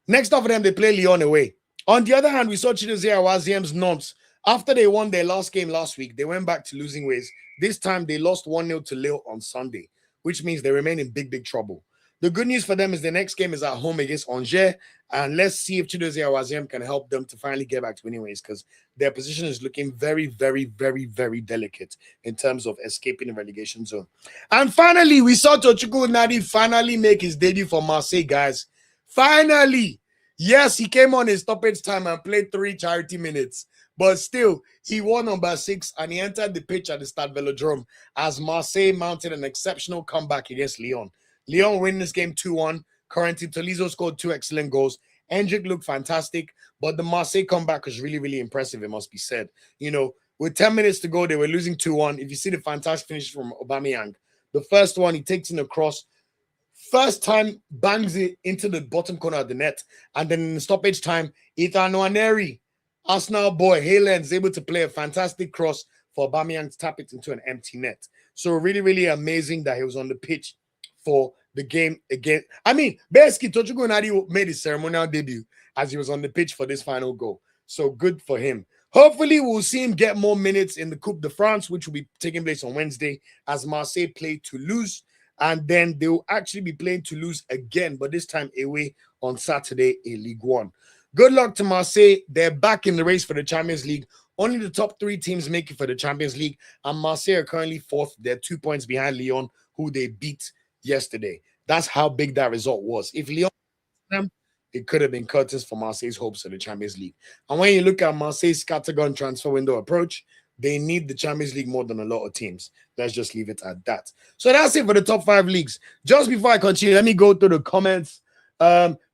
Next up for them, they play Lyon away. On the other hand, we saw Chidozie Awaziem's Nantes. After they won their last game last week, they went back to losing ways. This time, they lost 1-0 to Lille on Sunday, which means they remain in big trouble. The good news for them is the next game is at home against Angers, and let's see if Chidozie Awaziem can help them to finally get back to winning ways because their position is looking very delicate in terms of escaping the relegation zone. And finally, we saw Tochukwu Nadi finally make his debut for Marseille, guys. Finally! Yes, he came on his stoppage time and played 3 charity minutes. But still, he won number 6 and he entered the pitch at the Stade Velodrome as Marseille mounted an exceptional comeback against Lyon. Lyon win this game 2-1. Currently, Tolizo scored 2 excellent goals. Hendrick looked fantastic, but the Marseille comeback was really impressive, it must be said. You know, with 10 minutes to go, they were losing 2-1. If you see the fantastic finish from Aubameyang, the first one, he takes in a cross. First time, bangs it into the bottom corner of the net. And then in the stoppage time, Ethan Nwaneri, Arsenal boy, Haaland is able to play a fantastic cross for Aubameyang to tap it into an empty net. So really amazing that he was on the pitch for the game again. I mean, basically, Tochukwu Nadi made his ceremonial debut as he was on the pitch for this final goal. So good for him. Hopefully, we'll see him get more minutes in the Coupe de France, which will be taking place on Wednesday as Marseille play Toulouse. And then they will actually be playing Toulouse again, but this time away on Saturday in Ligue 1. Good luck to Marseille. They're back in the race for the Champions League. Only the top 3 teams make it for the Champions League, and Marseille are currently 4th. They're 2 points behind Lyon, who they beat yesterday. That's how big that result was. If Lyon them, it could have been curtains for Marseille's hopes of the Champions League. And when you look at Marseille's scattergun transfer window approach, they need the Champions League more than a lot of teams. Let's just leave it at that. So that's it for the top 5 leagues. Just before I continue, let me go through the comments.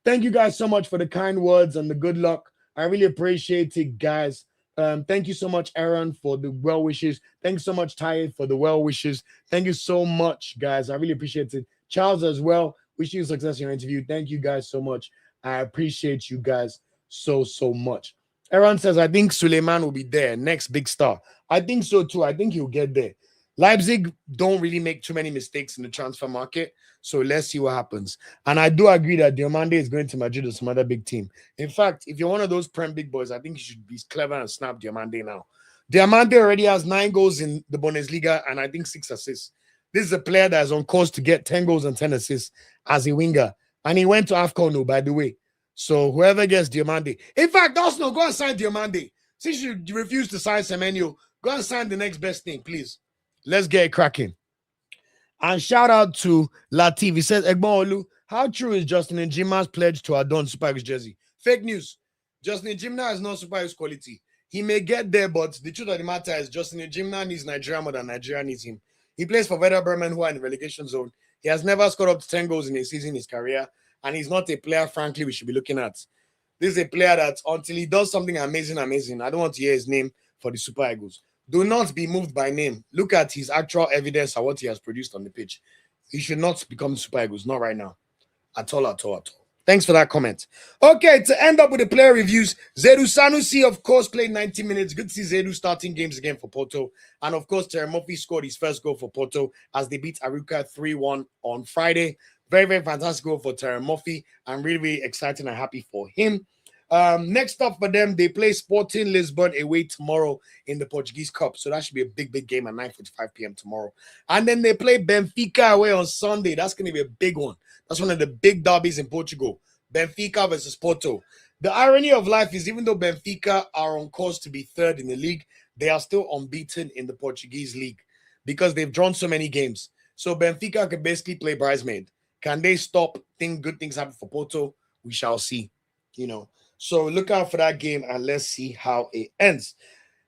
Thank you guys so much for the kind words and the good luck. I really appreciate it, guys. Thank you so much, Aaron, for the well wishes. Thanks so much, Ty, for the well wishes. Thank you so much, guys. I really appreciate it. Charles as well. Wish you success in your interview. Thank you guys so much. I appreciate you guys so much. Aaron says, I think Suleiman will be there, next big star. I think so too. I think he'll get there. Leipzig don't really make too many mistakes in the transfer market. So let's see what happens. And I do agree that Diomande is going to Madrid or some other big team. In fact, if you're one of those Prem big boys, I think you should be clever and snap Diomande now. Diomande already has 9 goals in the Bundesliga and I think 6 assists. This is a player that is on course to get 10 goals and 10 assists as a winger. And he went to AFCON, by the way. So whoever gets Diomande. In fact, Arsenal, go and sign Diomande. Since you refuse to sign Semenyo, go and sign the next best thing, please. Let's get it cracking. And shout out to Latif. He says, Egbon Olu, how true is Justin Njima's pledge to adorn Super Eagles jersey? Fake news. Justin Njima is not Super Eagles quality. He may get there, but the truth of the matter is Justin Njima needs Nigeria more than Nigeria needs him. He plays for Werder Bremen, who are in the relegation zone. He has never scored up to 10 goals in a season in his career, and he's not a player, frankly, we should be looking at. This is a player that until he does something amazing, I don't want to hear his name for the Super Eagles. Do not be moved by name. Look at his actual evidence and what he has produced on the pitch. He should not become Super Eagles, not right now. At all. Thanks for that comment. Okay, to end up with the player reviews, Zedu Sanusi, of course, played 90 minutes. Good to see Zedu starting games again for Porto. And, of course, Terem Moffi scored his first goal for Porto as they beat Aruca 3-1 on Friday. Very, very fantastic goal for Terem Moffi. I'm really, really excited and happy for him. Next up for them, they play Sporting Lisbon away tomorrow in the Portuguese Cup. So that should be a big game at 9:45 p.m. tomorrow. And then they play Benfica away on Sunday. That's going to be a big one. That's one of the big derbies in Portugal. Benfica versus Porto. The irony of life is even though Benfica are on course to be third in the league, they are still unbeaten in the Portuguese league because they've drawn so many games. So Benfica can basically play bridesmaid. Can they stop? Think good things happen for Porto? We shall see. So look out for that game and let's see how it ends.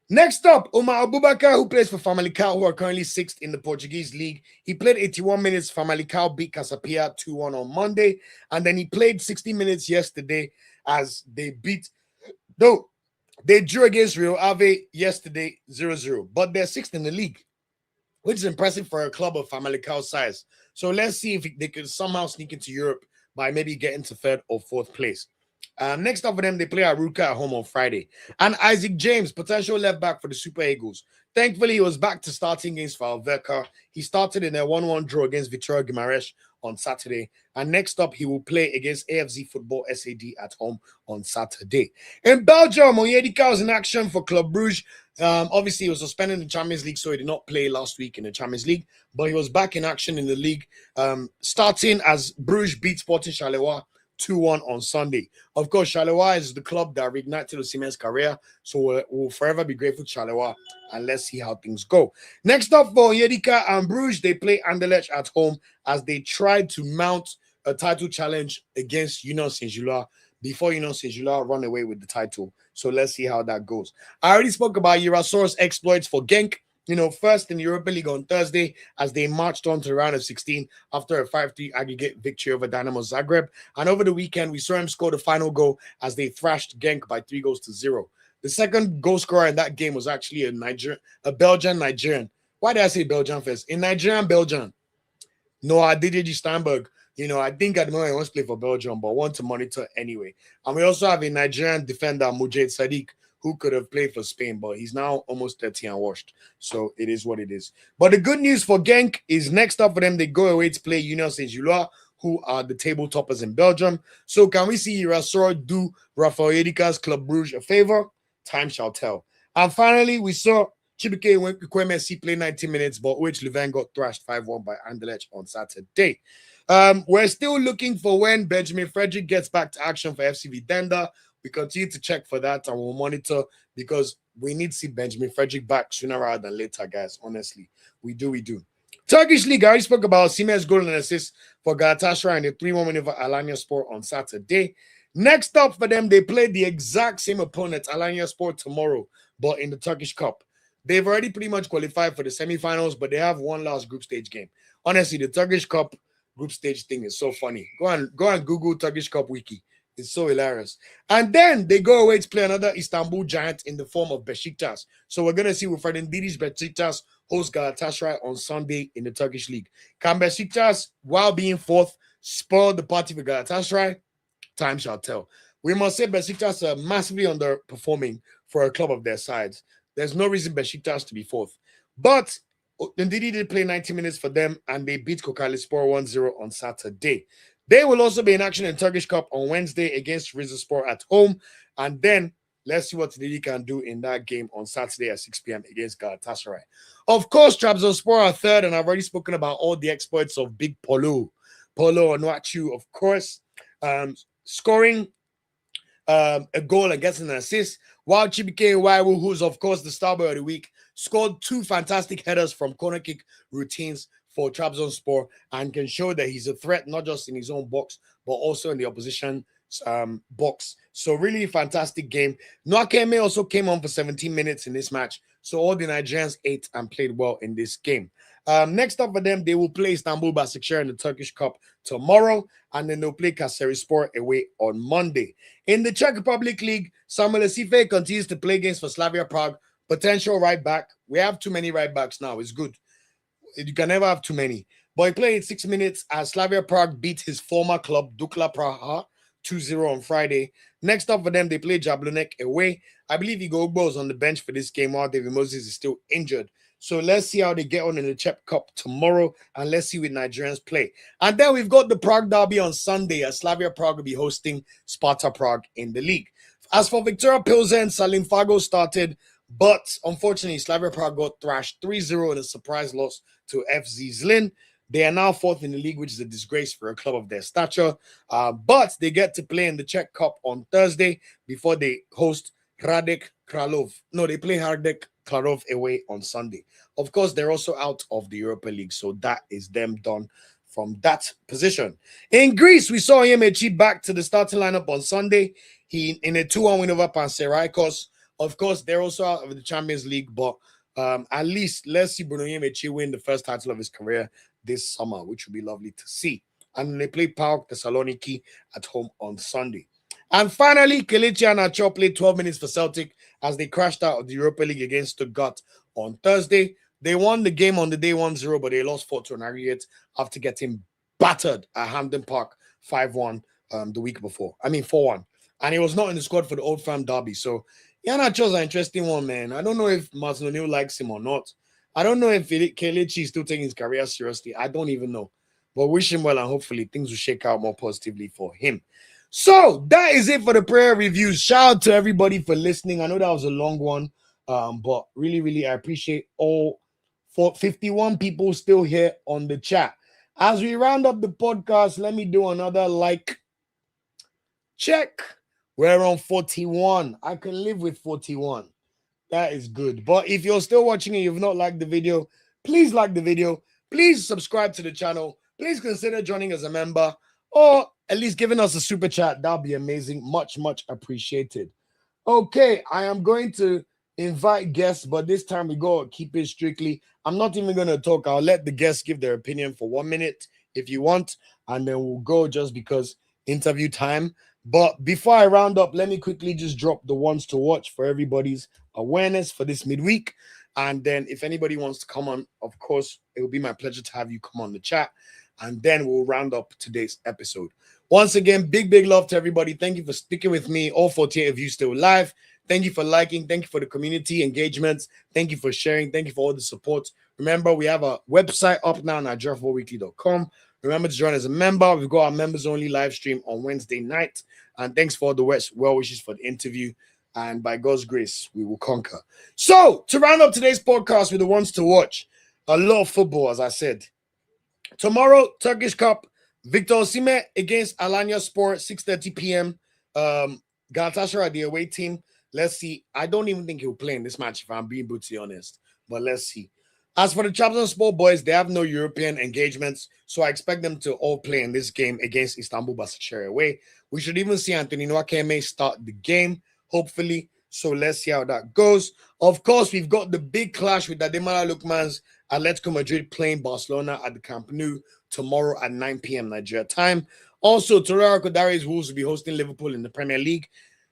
Next up, Omar Abubakar, who plays for Famalicão, who are currently 6th in the Portuguese league. He played 81 minutes. Famalicão beat Casapia 2-1 on Monday. And then he played 60 minutes yesterday as they drew against Rio Ave yesterday 0-0. But they're 6th in the league, which is impressive for a club of Famalicão's size. So let's see if they can somehow sneak into Europe by maybe getting to 3rd or 4th place. Next up for them, they play Aruca at home on Friday. And Isaac James, potential left back for the Super Eagles. Thankfully, he was back to starting games for Alverca. He started in a 1-1 draw against Vitória Guimarães on Saturday. And next up, he will play against AFC Football SAD at home on Saturday. In Belgium, Onyedika was in action for Club Brugge. Obviously, he was suspended in the Champions League, so he did not play last week in the Champions League. But he was back in action in the league, starting as Bruges beat Sporting Charleroi 2-1 on Sunday. Of course, Charleroi is the club that reignited Osimhen's career, so we'll forever be grateful to Charleroi, and let's see how things go. Next up for Onyedika and Bruges, they play Anderlecht at home as they tried to mount a title challenge against Union Saint-Gilloise before Union Saint-Gilloise run away with the title. So let's see how that goes. I already spoke about Yira Sor's exploits for Genk. First in the Europa League on Thursday as they marched on to the round of 16 after a 5-3 aggregate victory over Dynamo Zagreb. And over the weekend, we saw him score the final goal as they thrashed Genk by 3-0. The second goal scorer in that game was actually a Belgian-Nigerian. Why did I say Belgian first? A Nigerian-Belgian. Noah Didier Steinberg. I think at the moment he wants to play for Belgium, but want to monitor anyway. And we also have a Nigerian defender, Mujahid Sadiq, who could have played for Spain, but he's now almost 30 and washed. So it is what it is. But the good news for Genk is next up for them, they go away to play Union Saint-Gilloise, who are the table toppers in Belgium. So can we see Yira Sor do Rafael Yedika's Club Brugge a favor? Time shall tell. And finally, we saw Chibuike Nwaiwu play 90 minutes, but which Leuven got thrashed 5-1 by Anderlecht on Saturday. We're still looking for when Benjamin Frederick gets back to action for FC Videnda. We continue to check for that and we'll monitor because we need to see Benjamin Frederick back sooner rather than later, guys. Honestly, we do. Turkish League, I already spoke about Osimhen's goal and assist for Galatasaray and the 3-1 win over Alanyaspor on Saturday. Next up for them, they play the exact same opponent, Alanyaspor, tomorrow, but in the Turkish Cup. They've already pretty much qualified for the semifinals, but they have one last group stage game. Honestly, the Turkish Cup, group stage thing is so funny. Go and Google Turkish Cup Wiki. It's so hilarious. And then they go away to play another Istanbul giant in the form of Besiktas. So we're going to see Wilfred Ndidi's Besiktas host Galatasaray on Sunday in the Turkish league. Can Besiktas, while being fourth, spoil the party for Galatasaray? Time shall tell. We must say Besiktas are massively underperforming for a club of their size. There's no reason Besiktas to be fourth. But Ndidi did play 90 minutes for them, and they beat Kocaelispor 1-0 on Saturday. They will also be in action in Turkish Cup on Wednesday against Rizespor at home. And then let's see what Ndidi can do in that game on Saturday at 6 p.m. against Galatasaray. Of course, Trabzonspor are third, and I've already spoken about all the exploits of Big Paul Onuachu, of course, scoring a goal and getting an assist, while Chibuike Nwaiwu, who's of course the Starboy of the week, scored 2 fantastic headers from corner kick routines for Trabzonspor and can show that he's a threat not just in his own box but also in the opposition box. So really fantastic game. Nwakeme also came on for 17 minutes in this match. So all the Nigerians ate and played well in this game. Next up for them, they will play Istanbul Basaksehir in the Turkish Cup tomorrow, and then they'll play Kayserispor away on Monday. In the Czech Republic League, Samuel Esife continues to play games for Slavia Prague. Potential right back. We have too many right backs now. It's good. You can never have too many. But he played 6 minutes as Slavia Prague beat his former club, Dukla Praha, 2-0 on Friday. Next up for them, they play Jablonek away. I believe Igbo is on the bench for this game while David Moses is still injured. So let's see how they get on in the Czech Cup tomorrow, and let's see what Nigerians play. And then we've got the Prague derby on Sunday as Slavia Prague will be hosting Sparta Prague in the league. As for Victoria Pilsen, Salim Fago started, but unfortunately, Slavia Prague got thrashed 3-0 in a surprise loss to FC Zlin. They are now fourth in the league, which is a disgrace for a club of their stature. But they get to play in the Czech Cup on Thursday before they host Hradec Králov. No, they play Hradec Králov away on Sunday. Of course, they're also out of the Europa League, so that is them done from that position. In Greece, we saw Yemechi back to the starting lineup on Sunday. He in a 2-1 win over Panathinaikos. Of course, they're also out of the Champions League, but at least let's see Bruno Yemechi win the first title of his career this summer, which would be lovely to see. And they play PAOK Thessaloniki at home on Sunday. And finally, Kelechi Iheanacho played 12 minutes for Celtic as they crashed out of the Europa League against Stuttgart on Thursday. They won the game on the day 1-0, but they lost 4-2 on aggregate after getting battered at Hampden Park 5-1 the week before. I mean 4-1. And he was not in the squad for the Old Firm derby. So Iheanacho's an interesting one, man. I don't know if Martin O'Neill likes him or not. I don't know if Kelechi is still taking his career seriously. I don't even know. But wish him well, and hopefully things will shake out more positively for him. So that is it for the prayer reviews. Shout out to everybody for listening. I know that was a long one, but really, I appreciate all 51 people still here on the chat. As we round up the podcast, let me do another like check. We're on 41. I can live with 41. That is good. But if you're still watching and you've not liked the video, please like the video. Please subscribe to the channel. Please consider joining as a member or at least giving us a super chat. That'll be amazing. Much appreciated. Okay, I am going to invite guests, but this time we go keep it strictly. I'm not even going to talk. I'll let the guests give their opinion for 1 minute if you want, and then we'll go just because interview time. But before I round up, let me quickly just drop the ones to watch for everybody's awareness for this midweek. And then if anybody wants to come on, of course, it will be my pleasure to have you come on the chat. And then we'll round up today's episode. Once again, big love to everybody. Thank you for sticking with me. All 48 of you still live. Thank you for liking. Thank you for the community engagements. Thank you for sharing. Thank you for all the support. Remember, we have a website up now, NigeriaFootballWeekly.com. Remember to join as a member. We've got our members-only live stream on Wednesday night. And thanks for all the well wishes for the interview. And by God's grace, we will conquer. So, to round up today's podcast with the ones to watch, a lot of football, as I said. Tomorrow, Turkish Cup, Victor Osimhen against Alanyaspor, 6:30 p.m. Galatasaray, the away team. Let's see. I don't even think he'll play in this match, if I'm being brutally honest. But let's see. As for the Trabzonspor boys, they have no European engagements, so I expect them to all play in this game against Istanbul Basaksehir away. We should even see Anthony Nwakeme start the game, hopefully. So let's see how that goes. Of course, we've got the big clash with Ademola Lookman's Atletico Madrid playing Barcelona at the Camp Nou tomorrow at 9 p.m. Nigeria time. Also, Torreira Kodari's Wolves will be hosting Liverpool in the Premier League.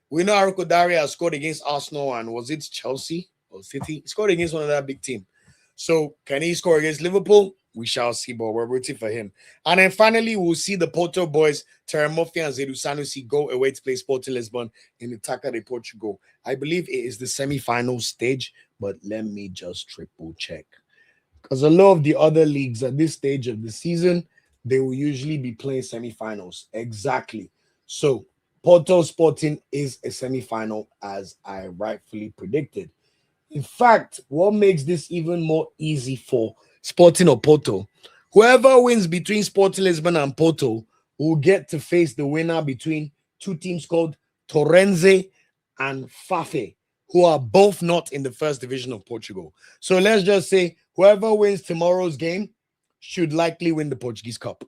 We know Kodari has scored against Arsenal and was it Chelsea or City? He scored against one of that big team. So can he score against Liverpool? We shall see, but we're rooting for him. And then finally, we'll see the Porto boys, Terem Moffi and Zedu Sanusi, go away to play Sporting Lisbon in the Taca de Portugal. I believe it is the semi-final stage, but let me just triple check. Because a lot of the other leagues at this stage of the season, they will usually be playing semi-finals. Exactly. So Porto Sporting is a semi-final, as I rightfully predicted. In fact, what makes this even more easy for Sporting or Porto, whoever wins between Sporting Lisbon and Porto will get to face the winner between two teams called Torrense and Fafe, who are both not in the first division of Portugal. So let's just say whoever wins tomorrow's game should likely win the Portuguese Cup.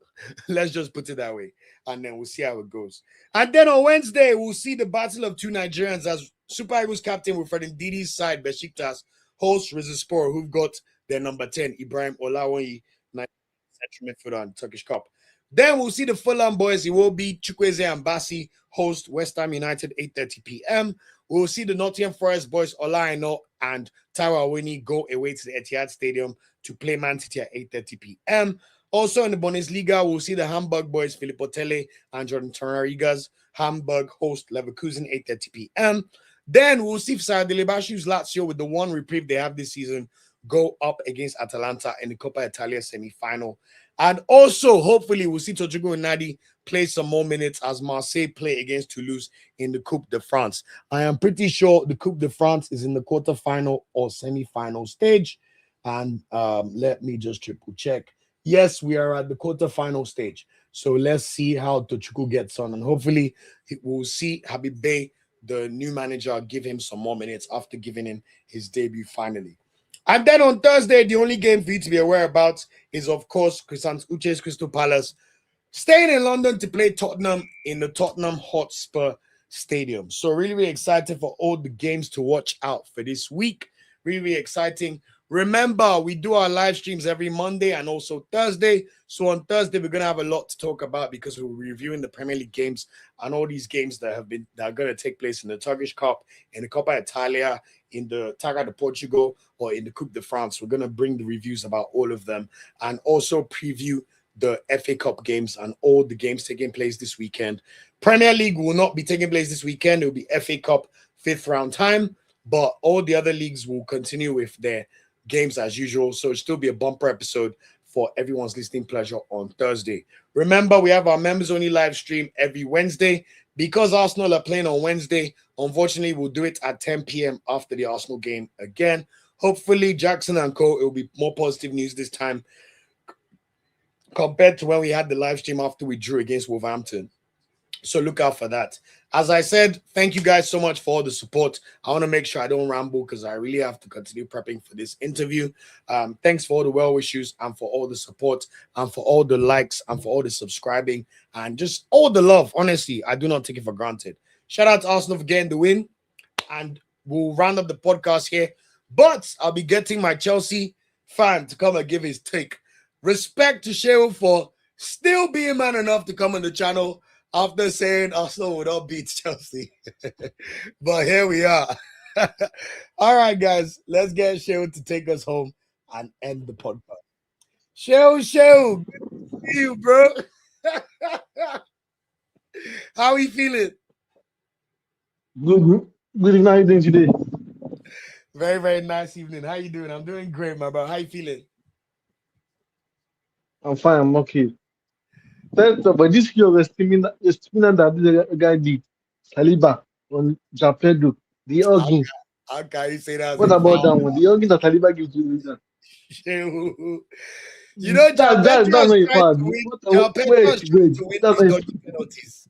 Let's just put it that way. And then we'll see how it goes. And then on Wednesday, we'll see the battle of two Nigerians as Super Eagles captain Wilfred Ndidi's side, Besiktas, host Rizespor, who've got their number 10, Ibrahim Olawoyi, central midfielder and Turkish Cup. Then we'll see the Fulham boys, Iwobi, Chukwueze and Basi, host West Ham United, 8:30 p.m. We'll see the Nottingham Forest boys, Olaino and Taiwo Awoniyi, go away to the Etihad Stadium to play Man City at 8:30 p.m. Also in the Bundesliga, we'll see the Hamburg boys, Filippo Telle and Jordan Torreiga's Hamburg host Leverkusen, 8:30 p.m. Then we'll see Saradilebashi's Lazio, with the one reprieve they have this season, go up against Atalanta in the Coppa Italia semi-final. And also, hopefully, we'll see Tojugo Nadi play some more minutes as Marseille play against Toulouse in the Coupe de France. I am pretty sure the Coupe de France is in the quarterfinal or semi-final stage. And let me just triple check. Yes, we are at the quarterfinal stage. So let's see how Tochukwu gets on. And hopefully, we'll see Habib Bey, the new manager, give him some more minutes after giving him his debut finally. And then on Thursday, the only game for you to be aware about is, of course, Uche's Crystal Palace staying in London to play Tottenham in the Tottenham Hotspur Stadium. So really, really excited for all the games to watch out for this week. Really, really exciting. Remember, we do our live streams every Monday and also Thursday. So on Thursday, we're going to have a lot to talk about because we're reviewing the Premier League games and all these games that are going to take place in the Turkish Cup, in the Coppa Italia, in the Taca de Portugal, or in the Coupe de France. We're going to bring the reviews about all of them and also preview the FA Cup games and all the games taking place this weekend. Premier League will not be taking place this weekend. It will be FA Cup 5th round time, but all the other leagues will continue with their games as usual. So it'll still be a bumper episode for everyone's listening pleasure on Thursday. Remember, we have our members only live stream every Wednesday. Because Arsenal are playing on Wednesday, unfortunately, we'll do it at 10 p.m. after the Arsenal game again. Hopefully, Jackson and Co, it will be more positive news this time compared to when we had the live stream after we drew against Wolverhampton. So look out for that. As I said, thank you guys so much for all the support. I want to make sure I don't ramble because I really have to continue prepping for this interview. Thanks for all the well wishes and for all the support and for all the likes and for all the subscribing and just all the love. Honestly, I do not take it for granted. Shout out to Arsenal for getting the win. And we'll round up the podcast here. But I'll be getting my Chelsea fan to come and give his take. Respect to Shehu for still being man enough to come on the channel after saying Arsenal would not beat Chelsea. But here we are. All right, guys, let's get Shehu to take us home and end the podcast. Shehu, good to see you, bro. How are you feeling? Good evening. How are you doing today? Very, very nice evening. How you doing? I'm doing great, my bro. How you feeling? I'm fine. I'm okay. First of all, this year was streaming that the guy did Saliba on Japedo, the organ. How can you say that? What about that one? The organ that Saliba gives you. You know, That's not a part. Wait. That's a penalties.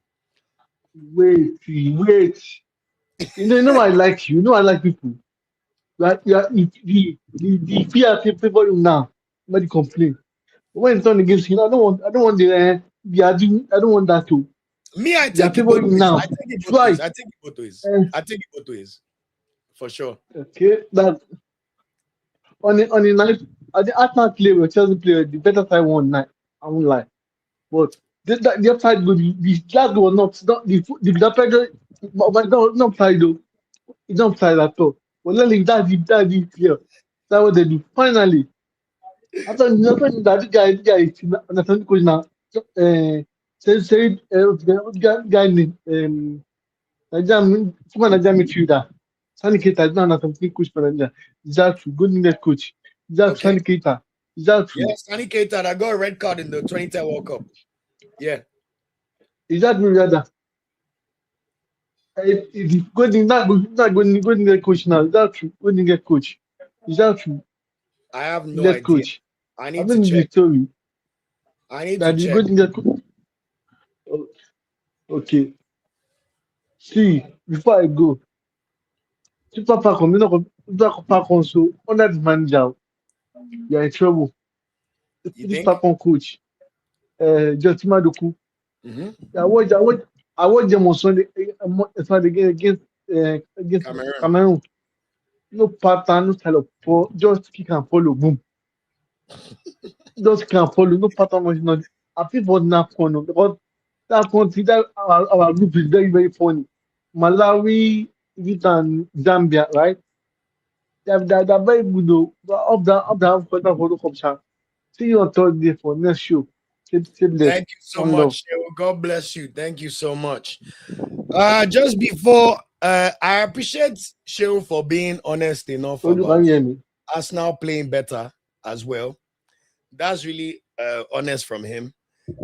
Wait. You know I like you. You know I like people. The PRC favor you now. Nobody complain. When it's on against you, I don't want the I don't want that too. Me, I take it both ways. now. I take it both ways. I take it both ways. for sure. Okay, that on the night, the Arsenal play with Chelsea play the better side one night. I won't lie, but the upside go the last goal was not the upside, but not upside though. It's not upside at all. But let that's the clear. That's what they do. Finally, after that guy is national coach now. Say the guy name Nigerian former Nigerian midfielder. Sani Keita is now national coach for Nigeria. Is that true? Good English coach. Is that Okay. Sani Keita? Is that true? Yes, Sani Keita that got a red card in the 2010 World Cup. Yeah. Is that true, rather? Good English coach now. Is that true? Good English coach. Is that true? I have no English idea. coach. I I need to mean the check. story I need that to the check. good English coach. Okay. See, before I go, Super Falcons, Super Falcons, so under the manager, you are in trouble. You This think? Falcon coach, Jotima Doku. Mm-hmm. I watched them on Sunday against Cameroon. Cameroon. No pattern, no style of ball, just kick and follow, boom. Just kick and follow, no pattern, no. I feel for AFCON because that country, that our group is very, very funny. Malawi, Egypt, and Zambia, right? They're very good though. But of the AFCON World Cup, sha. See you on Thursday for next show. Stay blessed. Thank you so One love. much, Shehu. God bless you. Thank you so much. Just before, I appreciate Shehu for being honest enough So you about can hear me. Arsenal playing better as well. That's really honest from him.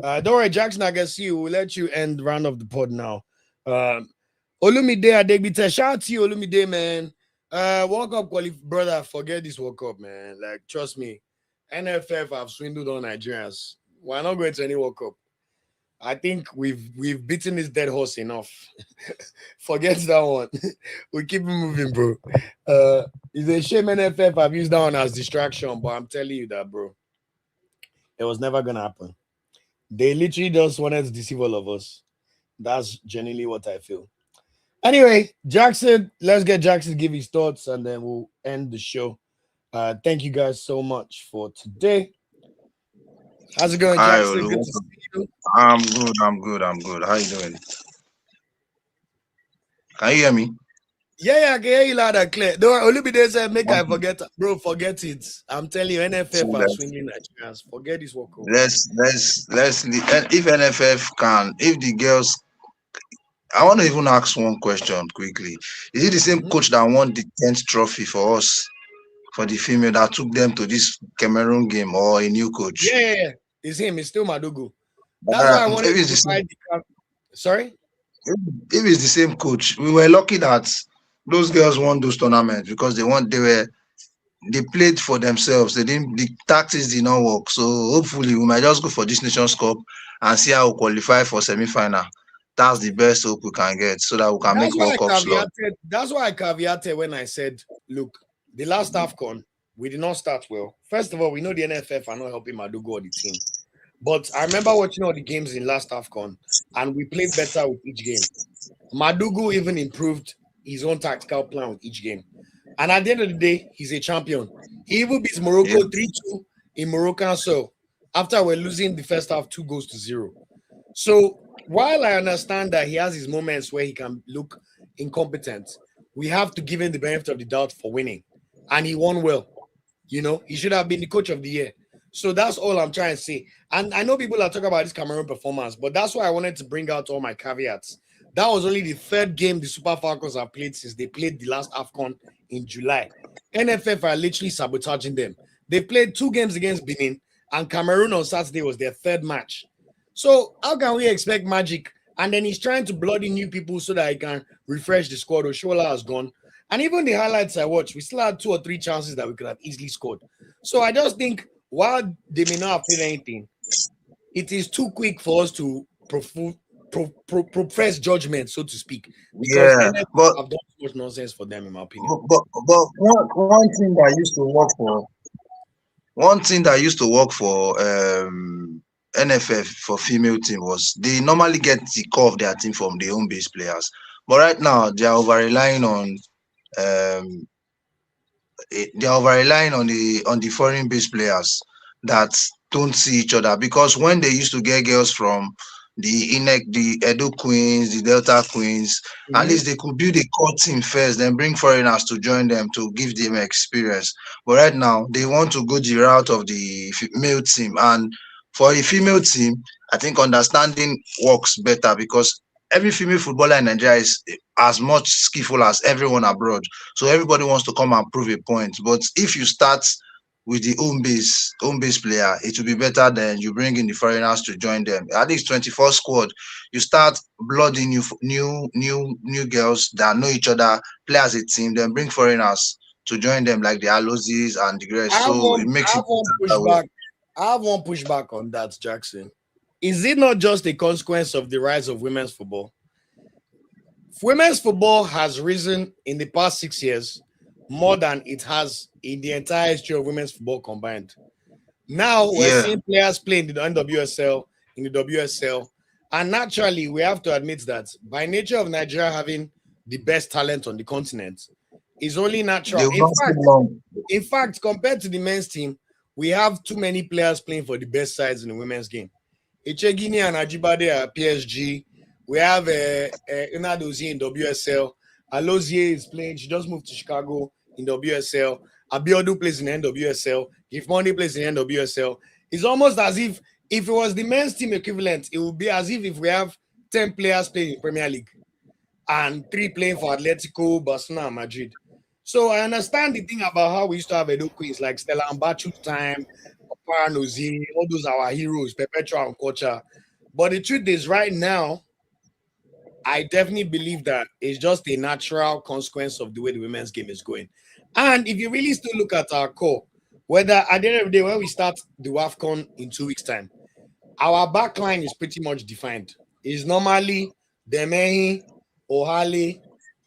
Don't worry, Jackson, I can see you. We'll let you end round of the pod now. Olumide Adegbite, shout out to you, Olumide, man. World Cup brother, forget this World Cup, man. Like, trust me, NFF have swindled on Nigerians. We're not going to any World Cup. I think we've beaten this dead horse enough. Forget that one. We keep it moving, bro. It's a shame NFF have used that one as distraction, but I'm telling you that, bro. It was never gonna happen. They literally just wanted to deceive all of us. That's genuinely what I feel. Anyway, Jackson, let's get Jackson to give his thoughts and then we'll end the show. Thank you guys so much for today. How's it going, Hi, Jackson? Olu. Good to see you. I'm good. How you doing? Can you hear me? Yeah, I can hear you loud and clear. Don't worry, Olumide said, make I Okay. forget. Bro, forget it. I'm telling you, So NFF are swinging Nigerians. Forget this World Cup. if NFF can, if the girls, I want to even ask one question quickly. Is it the same coach that won the 10th trophy for us, for the female, that took them to this Cameroon game, or a new coach? Yeah. It's him. It's still Madugu. That's why I wanted If it's to the same, provide the... Sorry? if it's the same coach, we were lucky that those girls won those tournaments because they played for themselves. The tactics did not work. So hopefully we might just go for this Nations Cup and see how we qualify for semi-final. That's the best hope we can get so that we can make World Cup slot. That's why I caveated when I said, look, the last AFCON, we did not start well. First of all, we know the NFF are not helping Madugu or the team. But I remember watching all the games in last AFCON, and we played better with each game. Madugu even improved his own tactical plan with each game. And at the end of the day, he's a champion. He even beats Morocco 3-2 in Moroccan soil after we're losing the first half 2-0. So while I understand that he has his moments where he can look incompetent, we have to give him the benefit of the doubt for winning. And he won well. You know, he should have been the coach of the year. So that's all I'm trying to say. And I know people are talking about this Cameroon performance, but that's why I wanted to bring out all my caveats. That was only the third game the Super Falcons have played since they played the last AFCON in July. NFF are literally sabotaging them. They played 2 games against Benin, and Cameroon on Saturday was their 3rd match. So how can we expect magic? And then he's trying to bloody new people so that he can refresh the squad. Oshola has gone. And even the highlights I watched, we still had 2 or 3 chances that we could have easily scored. So I just think while they may not have played anything, it is too quick for us to profess judgment, so to speak, because NFF but have done too much nonsense for them, in my opinion. One thing that used to work for NFF for female team was they normally get the core of their team from their own base players. But right now they are over relying on um, they are over relying on the foreign based players that don't see each other, because when they used to get girls from the Edo Queens, the Delta Queens, at least they could build a core team first, then bring foreigners to join them to give them experience. But right now, they want to go the route of the male team, and for a female team, I think understanding works better, because every female footballer in Nigeria is as much skillful as everyone abroad. So everybody wants to come and prove a point. But if you start with the home base player, it will be better than you bring in the foreigners to join them. At least 24 squad, you start blooding new girls that know each other, play as a team, then bring foreigners to join them like the Alozis and the I rest. have So one, it I makes have it one that way. pushback. I have one pushback on that, Jackson. Is it not just a consequence of the rise of women's football? Women's football has risen in the past 6 years more than it has in the entire history of women's football combined. Now we're Yeah, seeing players playing in the NWSL, in the WSL, and naturally we have to admit that by nature of Nigeria having the best talent on the continent, is only they natural. will not stay long. In fact, compared to the men's team, we have too many players playing for the best sides in the women's game. Echegini and Ajibade are PSG. We have Unadozie in WSL. Alozie is playing. She just moved to Chicago in WSL. Abiodu plays in NWSL. If Monday plays in NWSL. It's almost as if it was the men's team equivalent, it would be as if we have 10 players playing in Premier League and 3 playing for Atletico, Barcelona, and Madrid. So I understand the thing about how we used to have Edo Queens like Stella Mbachu's time, Paranozi, all those our heroes, Perpetua and Kocha. But the truth is, right now, I definitely believe that it's just a natural consequence of the way the women's game is going. And if you really still look at our core, whether at the end of the day, when we start the WAFCON in 2 weeks' time, our back line is pretty much defined. It's normally Demehi, Ohale,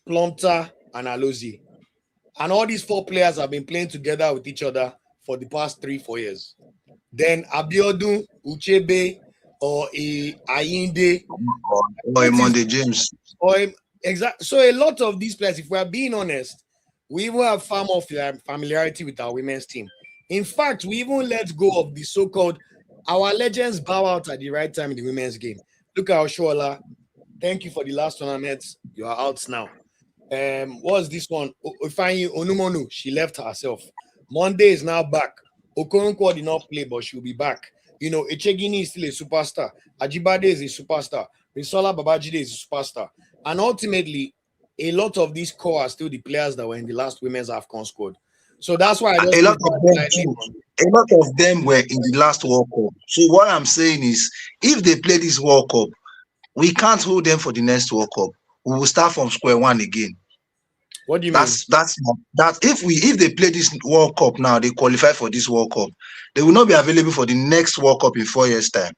Plumter, and Alozie. And all these 4 players have been playing together with each other for the past 3-4 years. Then Abiodun, Uchebe, or Ayinde, Or a Monday James. So a lot of these players, if we are being honest, we even have far more familiarity with our women's team. In fact, we even let go of the so-called our legends bow out at the right time in the women's game. Look at Oshola. Thank you for the last tournament. You are out now. What's this one? Ifeanyi Onumonu, she left herself. Monday is now back. Okonkwo did not play, but she'll be back. You know, Echegini is still a superstar. Ajibade is a superstar. Risola Babajide is a superstar. And ultimately, a lot of these core are still the players that were in the last women's AFCON squad. So that's why I just A lot of them too. A lot of them were in the last World Cup. So what I'm saying is, if they play this World Cup, we can't hold them for the next World Cup. We will start from square one again. What do you mean? That if they play this World Cup now, they qualify for this World Cup, they will not be available for the next World Cup in 4 years' time.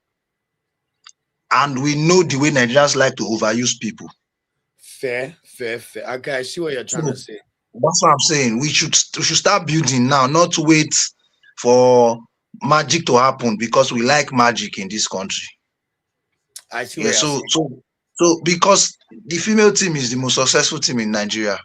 And we know the way Nigerians like to overuse people. Fair. Okay, I see what you're trying to say. That's what I'm saying. We should start building now, not wait for magic to happen, because we like magic in this country. I see. Yeah. So because the female team is the most successful team in Nigeria.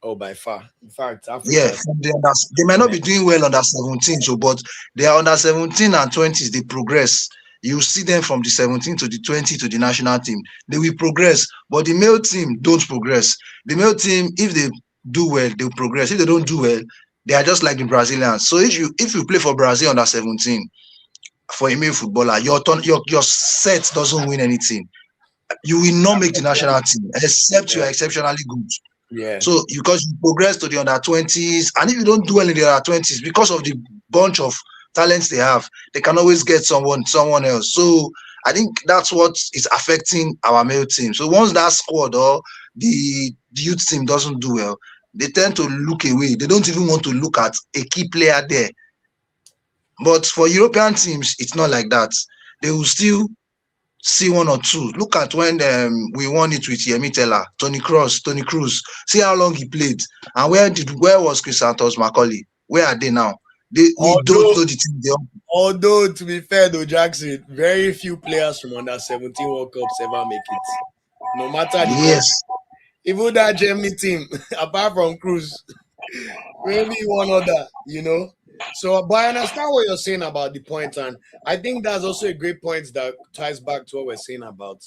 Oh, by far. In fact, Africa. Yeah, they might not be doing well under 17, so but they are under 17 and 20s. They progress. You see them from the 17 to the 20 to the national team. They will progress, but the male team don't progress. The male team, if they do well, they'll progress. If they don't do well, they are just like the Brazilians. So if you play for Brazil under 17 for a male footballer, your set doesn't win anything. You will not make the national team except you are exceptionally good. Yeah. So because you progress to the under 20s, and if you don't do well in the under 20s, because of the bunch of talents they have, they can always get someone else. So I think that's what is affecting our male team. So once that squad or the youth team doesn't do well, they tend to look away. They don't even want to look at a key player there. But for European teams, it's not like that. They will still see one or two. Look at when we won it with Yemi Teller, Tony Cruz. See how long he played, and where was Chris Santos Macaulay? Where are they now? We don't know the team. Although to be fair though, Jackson, very few players from under 17 World Cups ever make it. No matter the Even that Germany team, apart from Cruz, maybe one other, you know. So, but I understand what you're saying about the point, and I think that's also a great point that ties back to what we're saying about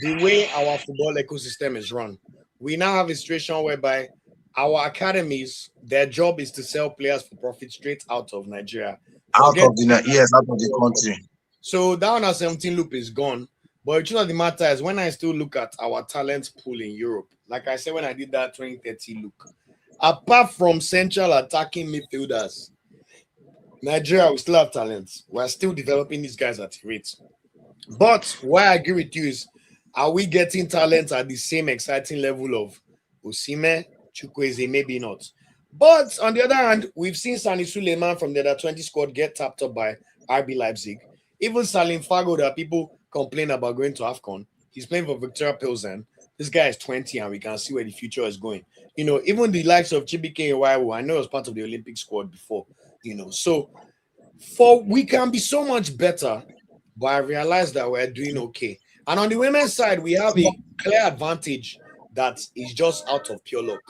the way our football ecosystem is run. We now have a situation whereby our academies, their job is to sell players for profit straight out of Nigeria. Out Forget of the yes, out of the country. so that under 17 loop is gone. But the truth of the matter is, when I still look at our talent pool in Europe, like I said when I did that 2030 look, apart from central attacking midfielders, Nigeria, we still have talents. We're still developing these guys at a rate. But why I agree with you is, are we getting talent at the same exciting level of Osimhen, Chukwueze? Maybe not. But on the other hand, we've seen Sani Suleiman from the under 20 squad get tapped up by RB Leipzig. Even Salim Fago, that people complain about going to AFCON, he's playing for Victoria Pilsen. This guy is 20 and we can see where the future is going. You know, even the likes of Chibuike Nwaiwu, I know he was part of the Olympic squad before, you know. So we can be so much better, but I realize that we're doing okay. And on the women's side, we have a clear advantage that is just out of pure luck.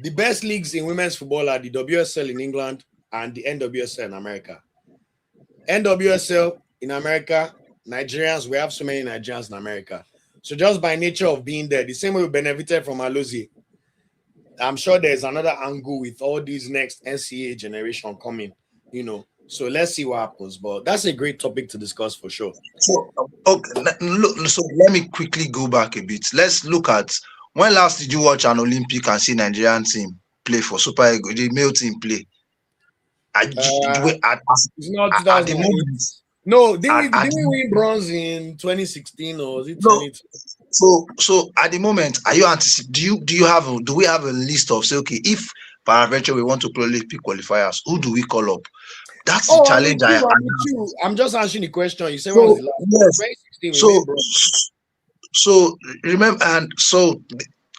The best leagues in women's football are the WSL in England and the NWSL in America. NWSL in America, Nigerians, we have so many Nigerians in America. So just by nature of being there, the same way we benefited from Alozie, I'm sure there's another angle with all these next NCAA generation coming, you know. So let's see what happens. But that's a great topic to discuss for sure. So okay, look. So let me quickly go back a bit. Let's look at when last did you watch an Olympic and see Nigerian team play for Super Eagles, the male team play? At It's not the 2008. moment, No, at didn't we win bronze in 2016 or was it no. 20? So at the moment, are you do we have a list of say okay, if peradventure we want to play Olympic qualifiers, who do we call up? That's the Oh, challenge I I'm have. with you. I'm just answering the question. You said when was So the last? yes, 2016 we win so bronze. so remember, and so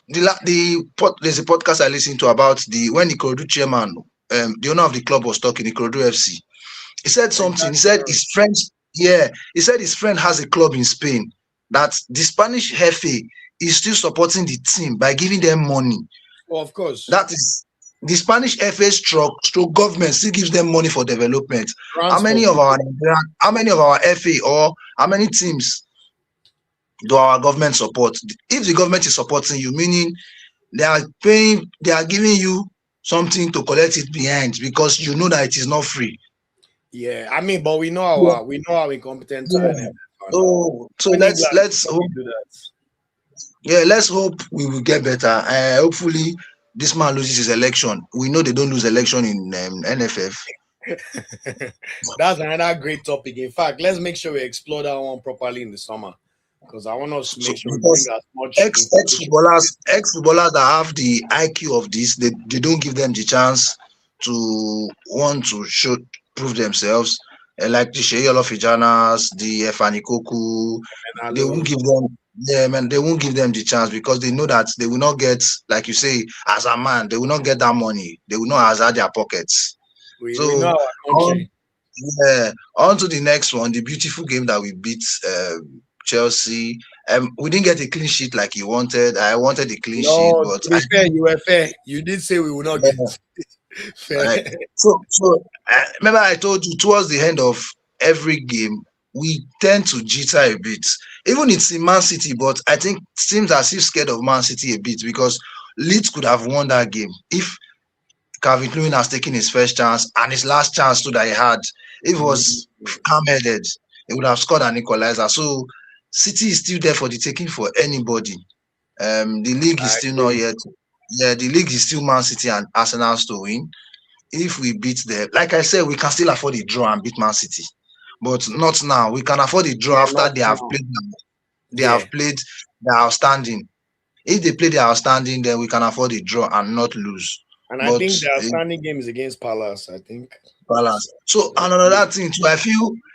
there's a podcast I listened to about the when Ikorodu chairman, the owner of the club was talking, Ikorodu FC. He said something. He said his friend, yeah, he said his friend has a club in Spain that the Spanish FA is still supporting the team by giving them money. Oh, of course. That is the Spanish FA stroke government still gives them money for development. How many of our FA or how many teams do our government support? If the government is supporting you, meaning they are giving you something to collect it behind because you know that it is not free. Yeah, I mean, but we know how incompetent Yeah. So let's hope, do that. yeah, let's hope we will get better. Hopefully this man loses his election. We know they don't lose election in NFF. That's another great topic. In fact, let's make sure we explore that one properly in the summer because I want us to make sure we bring as much ex footballers that have the IQ of this, they don't give them the chance to want to prove themselves. Like the Shey Olofijanas, the Efani Koku, they won't give them. Yeah, man, they won't give them the chance because they know that they will not get, like you say, as a man, they will not get that money. They will not hazard their pockets. We know our country. On to the next one, the beautiful game that we beat Chelsea. We didn't get a clean sheet like you wanted. I wanted a clean sheet, but to be fair, you were fair. You did say we will not get fair. Right. So remember I told you towards the end of every game we tend to jitter a bit. Even it's in Man City, but I think it seems as if scared of Man City a bit because Leeds could have won that game if Calvin Lewin has taken his first chance and his last chance too that he had. If it was calm-headed, he would have scored an equalizer. So City is still there for the taking for anybody. The league is still not yet. Yeah, the league is still Man City and Arsenal's to win. If we beat them, like I said, we can still afford a draw and beat Man City, but not now. We can afford a draw after they have played. They have played the outstanding. If they play the outstanding, then we can afford a draw and not lose. And I think the outstanding game is against Palace. I think Palace. So another thing too,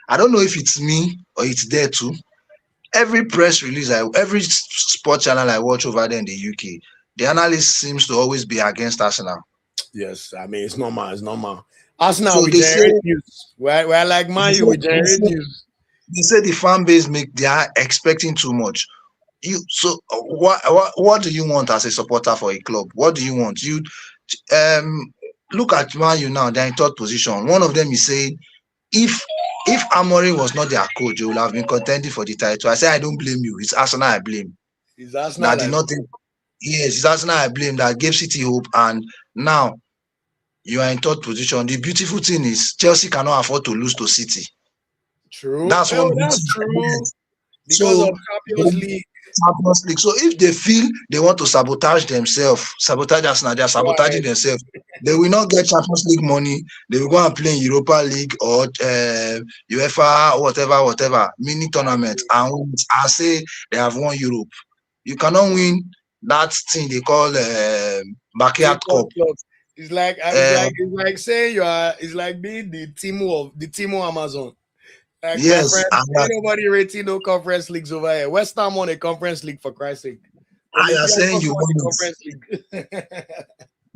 I don't know if it's me or it's there too. Every press release, every sport channel I watch over there in the UK, the analyst seems to always be against Arsenal. Yes, I mean it's normal. It's normal. Arsenal, so we generate news. We're like Man U, we generate news. They say the fan base they are expecting too much. what do you want as a supporter for a club? What do you want? Look at Man U now, they're in third position. One of them is saying if Amorim was not their coach, they would have been contending for the title. I say I don't blame you. It's Arsenal I blame. Is Arsenal That did not think, yes, it's Arsenal I blame that gave City hope, and now you are in third position. The beautiful thing is Chelsea cannot afford to lose to City. true? That's Oh, one that's beauty. true. Because So of Champions League. Champions League. So if they feel they want to sabotage themselves, sabotage Arsenal, they are sabotaging Right. themselves. They will not get Champions League money. They will go and play in Europa League or UEFA, whatever, mini tournament, and win it and say they have won Europe. You cannot win that thing they call backyard cup. It's like it's like saying you are. It's like being the Timo Amazon. Like Yes, ain't nobody rating no conference leagues over here. West Ham won a conference league for Christ's sake. I am saying you won the it. conference league.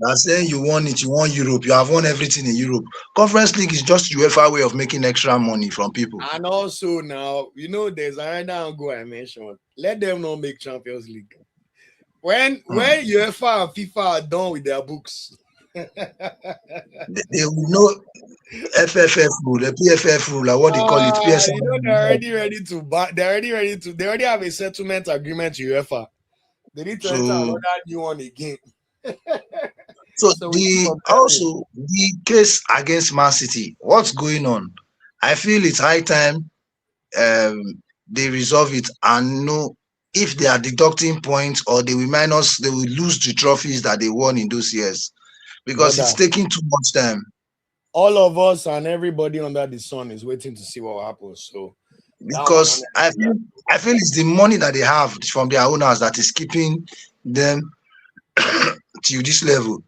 I'm saying you won it. You won Europe. You have won everything in Europe. Conference League is just UEFA way of making extra money from people. And also now, there's another angle I mentioned. Let them not make Champions League. When UEFA and FIFA are done with their books, they will know FFF rule, the PFF rule, like what they call it. PSL. they're already ready to buy. They already have a settlement agreement with UEFA. They need to enter another new one again. So the case against Man City, what's going on? I feel it's high time they resolve it and know if they are deducting points or they will lose the trophies that they won in those years, because it's taking too much time. All of us and everybody under the sun is waiting to see what happens. So because I feel it's the money that they have from their owners that is keeping them to this level.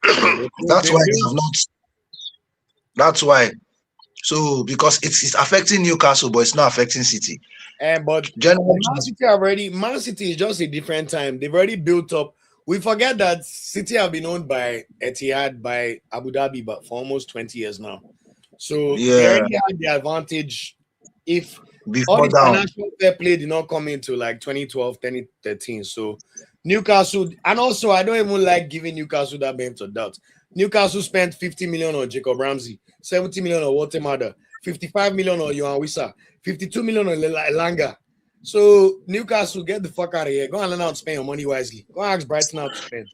That's why they have not. That's why. So because it's affecting Newcastle, but it's not affecting City. But Man City is just a different time. They've already built up. We forget that City have been owned by Etihad, by Abu Dhabi, but for almost 20 years now. So they already had the advantage. If all the financial fair play did not come into like 2012, 2013. So Newcastle, and also I don't even like giving Newcastle that benefit of doubt. Newcastle spent 50 million on Jacob Ramsey, 70 million on Walter Mada, 55 million on Yohan Wissa, 52 million on Elanga. So Newcastle, get the fuck out of here. Go and learn how to spend your money wisely. Go and ask Brighton how to spend.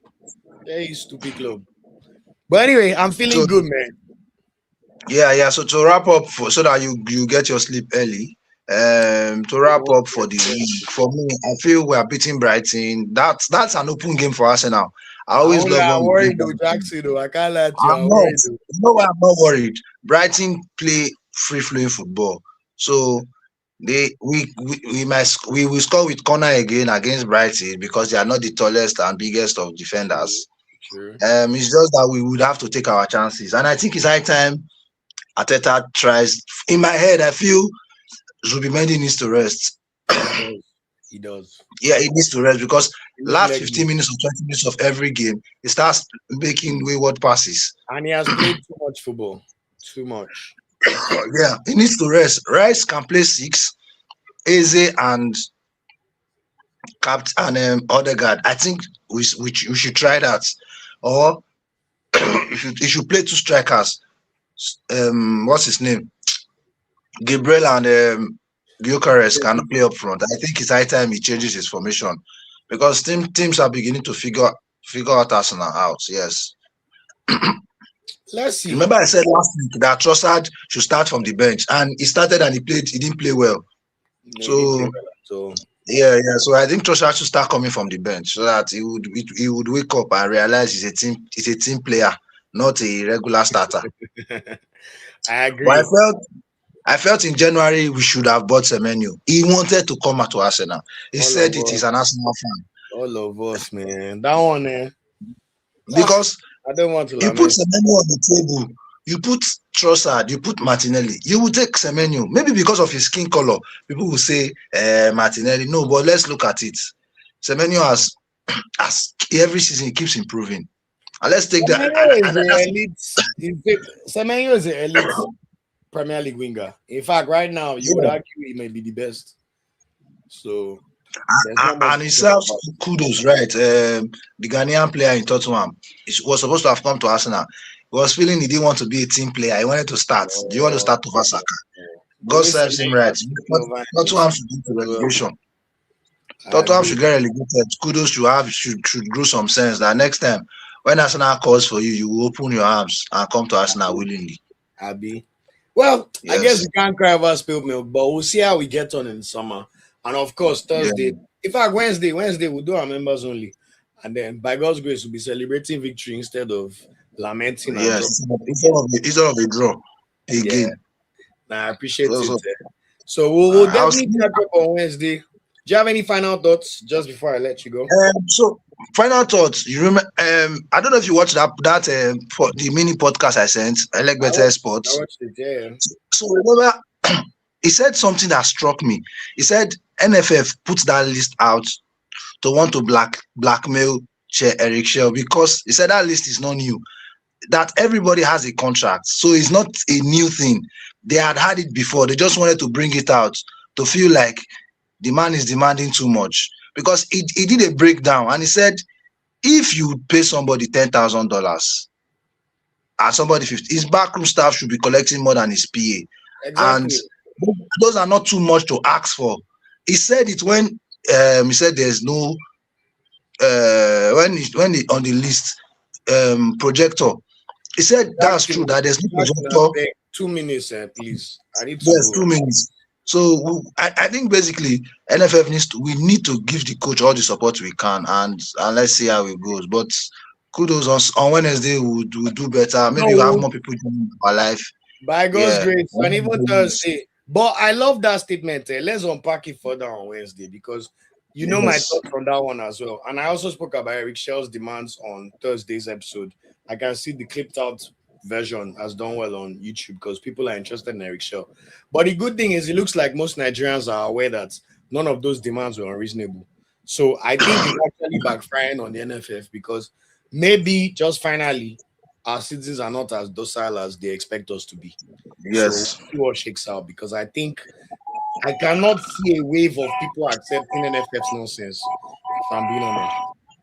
Hey, stupid club. But anyway, I'm feeling good, man. Yeah. So to wrap up, so that you get your sleep early. To wrap up for the league, for me, I feel we are beating Brighton. That's an open game for Arsenal. I always love. I'm worried though, Jackson. Though I can't let you. I'm not. You know why I'm not worried? Brighton play free flowing football, so we will score with corner again against Brighton because they are not the tallest and biggest of defenders. Sure. It's just that we would have to take our chances, and I think it's high time Arteta tries. In my head, I feel Zubimendi needs to rest. He does. Yeah, he needs to rest because last 15 minutes or 20 minutes of every game, he starts making wayward passes. And he has played too much football. Too much. Yeah, he needs to rest. Rice can play 6. Eze and Captain Odegaard. I think we should try that. Or he should play 2 strikers. What's his name? Gabriel and Gyökeres can play up front. I think it's high time he changes his formation because teams are beginning to figure out Arsenal out. Yes. Let's see. Remember I said last week that Trossard should start from the bench, and he started and he didn't play well. So yeah. So I think Trossard should start coming from the bench so that he would wake up and realize he's a team player, not a regular starter. I agree. But I felt in January we should have bought Semenyo. He wanted to come out to Arsenal. He said it is an Arsenal fan. All of us, man. That one, man. Because I don't want to. You put Semenyo on the table. You put Trossard. You put Martinelli. You will take Semenyo. Maybe because of his skin color, people will say Martinelli. No, but let's look at it. Semenyo has every season he keeps improving. And let's take that. Semenyo is an elite Premier League winger. In fact, right now, you would argue he may be the best. So There's not much And himself, kudos, right? The Ghanaian player in Tottenham was supposed to have come to Arsenal. He was feeling he didn't want to be a team player. He wanted to start. Do you want to start over Saka? God serves him right. Tottenham should get to relegation. Tottenham should get relegated. Kudos should grow some sense that next time when Arsenal calls for you, you will open your arms and come to Arsenal willingly. Abby. Well, Yes. I guess we can't cry over spilled milk, but we'll see how we get on in summer. And of course, Thursday. In fact, Wednesday, we'll do our members only. And then by God's grace, we'll be celebrating victory instead of lamenting. Yes, instead of a draw again. I appreciate it. So we'll definitely catch up on Wednesday. Do you have any final thoughts just before I let you go? So final thoughts. You remember? I don't know if you watched that the mini podcast I sent. I like better sports. I watched it. Yeah. So remember, he said something that struck me. He said NFF puts that list out to want to blackmail Chair Eric Shell because he said that list is not new. That everybody has a contract, so it's not a new thing. They had it before. They just wanted to bring it out to feel like the man is demanding too much because he did a breakdown and he said if you pay somebody $10,000 and somebody 50, his backroom staff should be collecting more than his PA. Exactly. And those are not too much to ask for. He said it when he said there's no when on the list projector. He said that's true that there's no projector. 2 minutes, please. I need to. Yes, 2 minutes. So I think basically NFF we need to give the coach all the support we can and let's see how it goes. But kudos on Wednesday we'll do better. Maybe we'll have more people in our life. By God's grace, and even Thursday. But I love that statement. Let's unpack it further on Wednesday because you know my thoughts on that one as well. And I also spoke about Eric Shell's demands on Thursday's episode. I can see the clipped out version has done well on YouTube because people are interested in Eric Shell. But the good thing is it looks like most Nigerians are aware that none of those demands were unreasonable. So I think it's actually backfiring on the NFF because maybe just finally our citizens are not as docile as they expect us to be. Yes. So we'll see what shakes out because I think I cannot see a wave of people accepting NFF's nonsense, if I'm being honest.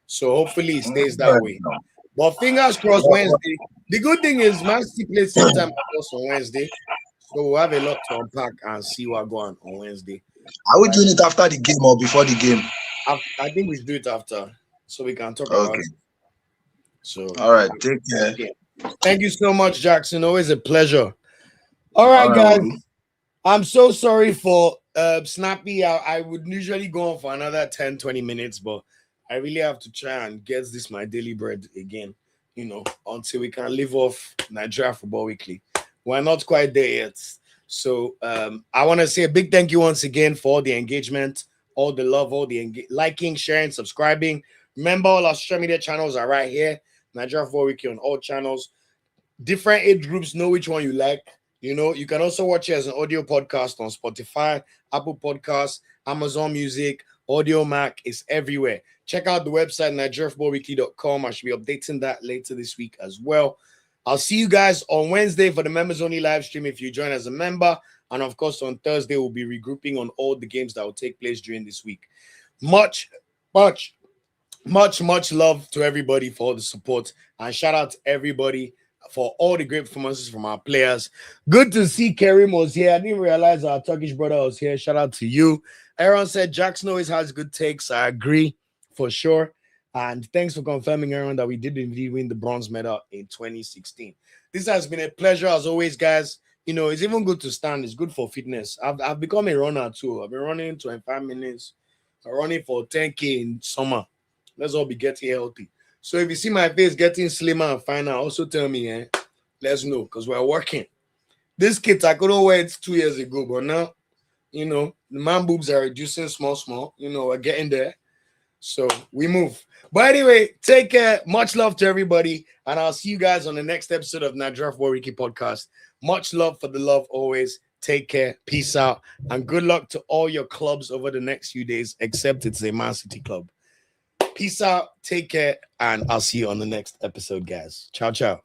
So hopefully it stays that way. But fingers crossed Wednesday. The good thing is Man City plays same time as us on Wednesday. So we'll have a lot to unpack and see what going on Wednesday. Are we doing it after the game or before the game? I think we should do it after so we can talk about it. So all right, take care. Thank you so much, Jackson. Always a pleasure. All right, guys. I'm so sorry for Snappy. I would usually go on for another 10-20 minutes, but I really have to try and get this my daily bread again, until we can live off Nigeria Football Weekly. We're not quite there yet. So I want to say a big thank you once again for all the engagement, all the love, all the liking, sharing, subscribing. Remember, all our social media channels are right here. Nigeria Football Weekly on all channels. Different age groups, know which one you like. You can also watch it as an audio podcast on Spotify, Apple Podcasts, Amazon Music, Audio Mac. It's everywhere. Check out the website, nigeriafootballweekly.com. I should be updating that later this week as well. I'll see you guys on Wednesday for the members only live stream if you join as a member. And of course, on Thursday, we'll be regrouping on all the games that will take place during this week. Much love to everybody for all the support. And shout out to everybody for all the great performances from our players. Good to see Terem was here. I didn't realize our Turkish brother was here. Shout out to you. Aaron said Jackson always has good takes. I agree for sure. And thanks for confirming, Aaron, that we did indeed win the bronze medal in 2016. This has been a pleasure as always, guys. It's even good to stand. It's good for fitness. I've become a runner too. I've been running 25 minutes. I'm running for 10K in summer. Let's all be getting healthy. So if you see my face getting slimmer and finer, also tell me, let's know, because we're working. This kit, I couldn't wear it 2 years ago, but now, the man boobs are reducing small. We're getting there. So we move. But anyway, take care. Much love to everybody. And I'll see you guys on the next episode of Nigeria Football Weekly podcast. Much love for the love always. Take care. Peace out. And good luck to all your clubs over the next few days, except it's a Man City club. Peace out. Take care. And I'll see you on the next episode, guys. Ciao, ciao.